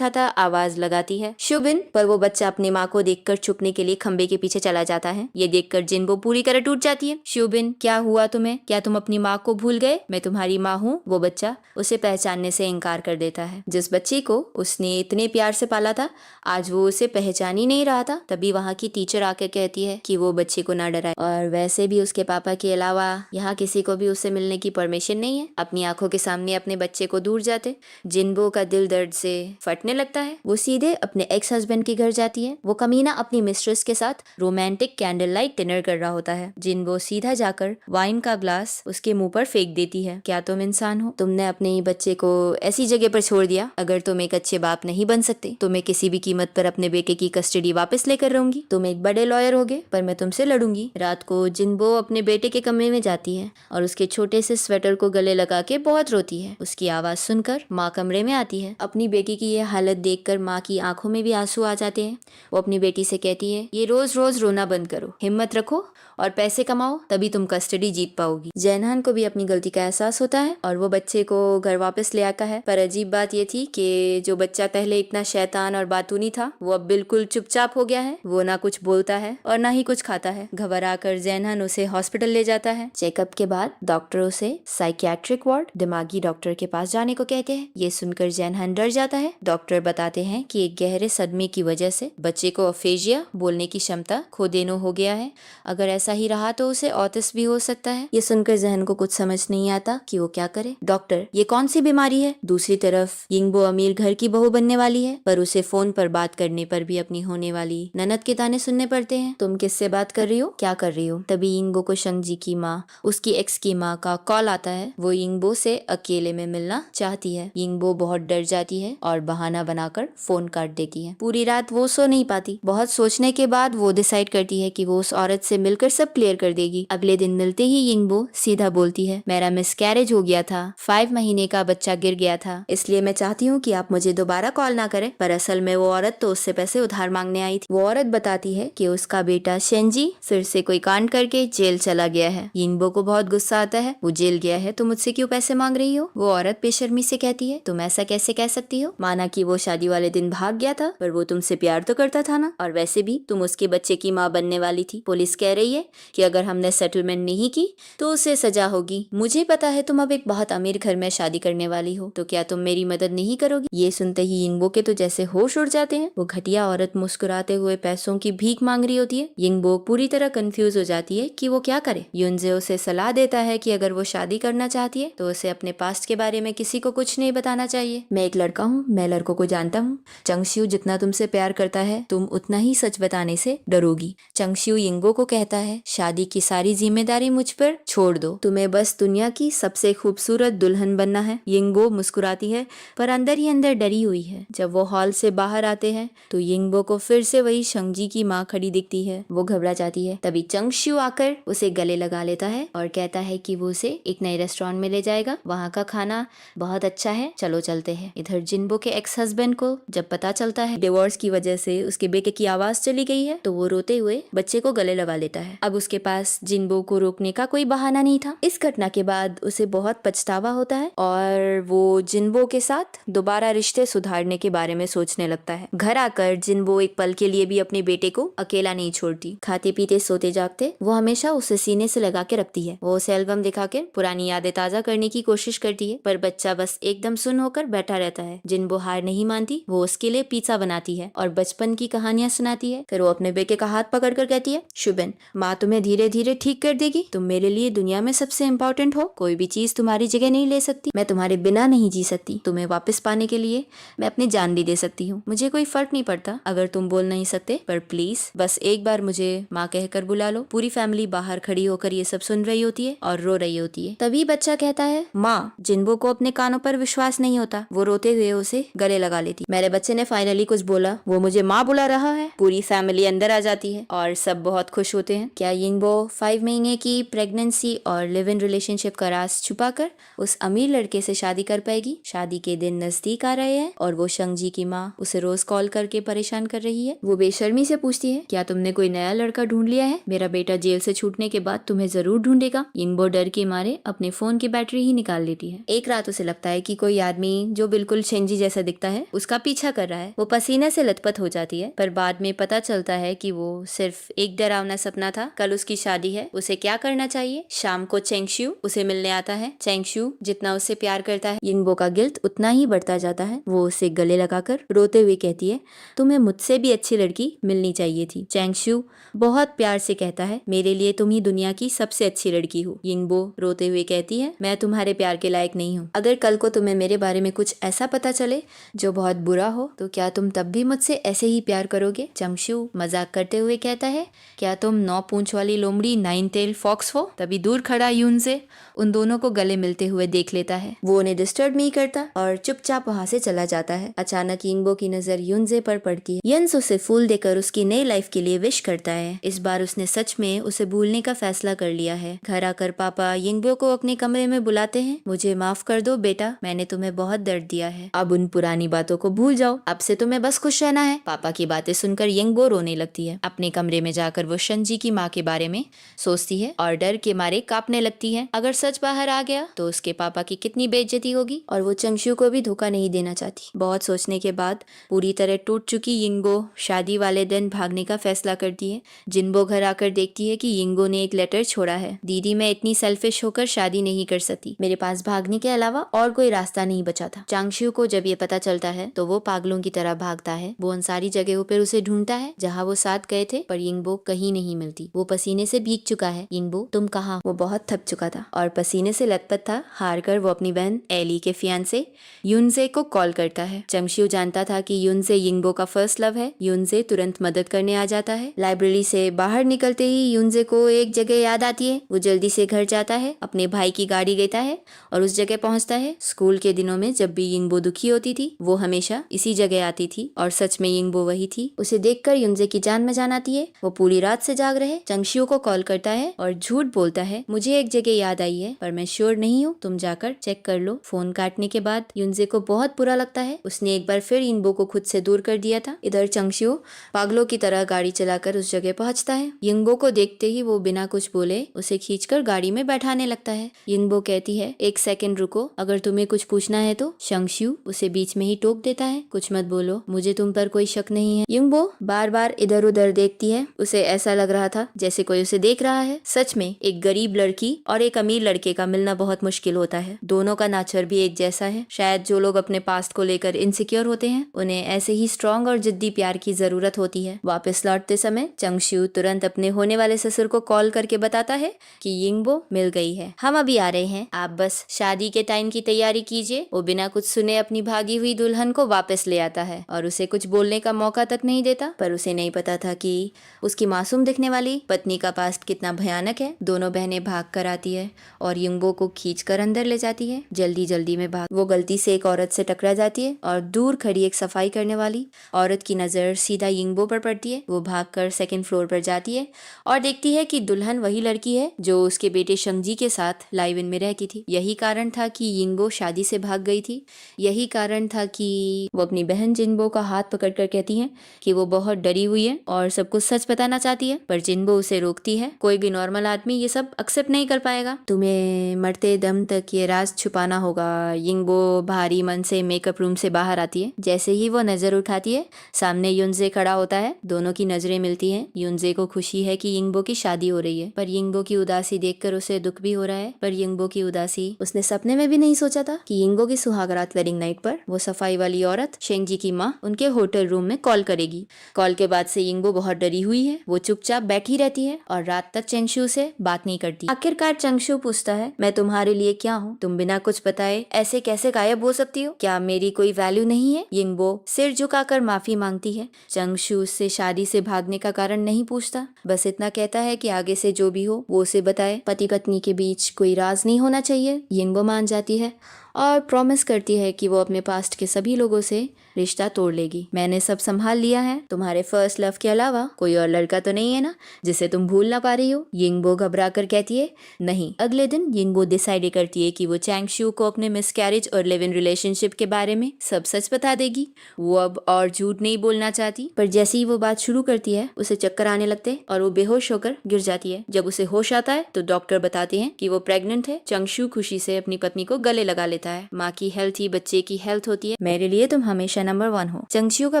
A: था। आवाज लगाती है, शुबिन, पर वो बच्चा अपनी माँ को देखकर छुपने के लिए खंबे के पीछे चला जाता है। ये देखकर जिन्बो पूरी तरह टूट जाती है। शुबिन, क्या हुआ तुम्हें? क्या तुम अपनी माँ को भूल गए? मैं तुम्हारी माँ हूँ। वो बच्चा उसे पहचानने से इनकार कर देता है। जिस बच्चे को उसने इतने प्यार से पाला था, आज वो उसे पहचान ही नहीं रहा था। तभी वहाँ की टीचर आकर कहती है कि वो बच्चे को ना डराए, और वैसे भी उसके पापा के अलावा यहाँ किसी को भी उससे मिलने की परमिशन नहीं है। अपनी आंखों के सामने अपने बच्चे को दूर जाते जिन्बो का दिल दर्द से फटने लगता है। वो सीधे अपने एक्स हस्बैंड के घर जाती है। वो कमीना अपनी मिस्ट्रेस के साथ रोमांटिक कैंडल लाइट डिनर कर रहा होता है। जिन्बो सीधा जाकर वाइन का ग्लास उसके मुंह पर फेंक देती है। क्या तुम इंसान हो? तुमने अपने ही बच्चे को ऐसी जगह पर छोड़ दिया। अगर तुम एक अच्छे बाप नहीं बन सकते तो मैं किसी भी कीमत पर अपने बेटे की कस्टडी वापस लेकर रहूंगी। तुम एक बड़े लॉयर होगे, पर मैं तुमसे लड़ूंगी। रात को जिन्बो अपने बेटे के कमरे में जाती है और उसके छोटे से स्वेटर को गले लगा के बहुत रोती है। उसकी आवाज सुनकर माँ कमरे में आती है। अपनी बेटी की यह हालत देखकर माँ की आंखों में भी आंसू आ जाते हैं। वो अपनी बेटी से कहती है, ये रोज रोज रोना बंद करो, हिम्मत रखो और पैसे कमाओ, तभी तुम कस्टडी जीत पाओगी। जैनहान को भी अपनी गलती का एहसास होता है और वो बच्चे को घर वापस ले आता है, पर अजीब बात ये थी कि जो बच्चा पहले इतना शैतान और बातूनी था वो अब बिल्कुल चुपचाप हो गया है। वो ना कुछ बोलता है और ना ही कुछ खाता है। घबरा कर जैनहन उसे हॉस्पिटल ले जाता है। चेकअप के बाद डॉक्टर उसे साइकियाट्रिक वार्ड दिमागी डॉक्टर के पास जाने को कहते हैं। ये सुनकर जैनहन डर जाता है। डॉक्टर बताते हैं कि एक गहरे सदमे की वजह से बच्चे को अफेजिया बोलने की क्षमता खो देना हो गया है। अगर ऐसा ही रहा तो उसे ऑटिस्ट भी हो सकता है। ये सुनकर जहन को कुछ समझ नहीं आता कि वो क्या करे। डॉक्टर, ये कौन सी बीमारी है? दूसरी तरफ यिंगबो अमीर घर की बहू बनने वाली है, पर उसे फोन पर बात करने पर भी अपनी होने वाली ननद के ताने सुनने पड़ते हैं। तुम किससे बात कर रही हो, क्या कर रही हो? तभी यिंगबो को शंगजी की माँ, उसकी एक्स की माँ का कॉल आता है। वो यिंगबो से अकेले में मिलना चाहती है। यिंगबो बहुत डर जाती है और बहाना बनाकर फोन काट देती है। पूरी रात वो सो नहीं पाती। बहुत सोचने के बाद वो डिसाइड करती है कि वो उस औरत से मिलकर सब क्लियर कर देगी। अगले दिन मिलते ही यिंगबो सीधा बोलती है, मेरा मिसकैरेज हो गया था, 5 महीने का बच्चा गिर गया था, इसलिए मैं चाहती हूँ कि आप मुझे दोबारा कॉल ना करें। पर असल में वो औरत तो उससे पैसे उधार मांगने आई थी। वो औरत बताती है कि उसका बेटा शेंजी फिर से कोई कांड करके जेल चला गया है। यिंगबो को बहुत गुस्सा आता है। वो जेल गया है तो मुझसे क्यों पैसे मांग रही हो? वो औरत बेशर्मी से कहती है, तुम ऐसा कैसे कह सकती हो? माना कि वो शादी वाले दिन भाग गया था, पर वो तुमसे प्यार तो करता था ना, और वैसे भी तुम उसके बच्चे की माँ बनने वाली थी। पुलिस कह रही है कि अगर हमने सेटलमेंट नहीं की तो उसे सजा होगी। मुझे पता है तुम अब एक बहुत अमीर घर में शादी करने वाली हो, तो क्या तुम मेरी मदद नहीं करोगी? ये सुनते ही यिंगबो के तो जैसे होश उड़ जाते हैं। वो घटिया औरत मुस्कुराते हुए पैसों की भीख मांग रही होती है। यिंगबो पूरी तरह कंफ्यूज हो जाती है कि वो क्या करे। युनजे उसे सलाह देता है कि अगर वो शादी करना चाहती है तो उसे अपने पास्ट के बारे में किसी को कुछ नहीं बताना चाहिए। मैं एक लड़का हूँ, मैं लड़कों को जानता हूँ। चंगशियू जितना तुमसे प्यार करता है तुम उतना ही सच बताने से डरोगी। चंगशियू यिंगबो को कहता है, शादी की सारी जिम्मेदारी मुझ पर छोड़ दो, तुम्हें बस दुनिया की सबसे खूबसूरत दुल्हन बनना है। यिंगबो मुस्कुराती है पर अंदर ही अंदर डरी हुई है। जब वो हॉल से बाहर आते हैं तो यिंगबो को फिर से वही शंगजी की माँ खड़ी दिखती है। वो घबरा जाती है। तभी चंगशियू आकर उसे गले लगा लेता है और कहता है कि वो उसे एक नए रेस्टोरेंट में ले जाएगा, वहाँ का खाना बहुत अच्छा है, चलो चलते हैं। इधर जिन्बो के एक्स हस्बैंड को जब पता चलता है डिवोर्स की वजह से उसके बेटे की आवाज चली गई है तो वो रोते हुए बच्चे को गले लगा लेता है। अब उसके पास जिन्बो को रोकने का कोई बहाना नहीं था। इस घटना के बाद उसे बहुत पछतावा होता है और वो जिन्बो के साथ दोबारा रिश्ते सुधारने के बारे में सोचने लगता है। घर आकर जिन्बो एक पल के लिए भी अपने बेटे को अकेला नहीं छोड़ती। खाते पीते सोते जागते वो हमेशा उसे सीने से लगा के रखती है। वो उसे एल्बम दिखा के पुरानी यादें ताजा करने की कोशिश करती है, पर बच्चा बस एकदम सुन होकर बैठा रहता है। जिन्बो हार नहीं मानती। वो उसके लिए पिज्जा बनाती है और बचपन की कहानियां सुनाती है। फिर वो अपने बेटे का हाथ पकड़कर कहती है, शुभन, माँ तुम्हें धीरे धीरे ठीक कर देगी। तुम मेरे लिए दुनिया में सबसे इम्पोर्टेंट हो। कोई भी चीज तुम्हारी जगह नहीं ले सकती। मैं तुम्हारे बिना नहीं जी सकती। तुम्हें वापस पाने के लिए मैं अपनी जान भी दे सकती हूँ। मुझे कोई फर्क नहीं पड़ता अगर तुम बोल नहीं सकते, पर प्लीज बस एक बार मुझे माँ कहकर बुला लो। पूरी फैमिली बाहर खड़ी होकर ये सब सुन रही होती है और रो रही होती है। तभी बच्चा कहता है, माँ। जिन्बो को अपने कानों पर विश्वास नहीं होता। वो रोते हुए उसे गले लगा लेती। मेरे बच्चे ने फाइनली कुछ बोला, वो मुझे माँ बुला रहा है। पूरी फैमिली अंदर आ जाती है और सब बहुत खुश होते हैं। क्या यिंगबो 5 महीने की प्रेगनेंसी और लिव इन रिलेशनशिप का राज छुपाकर उस अमीर लड़के से शादी कर पाएगी? शादी के दिन नजदीक आ रहे हैं और वो शंगजी की माँ उसे रोज कॉल करके परेशान कर रही है। वो बेशर्मी से पूछती है, क्या तुमने कोई नया लड़का ढूंढ लिया है? मेरा बेटा जेल से छूटने के बाद तुम्हें जरूर ढूंढेगा। यिंगबो डर के मारे अपने फोन की बैटरी ही निकाल लेती है। एक रात उसे लगता है कि कोई आदमी जो बिल्कुल शेंजी जैसा दिखता है उसका पीछा कर रहा है। वो पसीने से लथपथ हो जाती है, पर बाद में पता चलता है कि वो सिर्फ एक डरावना सपना था। कल उसकी शादी है। उसे क्या करना चाहिए? शाम को चेंगशियू उसे मिलने आता है। चेंगशियू जितना उससे प्यार करता है, यिंगबो का गिल्ट उतना ही बढ़ता जाता है। वो उसे गले लगाकर रोते हुए कहती है, तुम्हें मुझसे भी अच्छी लड़की मिलनी चाहिए थी। चेंगशियू बहुत प्यार से कहता है, मेरे लिए तुम ही दुनिया की सबसे अच्छी लड़की हो। यिंगबो रोते हुए कहती है, मैं तुम्हारे प्यार के लायक नहीं हूँ। अगर कल को तुम्हें मेरे बारे में कुछ ऐसा पता चले जो बहुत बुरा हो तो क्या तुम तब भी मुझसे ऐसे ही प्यार करोगे? चेंगशियू मजाक करते हुए कहता है, क्या तुम 9 पूंछ वाली लोमड़ी 9 टेल फॉक्स हो? तभी दूर खड़ा यूनजे उन दोनों को गले मिलते हुए देख लेता है। वो उन्हें डिस्टर्ब नहीं करता और चुपचाप वहाँ से चला जाता है। अचानक यिंगबो की नजर यूनजे पर पड़ती है। यंस उसे फूल देकर उसकी नई लाइफ के लिए विश करता है। इस बार उसने सच में उसे भूलने का फैसला कर लिया है। घर आकर पापा यिंगबो को अपने कमरे में बुलाते हैं। मुझे माफ कर दो बेटा, मैंने तुम्हें बहुत दर्द दिया है। अब उन पुरानी बातों को भूल जाओ। अब से तुम्हें बस खुश रहना है। पापा की बातें सुनकर यिंगबो रोने लगती है। अपने कमरे में जाकर वो शंजी की माँ के बारे में सोचती है और डर के मारे कांपने लगती है। अगर सच बाहर आ गया तो उसके पापा की कितनी बेइज्जती होगी और वो चंगशू को भी धोखा नहीं देना चाहती। बहुत सोचने के बाद पूरी तरह टूट चुकी यिंगबो शादी वाले दिन भागने का फैसला करती है। जिनबो घर आकर देखती है कि यिंगबो ने एक लेटर छोड़ा है। दीदी, मैं इतनी सेल्फिश होकर शादी नहीं कर सकती। मेरे पास भागने के अलावा और कोई रास्ता नहीं बचा था। चांगशू को जब ये पता चलता है तो वो पागलों की तरह भागता है। वो उन सारी जगहों पर उसे ढूंढता है जहाँ वो साथ गए थे, पर यिंगबो कहीं नहीं मिलती। वो पसीने से भीग चुका है। यिंगबो, तुम कहाँ? वो बहुत थक चुका था और पसीने से लथपथ था। हार कर वो अपनी बहन एली के फियांसे युनजे को कॉल करता है। चंगशू जानता था कि युनजे यिंगबो का फर्स्ट लव है। युनजे तुरंत मदद करने आ जाता है। लाइब्रेरी से बाहर निकलते ही युनजे को एक जगह याद आती है। वो जल्दी से घर जाता है, अपने भाई की गाड़ी लेता है और उस जगह पहुंचता है। स्कूल के दिनों में जब भी यिंगबो दुखी होती थी वो हमेशा इसी जगह आती थी और सच में यिंगबो वही थी। उसे देखकर युनजे की जान में जान आती है। वो पूरी रात से जाग रहे चंगशू को कॉल करता है और झूठ बोलता है, मुझे एक जगह याद आई है पर मैं श्योर नहीं हूँ, तुम जाकर चेक कर लो। फोन काटने के बाद युनजे को बहुत बुरा लगता है। उसने एक बार फिर यिंगबो को खुद से दूर कर दिया था। इधर चंगशू पागलों की तरह गाड़ी चलाकर उस जगह पहुंचता है। यिंगबो को देखते ही वो बिना कुछ बोले उसे खींचकर गाड़ी में बैठाने लगता है। यिंगबो कहती है, एक सेकंड रुको, अगर तुम्हें कुछ पूछना है तो। चंगशू उसे बीच में ही टोक देता है, कुछ मत बोलो, मुझे तुम पर कोई शक नहीं है। यिंगबो बार बार इधर उधर देखती है। उसे ऐसा लग रहा था जैसे कोई उसे देख रहा है। सच में एक गरीब लड़की और एक अमीर लड़के का मिलना बहुत मुश्किल होता है। दोनों का नाचर भी एक जैसा है। शायद जो लोग अपने पास्ट को लेकर इनसिक्योर होते हैं उन्हें ऐसे ही स्ट्रॉन्ग और जिद्दी प्यार की जरूरत होती है। वापस लौटते समय चंगशू तुरंत अपने होने वाले ससुर को कॉल करके बताता है कि यिंगबो मिल गई है, हम अभी आ रहे हैं, आप बस शादी के टाइम की तैयारी कीजिए। वो बिना कुछ सुने अपनी भागी हुई दुल्हन को वापस ले आता है और उसे कुछ बोलने का मौका तक नहीं देता। पर उसे नहीं पता था कि उसकी मासूम दिखने वाली पत्नी का पास्ट कितना भयानक है। दोनों बहनें भाग कर आती है और यिंगबो को खींच कर अंदर ले जाती है। जल्दी जल्दी में भाग वो गलती से एक औरत से टकरा जाती है और दूर खड़ी एक सफाई करने वाली औरत की नजर सीधा यिंगबो पर पड़ती है। वो भागकर सेकंड फ्लोर पर जाती है और देखती है कि दुल्हन वही लड़की है जो उसके बेटे शंगजी के साथ लाइव इन में रहती थी। यही कारण था कि यिंगबो शादी से भाग गई थी। यही कारण था कि वो अपनी बहन जिनबो का हाथ पकड़कर कहती है कि वो बहुत डरी हुई है और सब कुछ सच बताना चाहती है, पर जिनबो उसे रोकती है। कोई भी नॉर्मल आदमी ये सब एक्सेप्ट नहीं कर पाएगा, तुम्हें मरते दम तक ये राज छुपाना होगा। यिंगबो भारी मन से मेकअप रूम से बाहर आती है। जैसे ही वो नजर उठाती है सामने युनजे खड़ा होता है। दोनों की नजरें मिलती हैं। युनजे को खुशी है कि यिंगबो की शादी हो रही है, पर यिंगबो की उदासी देखकर उसे दुख भी हो रहा है। पर यिंगबो की उदासी उसने सपने में भी नहीं सोचा था कि यिंगबो की सुहागरात वेडिंग नाइट पर वो सफाई वाली औरत शेंगजी की माँ उनके होटल रूम में कॉल करेगी। कॉल के बाद से यिंगबो बहुत डरी हुई है। वो चुपचाप बैठी रहती है और रात तक चंगशू से बात नहीं करती। आखिरकार चंगशू पूछता है, मैं तुम्हारे लिए क्या हूँ? तुम बिना कुछ बताए ऐसे कैसे गायब हो सकती हो? क्या मेरी कोई वैल्यू नहीं है? यिंगबो सिर झुकाकर माफी मांगती है। चंगशू उससे शादी से भागने का कारण नहीं पूछता, बस इतना कहता है कि आगे से जो भी हो वो उसे बताए। पति पत्नी के बीच कोई राज नहीं होना चाहिए। यिंगबो मान जाती है और प्रॉमिस करती है कि वो अपने पास्ट के सभी लोगों से रिश्ता तोड़ लेगी। मैंने सब संभाल लिया है, तुम्हारे फर्स्ट लव के अलावा कोई और लड़का तो नहीं है ना जिसे तुम भूल ना पा रही हो? यिंगबो घबरा कर कहती है, नहीं। अगले दिन यिंगबो डिसाइड करती है कि वो चैंगशू को अपने मिसकैरेज और लिव इन रिलेशनशिप के बारे में सब सच बता देगी। वो अब और झूठ नहीं बोलना चाहती, पर जैसे ही वो बात शुरू करती है उसे चक्कर आने लगते और वो बेहोश होकर गिर जाती है। जब उसे होश आता है तो डॉक्टर बताते हैं कि वो प्रेग्नेंट है। चंगशू खुशी से अपनी पत्नी को गले लगा लेता है। माँ की हेल्थ ही बच्चे की हेल्थ होती है, मेरे लिए तुम हमेशा नंबर 1 हो। चंगशू का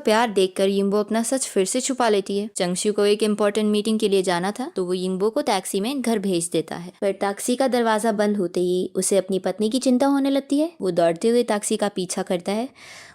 A: प्यार देखकर यिंगबो अपना सच फिर से छुपा लेती है। चंगशू को एक इम्पोर्टेंट मीटिंग के लिए जाना था तो वो यिंगबो को टैक्सी में घर भेज देता है, पर टैक्सी का दरवाजा बंद होते ही उसे अपनी पत्नी की चिंता होने लगती है। वो दौड़ते हुए टैक्सी का पीछा करता है।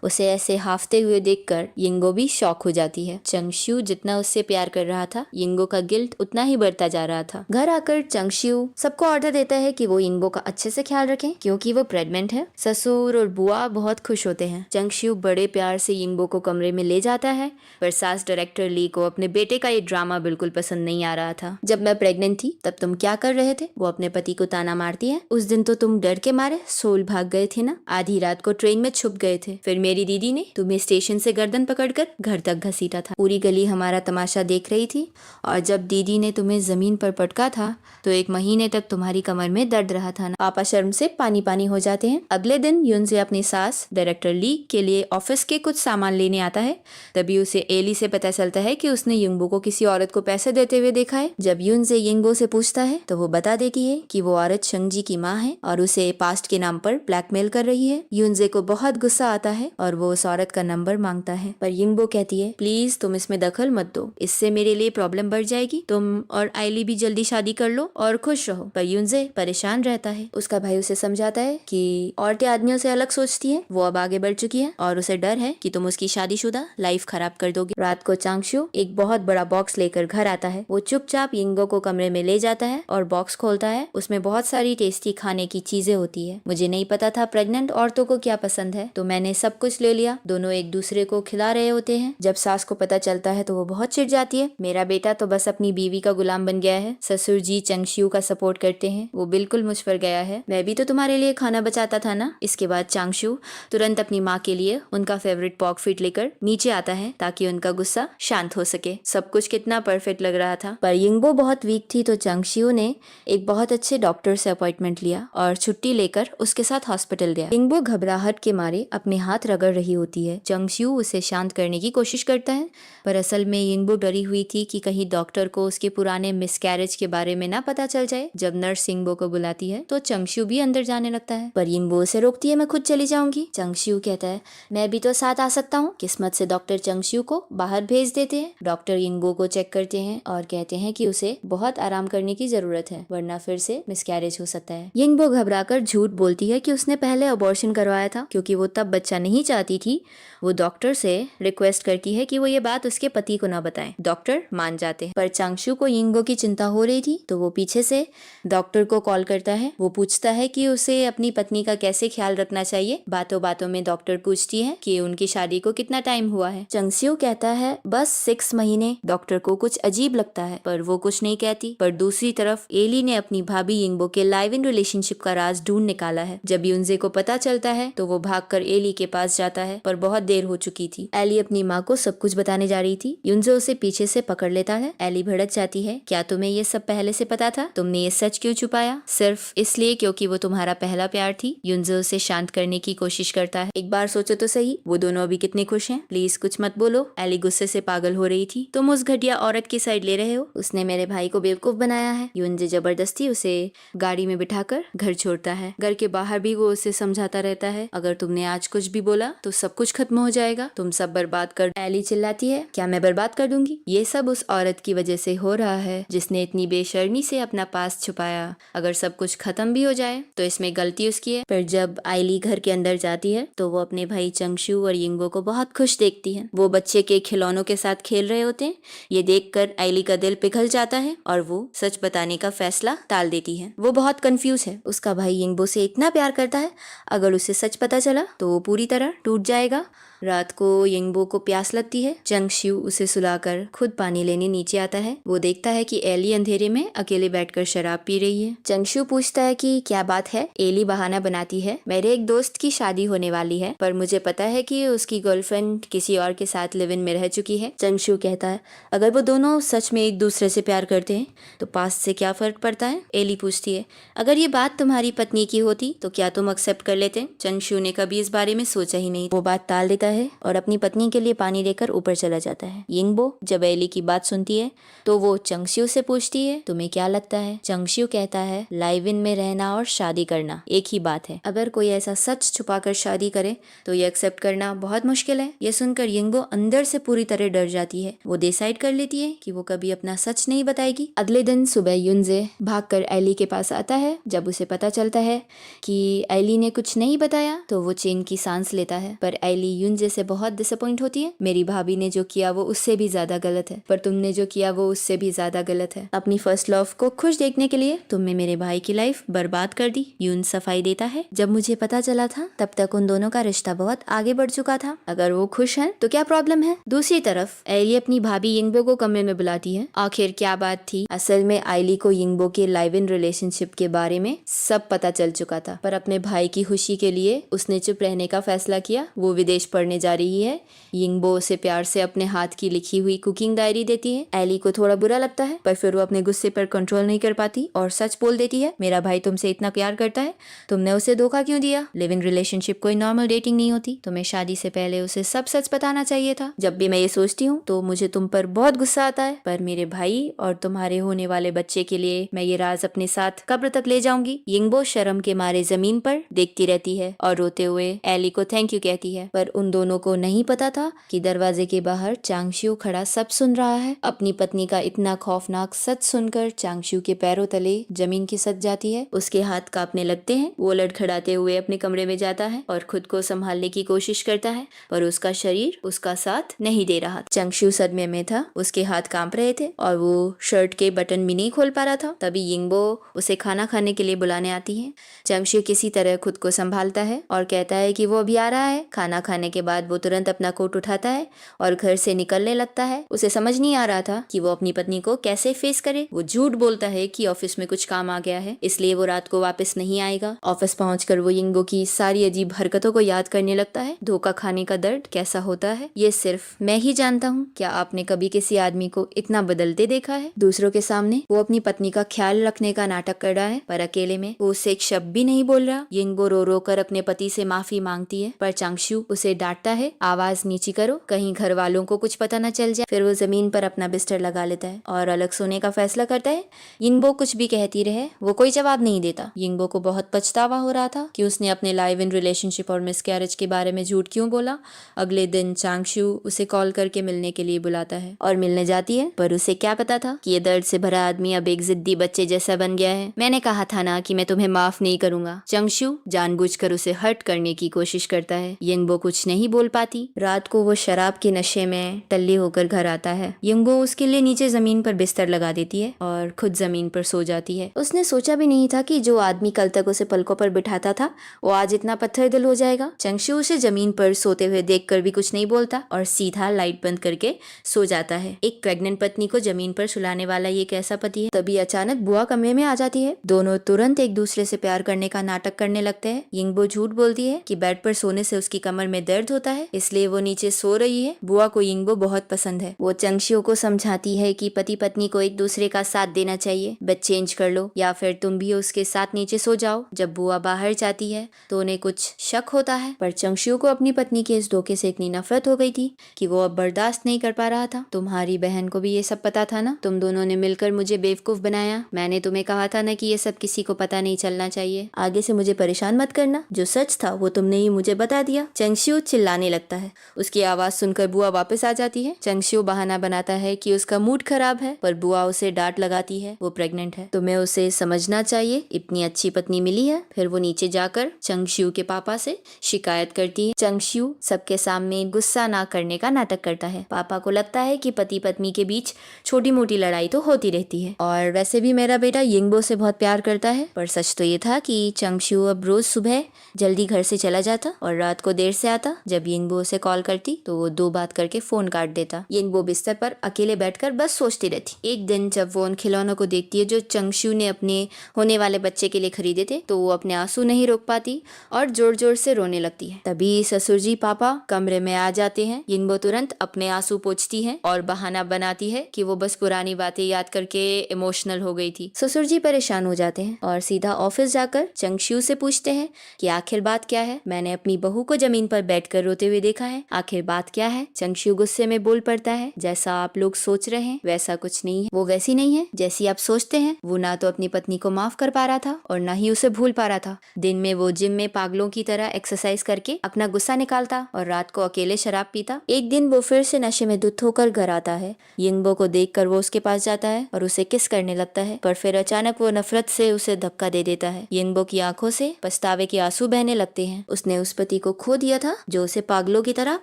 A: उसे ऐसे हाफते हुए देखकर यिंगबो भी शॉक हो जाती है। चंगशू जितना उससे प्यार कर रहा था, यिंगबो का गिल्ट उतना ही बढ़ता जा रहा था। घर आकर चंगशू सबको ऑर्डर देता है कि वो यिंगबो का अच्छे से ख्याल रखें क्योंकि वो प्रेग्नेंट है। ससुर और बुआ बहुत खुश होते हैं। चंगशू बड़े प्यार से यिंगबो को कमरे में ले जाता है, पर सास डायरेक्टर ली को अपने बेटे का ये ड्रामा बिल्कुल पसंद नहीं आ रहा था। जब मैं प्रेग्नेंट थी तब तुम क्या कर रहे थे? वो अपने पति को ताना मारती है। उस दिन तो तुम डर के मारे सोल भाग गए थे ना, आधी रात को ट्रेन में छुप गए थे। फिर मेरी दीदी ने तुम्हें स्टेशन से गर्दन पकड़कर घर तक घसीटा था। पूरी गली हमारा तमाशा देख रही थी और जब दीदी ने तुम्हें जमीन पर पटका था तो 1 महीने तक तुम्हारी कमर में दर्द रहा था ना। पापा शर्म से पानी पानी हो जाते हैं। अगले दिन युनजे अपनी सास डायरेक्टर ली के लिए ऑफिस के कुछ सामान लेने आता है। तभी उसे एली से पता चलता है कि उसने यिंगबो को किसी औरत को पैसे देते हुए देखा है। जब युनजे यिंगबो से पूछता है तो वो बता देती है कि वो औरत शंगजी की माँ है और उसे पास्ट के नाम पर ब्लैकमेल कर रही है। युनजे को बहुत गुस्सा आता है और वो उस औरत का नंबर मांगता है, पर यिंगबो कहती है प्लीज तुम इसमें दखल मत दो, इससे मेरे लिए प्रॉब्लम बढ़ जाएगी। तुम और आइली भी जल्दी शादी कर लो और खुश रहो। पर युनजे परेशान रहता है। उसका भाई उसे समझाता है कि औरतें आदमियों से अलग सोचती हैं, वो अब आगे बढ़ चुकी है और उसे डर है कि तुम उसकी शादीशुदा लाइफ खराब कर दोगे। रात को चांगशु एक बहुत बड़ा बॉक्स लेकर घर आता है। वो चुपचाप यिंगबो को कमरे में ले जाता है और बॉक्स खोलता है। उसमें बहुत सारी टेस्टी खाने की चीजें होती है। मुझे नहीं पता था प्रेग्नेंट औरतों को क्या पसंद है, तो मैंने सब कुछ ले लिया। दोनों एक दूसरे को खिला रहे होते हैं। जब सास को पता चलता है तो वो बहुत चिढ़ जाती है। मेरा बेटा तो बस अपनी बीवी का गुलाम बन गया है। ससुर जी चांगशु का सपोर्ट करते हैं, वो बिल्कुल मुझ पर गया है। मैं भी तो तुम्हारे लिए खाना बचाता था ना। इसके बाद चांगशु तुरंत अपनी माँ के लिए उनका फेवरेट पॉक फीट लेकर नीचे आता है ताकि उनका गुस्सा शांत हो सके। सब कुछ कितना परफेक्ट लग रहा था। पर यिंगबो बहुत वीक थी तो चांगशु ने एक बहुत अच्छे डॉक्टर से अपॉइंटमेंट लिया और छुट्टी लेकर उसके साथ हॉस्पिटल गया। यिंगबो घबराहट के मारे अपने हाथ रगड़ रही होती है। चांगशु उसे शांत करने की कोशिश करता है, पर असल में यिंगबो डरी हुई थी कि कहीं डॉक्टर को उसके पुराने मिसकैरेज के बारे में ना पता चल जाए। जब नर्स यिंगबो को बुलाती है तो चांगशु भी अंदर जाने लगता है, पर यिंगबो उसे रोकती है, मैं खुद चली जाऊंगी। चांगशु कहता है मैं भी तो साथ आ सकता हूँ। किस्मत से डॉक्टर चांगशु को बाहर भेज देते हैं। डॉक्टर यिंगबो को चेक करते हैं और कहते हैं कि उसे बहुत आराम करने की जरूरत है, वरना फिर से मिसकैरेज हो सकता है। यिंगबो घबराकर झूठ बोलती है कि उसने पहले अबॉर्शन करवाया था क्योंकि वो तब बच्चा नहीं चाहती थी। वो डॉक्टर से रिक्वेस्ट करती है कि वो ये बात उसके पति को ना बताएं। डॉक्टर मान जाते हैं, पर चांगशु को यिंगबो की चिंता हो रही थी तो वो पीछे से डॉक्टर को कॉल करता है। वो पूछता है कि उसे अपनी पत्नी का कैसे ख्याल रखना चाहिए। बातों बातों में डॉक्टर पूछती है कि उनकी शादी को कितना टाइम हुआ है। चांगशु कहता है बस 6 महीने। डॉक्टर को कुछ अजीब लगता है पर वो कुछ नहीं कहती। पर दूसरी तरफ एली ने अपनी भाभी यिंगबो के लाइव इन रिलेशनशिप का राज ढूंढ निकाला है। जब युनजे को पता चलता है तो वो भागकर एली के पास जाता है, पर बहुत देर हो चुकी थी। एली अपनी माँ को सब कुछ बताने जा रही थी। युनजे उसे पीछे से पकड़ लेता है। एली भड़क जाती है, क्या तुम्हें ये सब पहले से पता था? तुमने ये सच क्यों छुपाया? सिर्फ इसलिए क्योंकि वो तुम्हारा पहला प्यार थी। युनजे उसे शांत करने की कोशिश करता है। एक बार सोचो तो सही, वो दोनों अभी कितने खुश हैं। प्लीज कुछ मत बोलो। एली गुस्से से पागल हो रही थी। तुम उस घटिया औरत की साइड ले रहे हो, उसने मेरे भाई को बेवकूफ बनाया है। युनजे जबरदस्ती उसे गाड़ी में बिठाकर घर छोड़ता है। घर के बाहर भी वो उसे समझाता रहता है, अगर तुमने आज कुछ भी बोला तो सब कुछ खत्म हो जाएगा, तुम सब बर्बाद कर। एली चिल्लाती है, क्या मैं बर्बाद कर दूंगी? ये सब उस औरत की वजह से हो रहा है जिसने इतनी बेशर्मी से अपना पास छुपाया। अगर सब कुछ खत्म भी हो जाए तो इसमें गलती उसकी है। पर जब आइली घर के अंदर जाती है तो वो अपने भाई चांगशु और यिंगबो को बहुत खुश देखती है। वो बच्चे के खिलौनों के साथ खेल रहे होते हैं। ये देखकर आइली का दिल पिघल जाता है और वो सच बताने का फैसला टाल देती है। वो बहुत कंफ्यूज है। उसका भाई यिंगबो से इतना प्यार करता है, अगर उसे सच पता चला तो वो पूरी तरह टूट जाएगा। रात को यिंगबो को प्यास लगती है। चांगशु उसे सुलाकर खुद पानी लेने नीचे आता है। वो देखता है कि एली अंधेरे में अकेले बैठकर शराब पी रही है। चांगशु पूछता है कि क्या बात है? एली बहाना बनाती है, मेरे एक दोस्त की शादी होने वाली है, पर मुझे पता है कि उसकी गर्लफ्रेंड किसी और के साथ लिव इन में रह चुकी है। चांगशु कहता है, अगर वो दोनों सच में एक दूसरे से प्यार करते हैं तो पास्ट से क्या फर्क पड़ता है? एली पूछती है, अगर ये बात तुम्हारी पत्नी की होती तो क्या तुम एक्सेप्ट कर लेते? चांगशु ने कभी इस बारे में सोचा ही नहीं। वो बात टाल देता है और अपनी पत्नी के लिए पानी लेकर ऊपर चला जाता है। यिंगबो जब एली की बात सुनती है तो वो चांगशु से पूछती है, तुम्हें क्या लगता है? चांगशु कहता है, लाइव इन में रहना और शादी करना एक ही बात है। अगर कोई ऐसा सच छुपाकर शादी करे तो ये एक्सेप्ट करना बहुत मुश्किल है। ये सुनकर यिंगबो अंदर से पूरी तरह डर जाती है। वो डिसाइड कर लेती है कि वो कभी अपना सच नहीं बताएगी। अगले दिन सुबह युनजे भागकर एली के पास आता है। जब उसे पता चलता है कि एली ने कुछ नहीं बताया तो वो चैन की सांस लेता है, पर एली युनजे से बहुत डिसअपॉइंट होती है। मेरी भाभी ने जो किया वो उससे भी ज्यादा गलत है, पर तुमने जो किया वो उससे भी ज्यादा गलत है। अपनी फर्स्ट लव को खुश देखने के लिए तुमने मेरे भाई की लाइफ बर्बाद कर दी। यून सफाई देता है, जब मुझे पता चला था तब तक उन दोनों का रिश्ता बहुत आगे बढ़ चुका था। अगर वो खुश हैं तो क्या प्रॉब्लम है? दूसरी तरफ एली अपनी भाभी यिंगबो को कमरे में बुलाती है। आखिर क्या बात थी? असल में आइली को यिंगबो के लाइव इन रिलेशनशिप के बारे में सब पता चल चुका था, पर अपने भाई की खुशी के लिए उसने चुप रहने का फैसला किया। वो विदेश पढ़ने पढ़ने जा रही है। यिंगबो उसे प्यार से अपने हाथ की लिखी हुई कुकिंग डायरी देती है। एली को थोड़ा बुरा लगता है, पर फिर वो अपने गुस्से पर कंट्रोल नहीं कर पाती और सच बोल देती है, मेरा भाई तुमसे इतना प्यार करता है, तुमने उसे धोखा क्यों दिया? लिविंग रिलेशनशिप कोई नॉर्मल डेटिंग नहीं होती, तुम्हें शादी से पहले उसे सब सच बताना चाहिए था। जब भी मैं ये सोचती हूँ तो मुझे तुम पर बहुत गुस्सा आता है, पर मेरे भाई और तुम्हारे होने वाले बच्चे के लिए मैं ये राज अपने साथ कब्र तक ले जाऊंगी। यिंगबो शर्म के मारे जमीन पर देखती रहती है और रोते हुए एली को थैंक यू कहती है, पर उन दोनों को नहीं पता था कि दरवाजे के बाहर चांगशियो खड़ा सब सुन रहा है। अपनी पत्नी का इतना खौफनाक सच सुनकर चांगशियो के पैरों तले जमीन खिसक जाती है, उसके हाथ कांपने लगते हैं। वो लड़खड़ाते हुए अपने कमरे में जाता है और खुद को संभालने की कोशिश करता है, पर उसका शरीर उसका साथ नहीं दे रहा। चांगशियो सदमे में था, उसके हाथ कांप रहे थे और वो शर्ट के बटन भी नहीं खोल पा रहा था। तभी यिंगबो उसे खाना खाने के लिए बुलाने आती है। चांगशियो किसी तरह खुद को संभालता है और कहता है कि वो अभी आ रहा है। खाना खाने के बाद वो तुरंत अपना कोट उठाता है और घर से निकलने लगता है। उसे समझ नहीं आ रहा था कि वो अपनी पत्नी को कैसे फेस करे। वो झूठ बोलता है कि ऑफिस में कुछ काम आ गया है, इसलिए वो रात को वापस नहीं आएगा। ऑफिस पहुंचकर वो यिंगबो की सारी अजीब हरकतों को याद करने लगता है। धोखा खाने का दर्द कैसा होता है ये सिर्फ मैं ही जानता हूँ। क्या आपने कभी किसी आदमी को इतना बदलते देखा है? दूसरों के सामने वो अपनी पत्नी का ख्याल रखने का नाटक कर रहा है, पर अकेले में वो उससे एक शब्द भी नहीं बोल रहा। यिंगबो रो रो कर अपने पति से माफी मांगती है, पर चांगशियो उसे डांटता है, आवाज नीची करो, कहीं घर वालों को कुछ पता न चल जाए। फिर वो जमीन पर अपना बिस्तर लगा लेता है और अलग सोने का फैसला करता है। यिंगबो कुछ भी कहती रहे, वो कोई जवाब नहीं देता। यिंगबो को बहुत पछतावा हो रहा था कि उसने अपने लाइव इन रिलेशनशिप और मिसकैरेज के बारे में झूठ क्यों बोला। अगले दिन चांगशियो उसे कॉल करके मिलने के लिए बुलाता है और मिलने जाती है, पर उसे क्या पता था कि ये दर्द से भरा आदमी अब एक जिद्दी बच्चे जैसा बन गया है। मैंने कहा था ना कि मैं तुम्हें माफ नहीं करूंगा। चांगशियो जानबूझकर उसे हर्ट करने की कोशिश करता है। यिंगबो कुछ नहीं बोल पाती। रात को वो शराब के नशे में टल्ली होकर घर आता है। यिंगबो उसके लिए नीचे जमीन पर बिस्तर लगा देती है और खुद जमीन पर सो जाती है। उसने सोचा भी नहीं था कि जो आदमी कल तक उसे पलकों पर बिठाता था वो आज इतना पत्थर दिल हो जाएगा। चांगशियो उसे जमीन पर सोते हुए देखकर भी कुछ नहीं बोलता और सीधा लाइट बंद करके सो जाता है। एक प्रेग्नेंट पत्नी को जमीन पर सुलाने वाला ये कैसा पति है? तभी अचानक बुआ कमरे में आ जाती है। दोनों तुरंत एक दूसरे से प्यार करने का नाटक करने लगते हैं। यिंगबो झूठ बोलती है कि बेड पर सोने से उसकी कमर में दर्द होता है, इसलिए वो नीचे सो रही है। बुआ को यिंगबो बहुत पसंद है। वो चांगशियो को समझाती है कि पति पत्नी को एक दूसरे का साथ देना चाहिए, बेड चेंज कर लो या फिर तुम भी उसके साथ नीचे सो जाओ। जब बुआ बाहर जाती है तो उन्हें कुछ शक होता है, पर चांगशियो को अपनी पत्नी के इस धोखे से इतनी नफरत हो गई थी कि वो अब बर्दाश्त नहीं कर पा रहा था। तुम्हारी बहन को भी ये सब पता था ना? तुम दोनों ने मिलकर मुझे बेवकूफ बनाया। मैंने तुम्हें कहा था ना कि ये सब किसी को पता नहीं चलना चाहिए। आगे से मुझे परेशान मत करना, जो सच था वो तुमने ही मुझे बता दिया। चांगशियो चिल्लाने लगता है। उसकी आवाज सुनकर बुआ वापस आ जाती है। चांगशियो बहाना बनाता है कि उसका मूड खराब है, पर बुआ उसे डांट लगाती है, वो प्रेग्नेंट है, तुम्हें उसे समझना चाहिए, इतनी अच्छी पत्नी मिली है। फिर वो नीचे जाकर चांगशियो के पापा से शिकायत करती है। चांगशियो सबके सामने गुस्सा ना करने का नाटक करता है। पापा को लगता है कि पति पत्नी के बीच छोटी मोटी लड़ाई तो होती रहती है और वैसे भी मेरा बेटा यिंगबो से बहुत प्यार करता है। पर सच तो ये था कि चांगशियो अब रोज सुबह जल्दी घर से चला जाता और रात को देर से आता। जब यिंगबो उसे कॉल करती तो वो 2 बात करके फोन काट देता। यिंगबो बिस्तर पर अकेले बैठकर बस सोचती रहती। एक दिन जब वो उन खिलौनों को देखती है जो चांगशियो ने अपने होने वाले बच्चे के लिए खरीदे थे, तो वो अपने आंसू नहीं रोक पाती और जोर जोर से रोने लगती है। तभी ससुर जी पापा कमरे में आ जाते हैं। यिंगबो तुरंत अपने आंसू पोंछती है और बहाना बनाती है कि वो बस पुरानी बातें याद करके इमोशनल हो गई थी। ससुर जी परेशान हो जाते हैं और सीधा ऑफिस जाकर चांगशियो से पूछते हैं कि आखिर बात क्या है? मैंने अपनी बहू को जमीन पर बैठकर रोते हुए देखा है, आखिर बात क्या है? चांगशियो गुस्से में बोल पड़ता है, जैसा आप लोग सोच रहे हैं वैसा कुछ नहीं है, वो वैसी नहीं है जैसी आप सोचते हैं। वो ना तो अपनी पत्नी को माफ कर पा रहा था और ना ही उसे भूल पा रहा था। दिन में वो जिम में पागलों की तरह एक्सरसाइज करके अपना गुस्सा निकालता और रात को अकेले शराब पीता। एक दिन वो फिर से नशे में धुत होकर घर आता है। यिंगबो को देखकर वो उसके पास जाता है और उसे किस करने लगता है, पर फिर अचानक वो नफरत से उसे धक्का दे देता है। यिंगबो की आंखों से पछतावे के आंसू बहने लगते हैं। उसने उस पति को खो दिया था जो उसे पागलों की तरह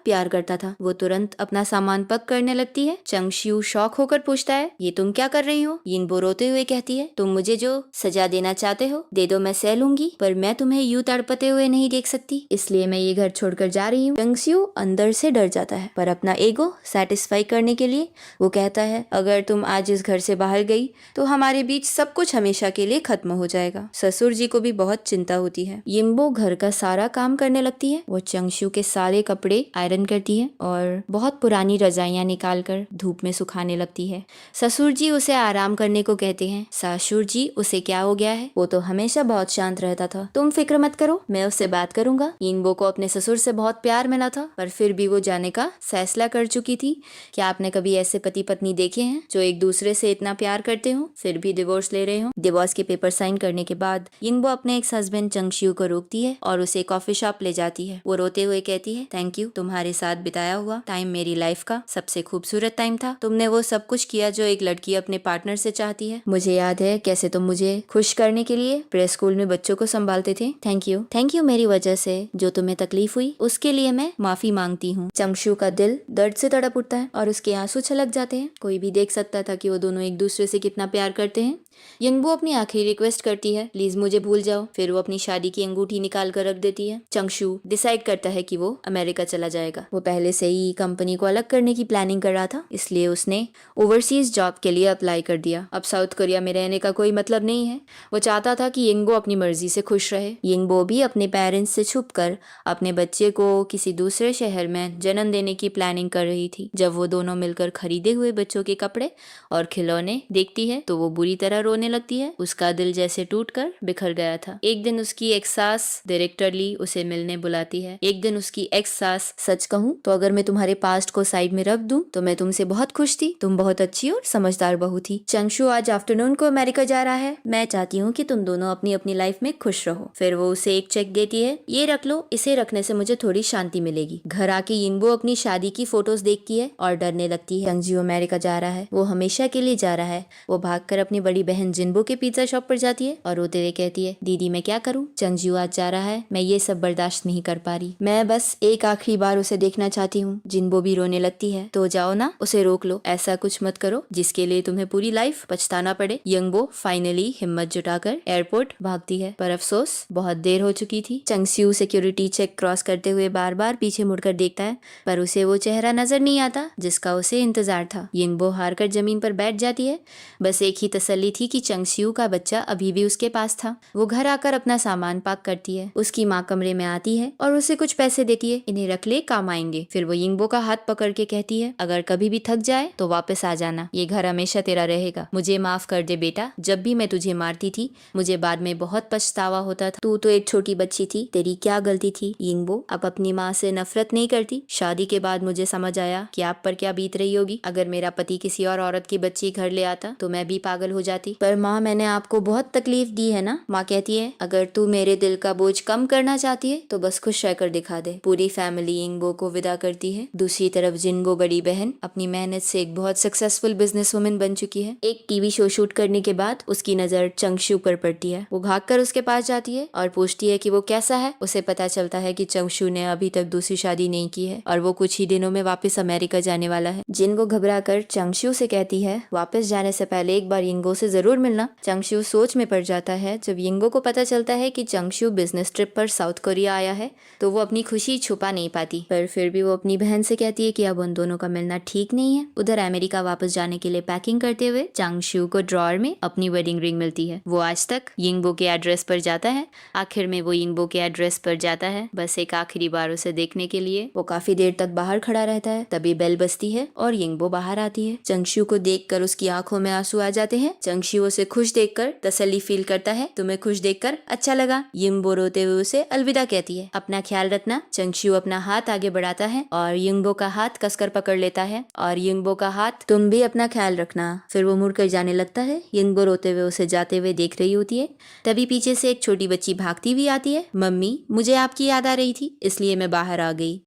A: प्यार करता था। वो तुरंत अपना सामान पैक करने लगती है। चांगशियो शॉक होकर पूछता है, ये तुम क्या कर रही हो? यिंगबो रोते हुए कहती है, तुम मुझे जो सजा देना चाहते हो दे दो, मैं सह लूंगी, पर मैं तुम्हें यूं तड़पते हुए नहीं देख सकती, इसलिए मैं ये घर छोड़कर जा रही हूँ। चांगशियो अंदर से डर जाता है, पर अपना ईगो सेटिस्फाई करने के लिए वो कहता है, अगर तुम आज इस घर से बाहर गई तो हमारे बीच सब कुछ हमेशा के लिए खत्म हो जाएगा। ससुर जी को भी बहुत चिंता होती है। यिंगबो घर का सारा काम करने लगती है। वो चांगशियो के सारे कपड़े आयरन करती है और बहुत पुरानी रजाइयाँ निकाल कर धूप में सुखाने लगती है। ससुर जी उसे आराम करने को कहते हैं। सासुर जी, उसे क्या हो गया है? वो तो हमेशा बहुत शांत रहता था। तुम फिक्र मत करो, मैं उससे बात करूंगा। यिंगबो को अपने ससुर से बहुत प्यार मिला था, पर फिर भी वो जाने का फैसला कर चुकी थी। क्या आपने कभी ऐसे पति पत्नी देखे हैं जो एक दूसरे से इतना प्यार करते हो फिर भी डिवोर्स ले रहे हो? डिवोर्स के पेपर साइन करने के बाद यिंगबो अपने एक्स हस्बैंड चंगशियू को रोकती है और उसे कॉफी शॉप ले जाती है। वो रोते हुए कहती है, थैंक यू, तुम्हारे साथ बिताया हुआ टाइम मेरी लाइफ का सबसे खूबसूरत टाइम था। तुमने वो सब कुछ किया जो एक लड़की अपने पार्टनर से चाहती है। मुझे याद है कैसे तुम मुझे खुश करने के लिए प्रे स्कूल में बच्चों को संभालते थे। थैंक यू मेरी वजह से जो तुम्हें तकलीफ हुई उसके लिए मैं माफी मांगती हूँ। चंगशू का दिल दर्द से तड़प उठता है और उसके आंसू छलक जाते हैं। कोई भी देख सकता था कि वो दोनों एक दूसरे से कितना प्यार करते हैं। यिंगबो अपनी आखिरी रिक्वेस्ट करती है, प्लीज मुझे भूल जाओ। फिर वो अपनी शादी की अंगूठी निकाल कर रख देती है। चंगशू डिसाइड करता है कि वो अमेरिका चला जाएगा। वो पहले से ही कंपनी को अलग करने की प्लानिंग कर रहा था, इसलिए उसने ओवरसीज जॉब के लिए अप्लाई कर दिया। अब साउथ कोरिया में रहने का कोई मतलब नहीं है। वो चाहता था कि यिंगबो अपनी मर्जी से खुश रहे। यिंगबो भी अपने पेरेंट्स से छुपकर अपने बच्चे को किसी दूसरे शहर में जन्म देने की प्लानिंग कर रही थी। जब वो दोनों मिलकर खरीदे हुए बच्चों के कपड़े और खिलौने देखती है तो वो बुरी तरह रोने लगती है। उसका दिल जैसे टूटकर बिखर गया था। एक दिन उसकी एक्स सास डायरेक्टर ली उसे मिलने बुलाती है। एक दिन उसकी एक्स सास, सच कहूँ तो अगर मैं तुम्हारे पास्ट को साइड में रख दूं तो मैं तुमसे बहुत खुश थी। तुम बहुत अच्छी और समझदार बहू थी। चंगशू आज आफ्टरनून को अमेरिका जा रहा है। मैं चाहती हूँ कि तुम दोनों अपनी अपनी लाइफ में खुश रहो। फिर वो उसे एक चेक देती है, ये रख लो, इसे रखने से मुझे थोड़ी शांति मिलेगी। घर आके यिंगबो अपनी शादी की फोटोज देखती है और डरने लगती है। चंगशू अमेरिका जा रहा है, वो हमेशा के लिए जा रहा है। वो भागकर अपनी बड़ी बहन जिन्बो के पिज्जा शॉप पर जाती है और रोते हुए कहती है, दीदी मैं क्या करूँ, चंगशू आज जा रहा है, मैं ये सब बर्दाश्त नहीं कर पा रही। मैं बस एक आखिरी बार उसे देखना चाहती हूँ। जिन्बो भी रोने लगती है। तो जाओ ना, उसे रोक लो। ऐसा कुछ मत करो जिसके लिए तुम्हें पूरी लाइफ पछताना पड़े। यिंगबो फाइनली हिम्मत जुटाकर एयरपोर्ट भागती है, पर अफसोस बहुत देर हो चुकी थी। चंगशू सिक्योरिटी चेक क्रॉस करते हुए बार बार पीछे मुड़कर देखता है, पर उसे वो चेहरा नजर नहीं आता जिसका उसे इंतजार था। यिंगबो हारकर जमीन पर बैठ जाती है। बस एक ही तसल्ली थी कि चंगशू का बच्चा अभी भी उसके पास था। वो घर आकर अपना सामान पैक करती है। उसकी माँ कमरे में आती है और उसे कुछ पैसे देती है, इन्हें रख ले, काम आएंगे। फिर वो यिंगबो का हाथ पकड़ के कहती है, अगर कभी भी थक जाए तो वापस आ जाना, ये घर हमेशा तेरा रहेगा। मुझे माफ कर दे बेटा, जब भी मैं तुझे मारती थी मुझे बाद में बहुत पछतावा होता था। तू तो एक छोटी बच्ची थी, तेरी क्या गलती थी। यिंगबो अब अपनी माँ से नफरत नहीं करती। शादी के बाद मुझे समझ आया कि आप पर क्या बीत रही होगी। अगर मेरा पति किसी और औरत की बच्ची घर ले आता तो मैं भी पागल हो जाती। पर माँ, मैंने आपको बहुत तकलीफ दी है ना। माँ कहती है, अगर तू मेरे दिल का बोझ कम करना चाहती है तो बस खुश रहकर दिखा दे। पूरी फैमिली यिंगबो को विदा करती है। दूसरी तरफ जिन्बो बड़ी बहन अपनी मेहनत से एक बहुत सक्सेसफुल बिजनेस वुमन बन चुकी है। एक टीवी शो शूट करने के बाद उसकी नजर चंगशू पर पड़ती है। वो भागकर उसके पास जाती है और पूछती है कि वो कैसा है। उसे पता चलता है कि चंगशू ने अभी तक दूसरी शादी नहीं की है और वो कुछ ही दिनों में वापस अमेरिका जाने वाला है। जिन्बो घबराकर चंगशू से कहती है, वापस जाने से पहले एक बार यिंगबो से जरूर मिलना। चंगशू सोच में पड़ जाता है। जब यिंगबो को पता चलता है कि चंगशू बिजनेस ट्रिप पर साउथ कोरिया आया है तो वो अपनी खुशी छुपा नहीं पाती, पर फिर भी वो अपनी बहन से कहती है कि अब उन दोनों का मिलना ठीक नहीं है। उधर अमेरिका वापस जाने के लिए पैकिंग करते हुए चंगशू को ड्रॉअर में अपनी वेडिंग रिंग मिलती है। वो आज तक यिंगबो के एड्रेस पर जाता है। आखिर में वो यिंगबो के एड्रेस पर जाता है, बस एक आखिरी बार उसे देखने के लिए। वो काफी देर तक बाहर खड़ा रहता है। तभी बेल बजती है और यिंगबो बाहर आती है। चंगशू को देखकर उसकी आंखों में आंसू आ जाते हैं। चंगशू उसे खुश देखकर तसल्ली फील करता है, तुम्हें खुश देखकर अच्छा लगा। यिंगबो रोते हुए उसे अलविदा कहती है, अपना ख्याल रखना। चंगशू अपना हाथ आगे बढ़ाता है और यिंगबो का हाथ कसकर पकड़ लेता है और यिंगबो का हाथ, तुम भी अपना ख्याल रखना। फिर वो मुड़कर जाने लगता है। यिंगबो रोते हुए उसे जाते हुए देख रही होती है। तभी पीछे से एक छोटी बच्ची भागती हुई आती है, मम्मी मुझे आपकी याद आ रही थी इसलिए मैं बाहर आ गई।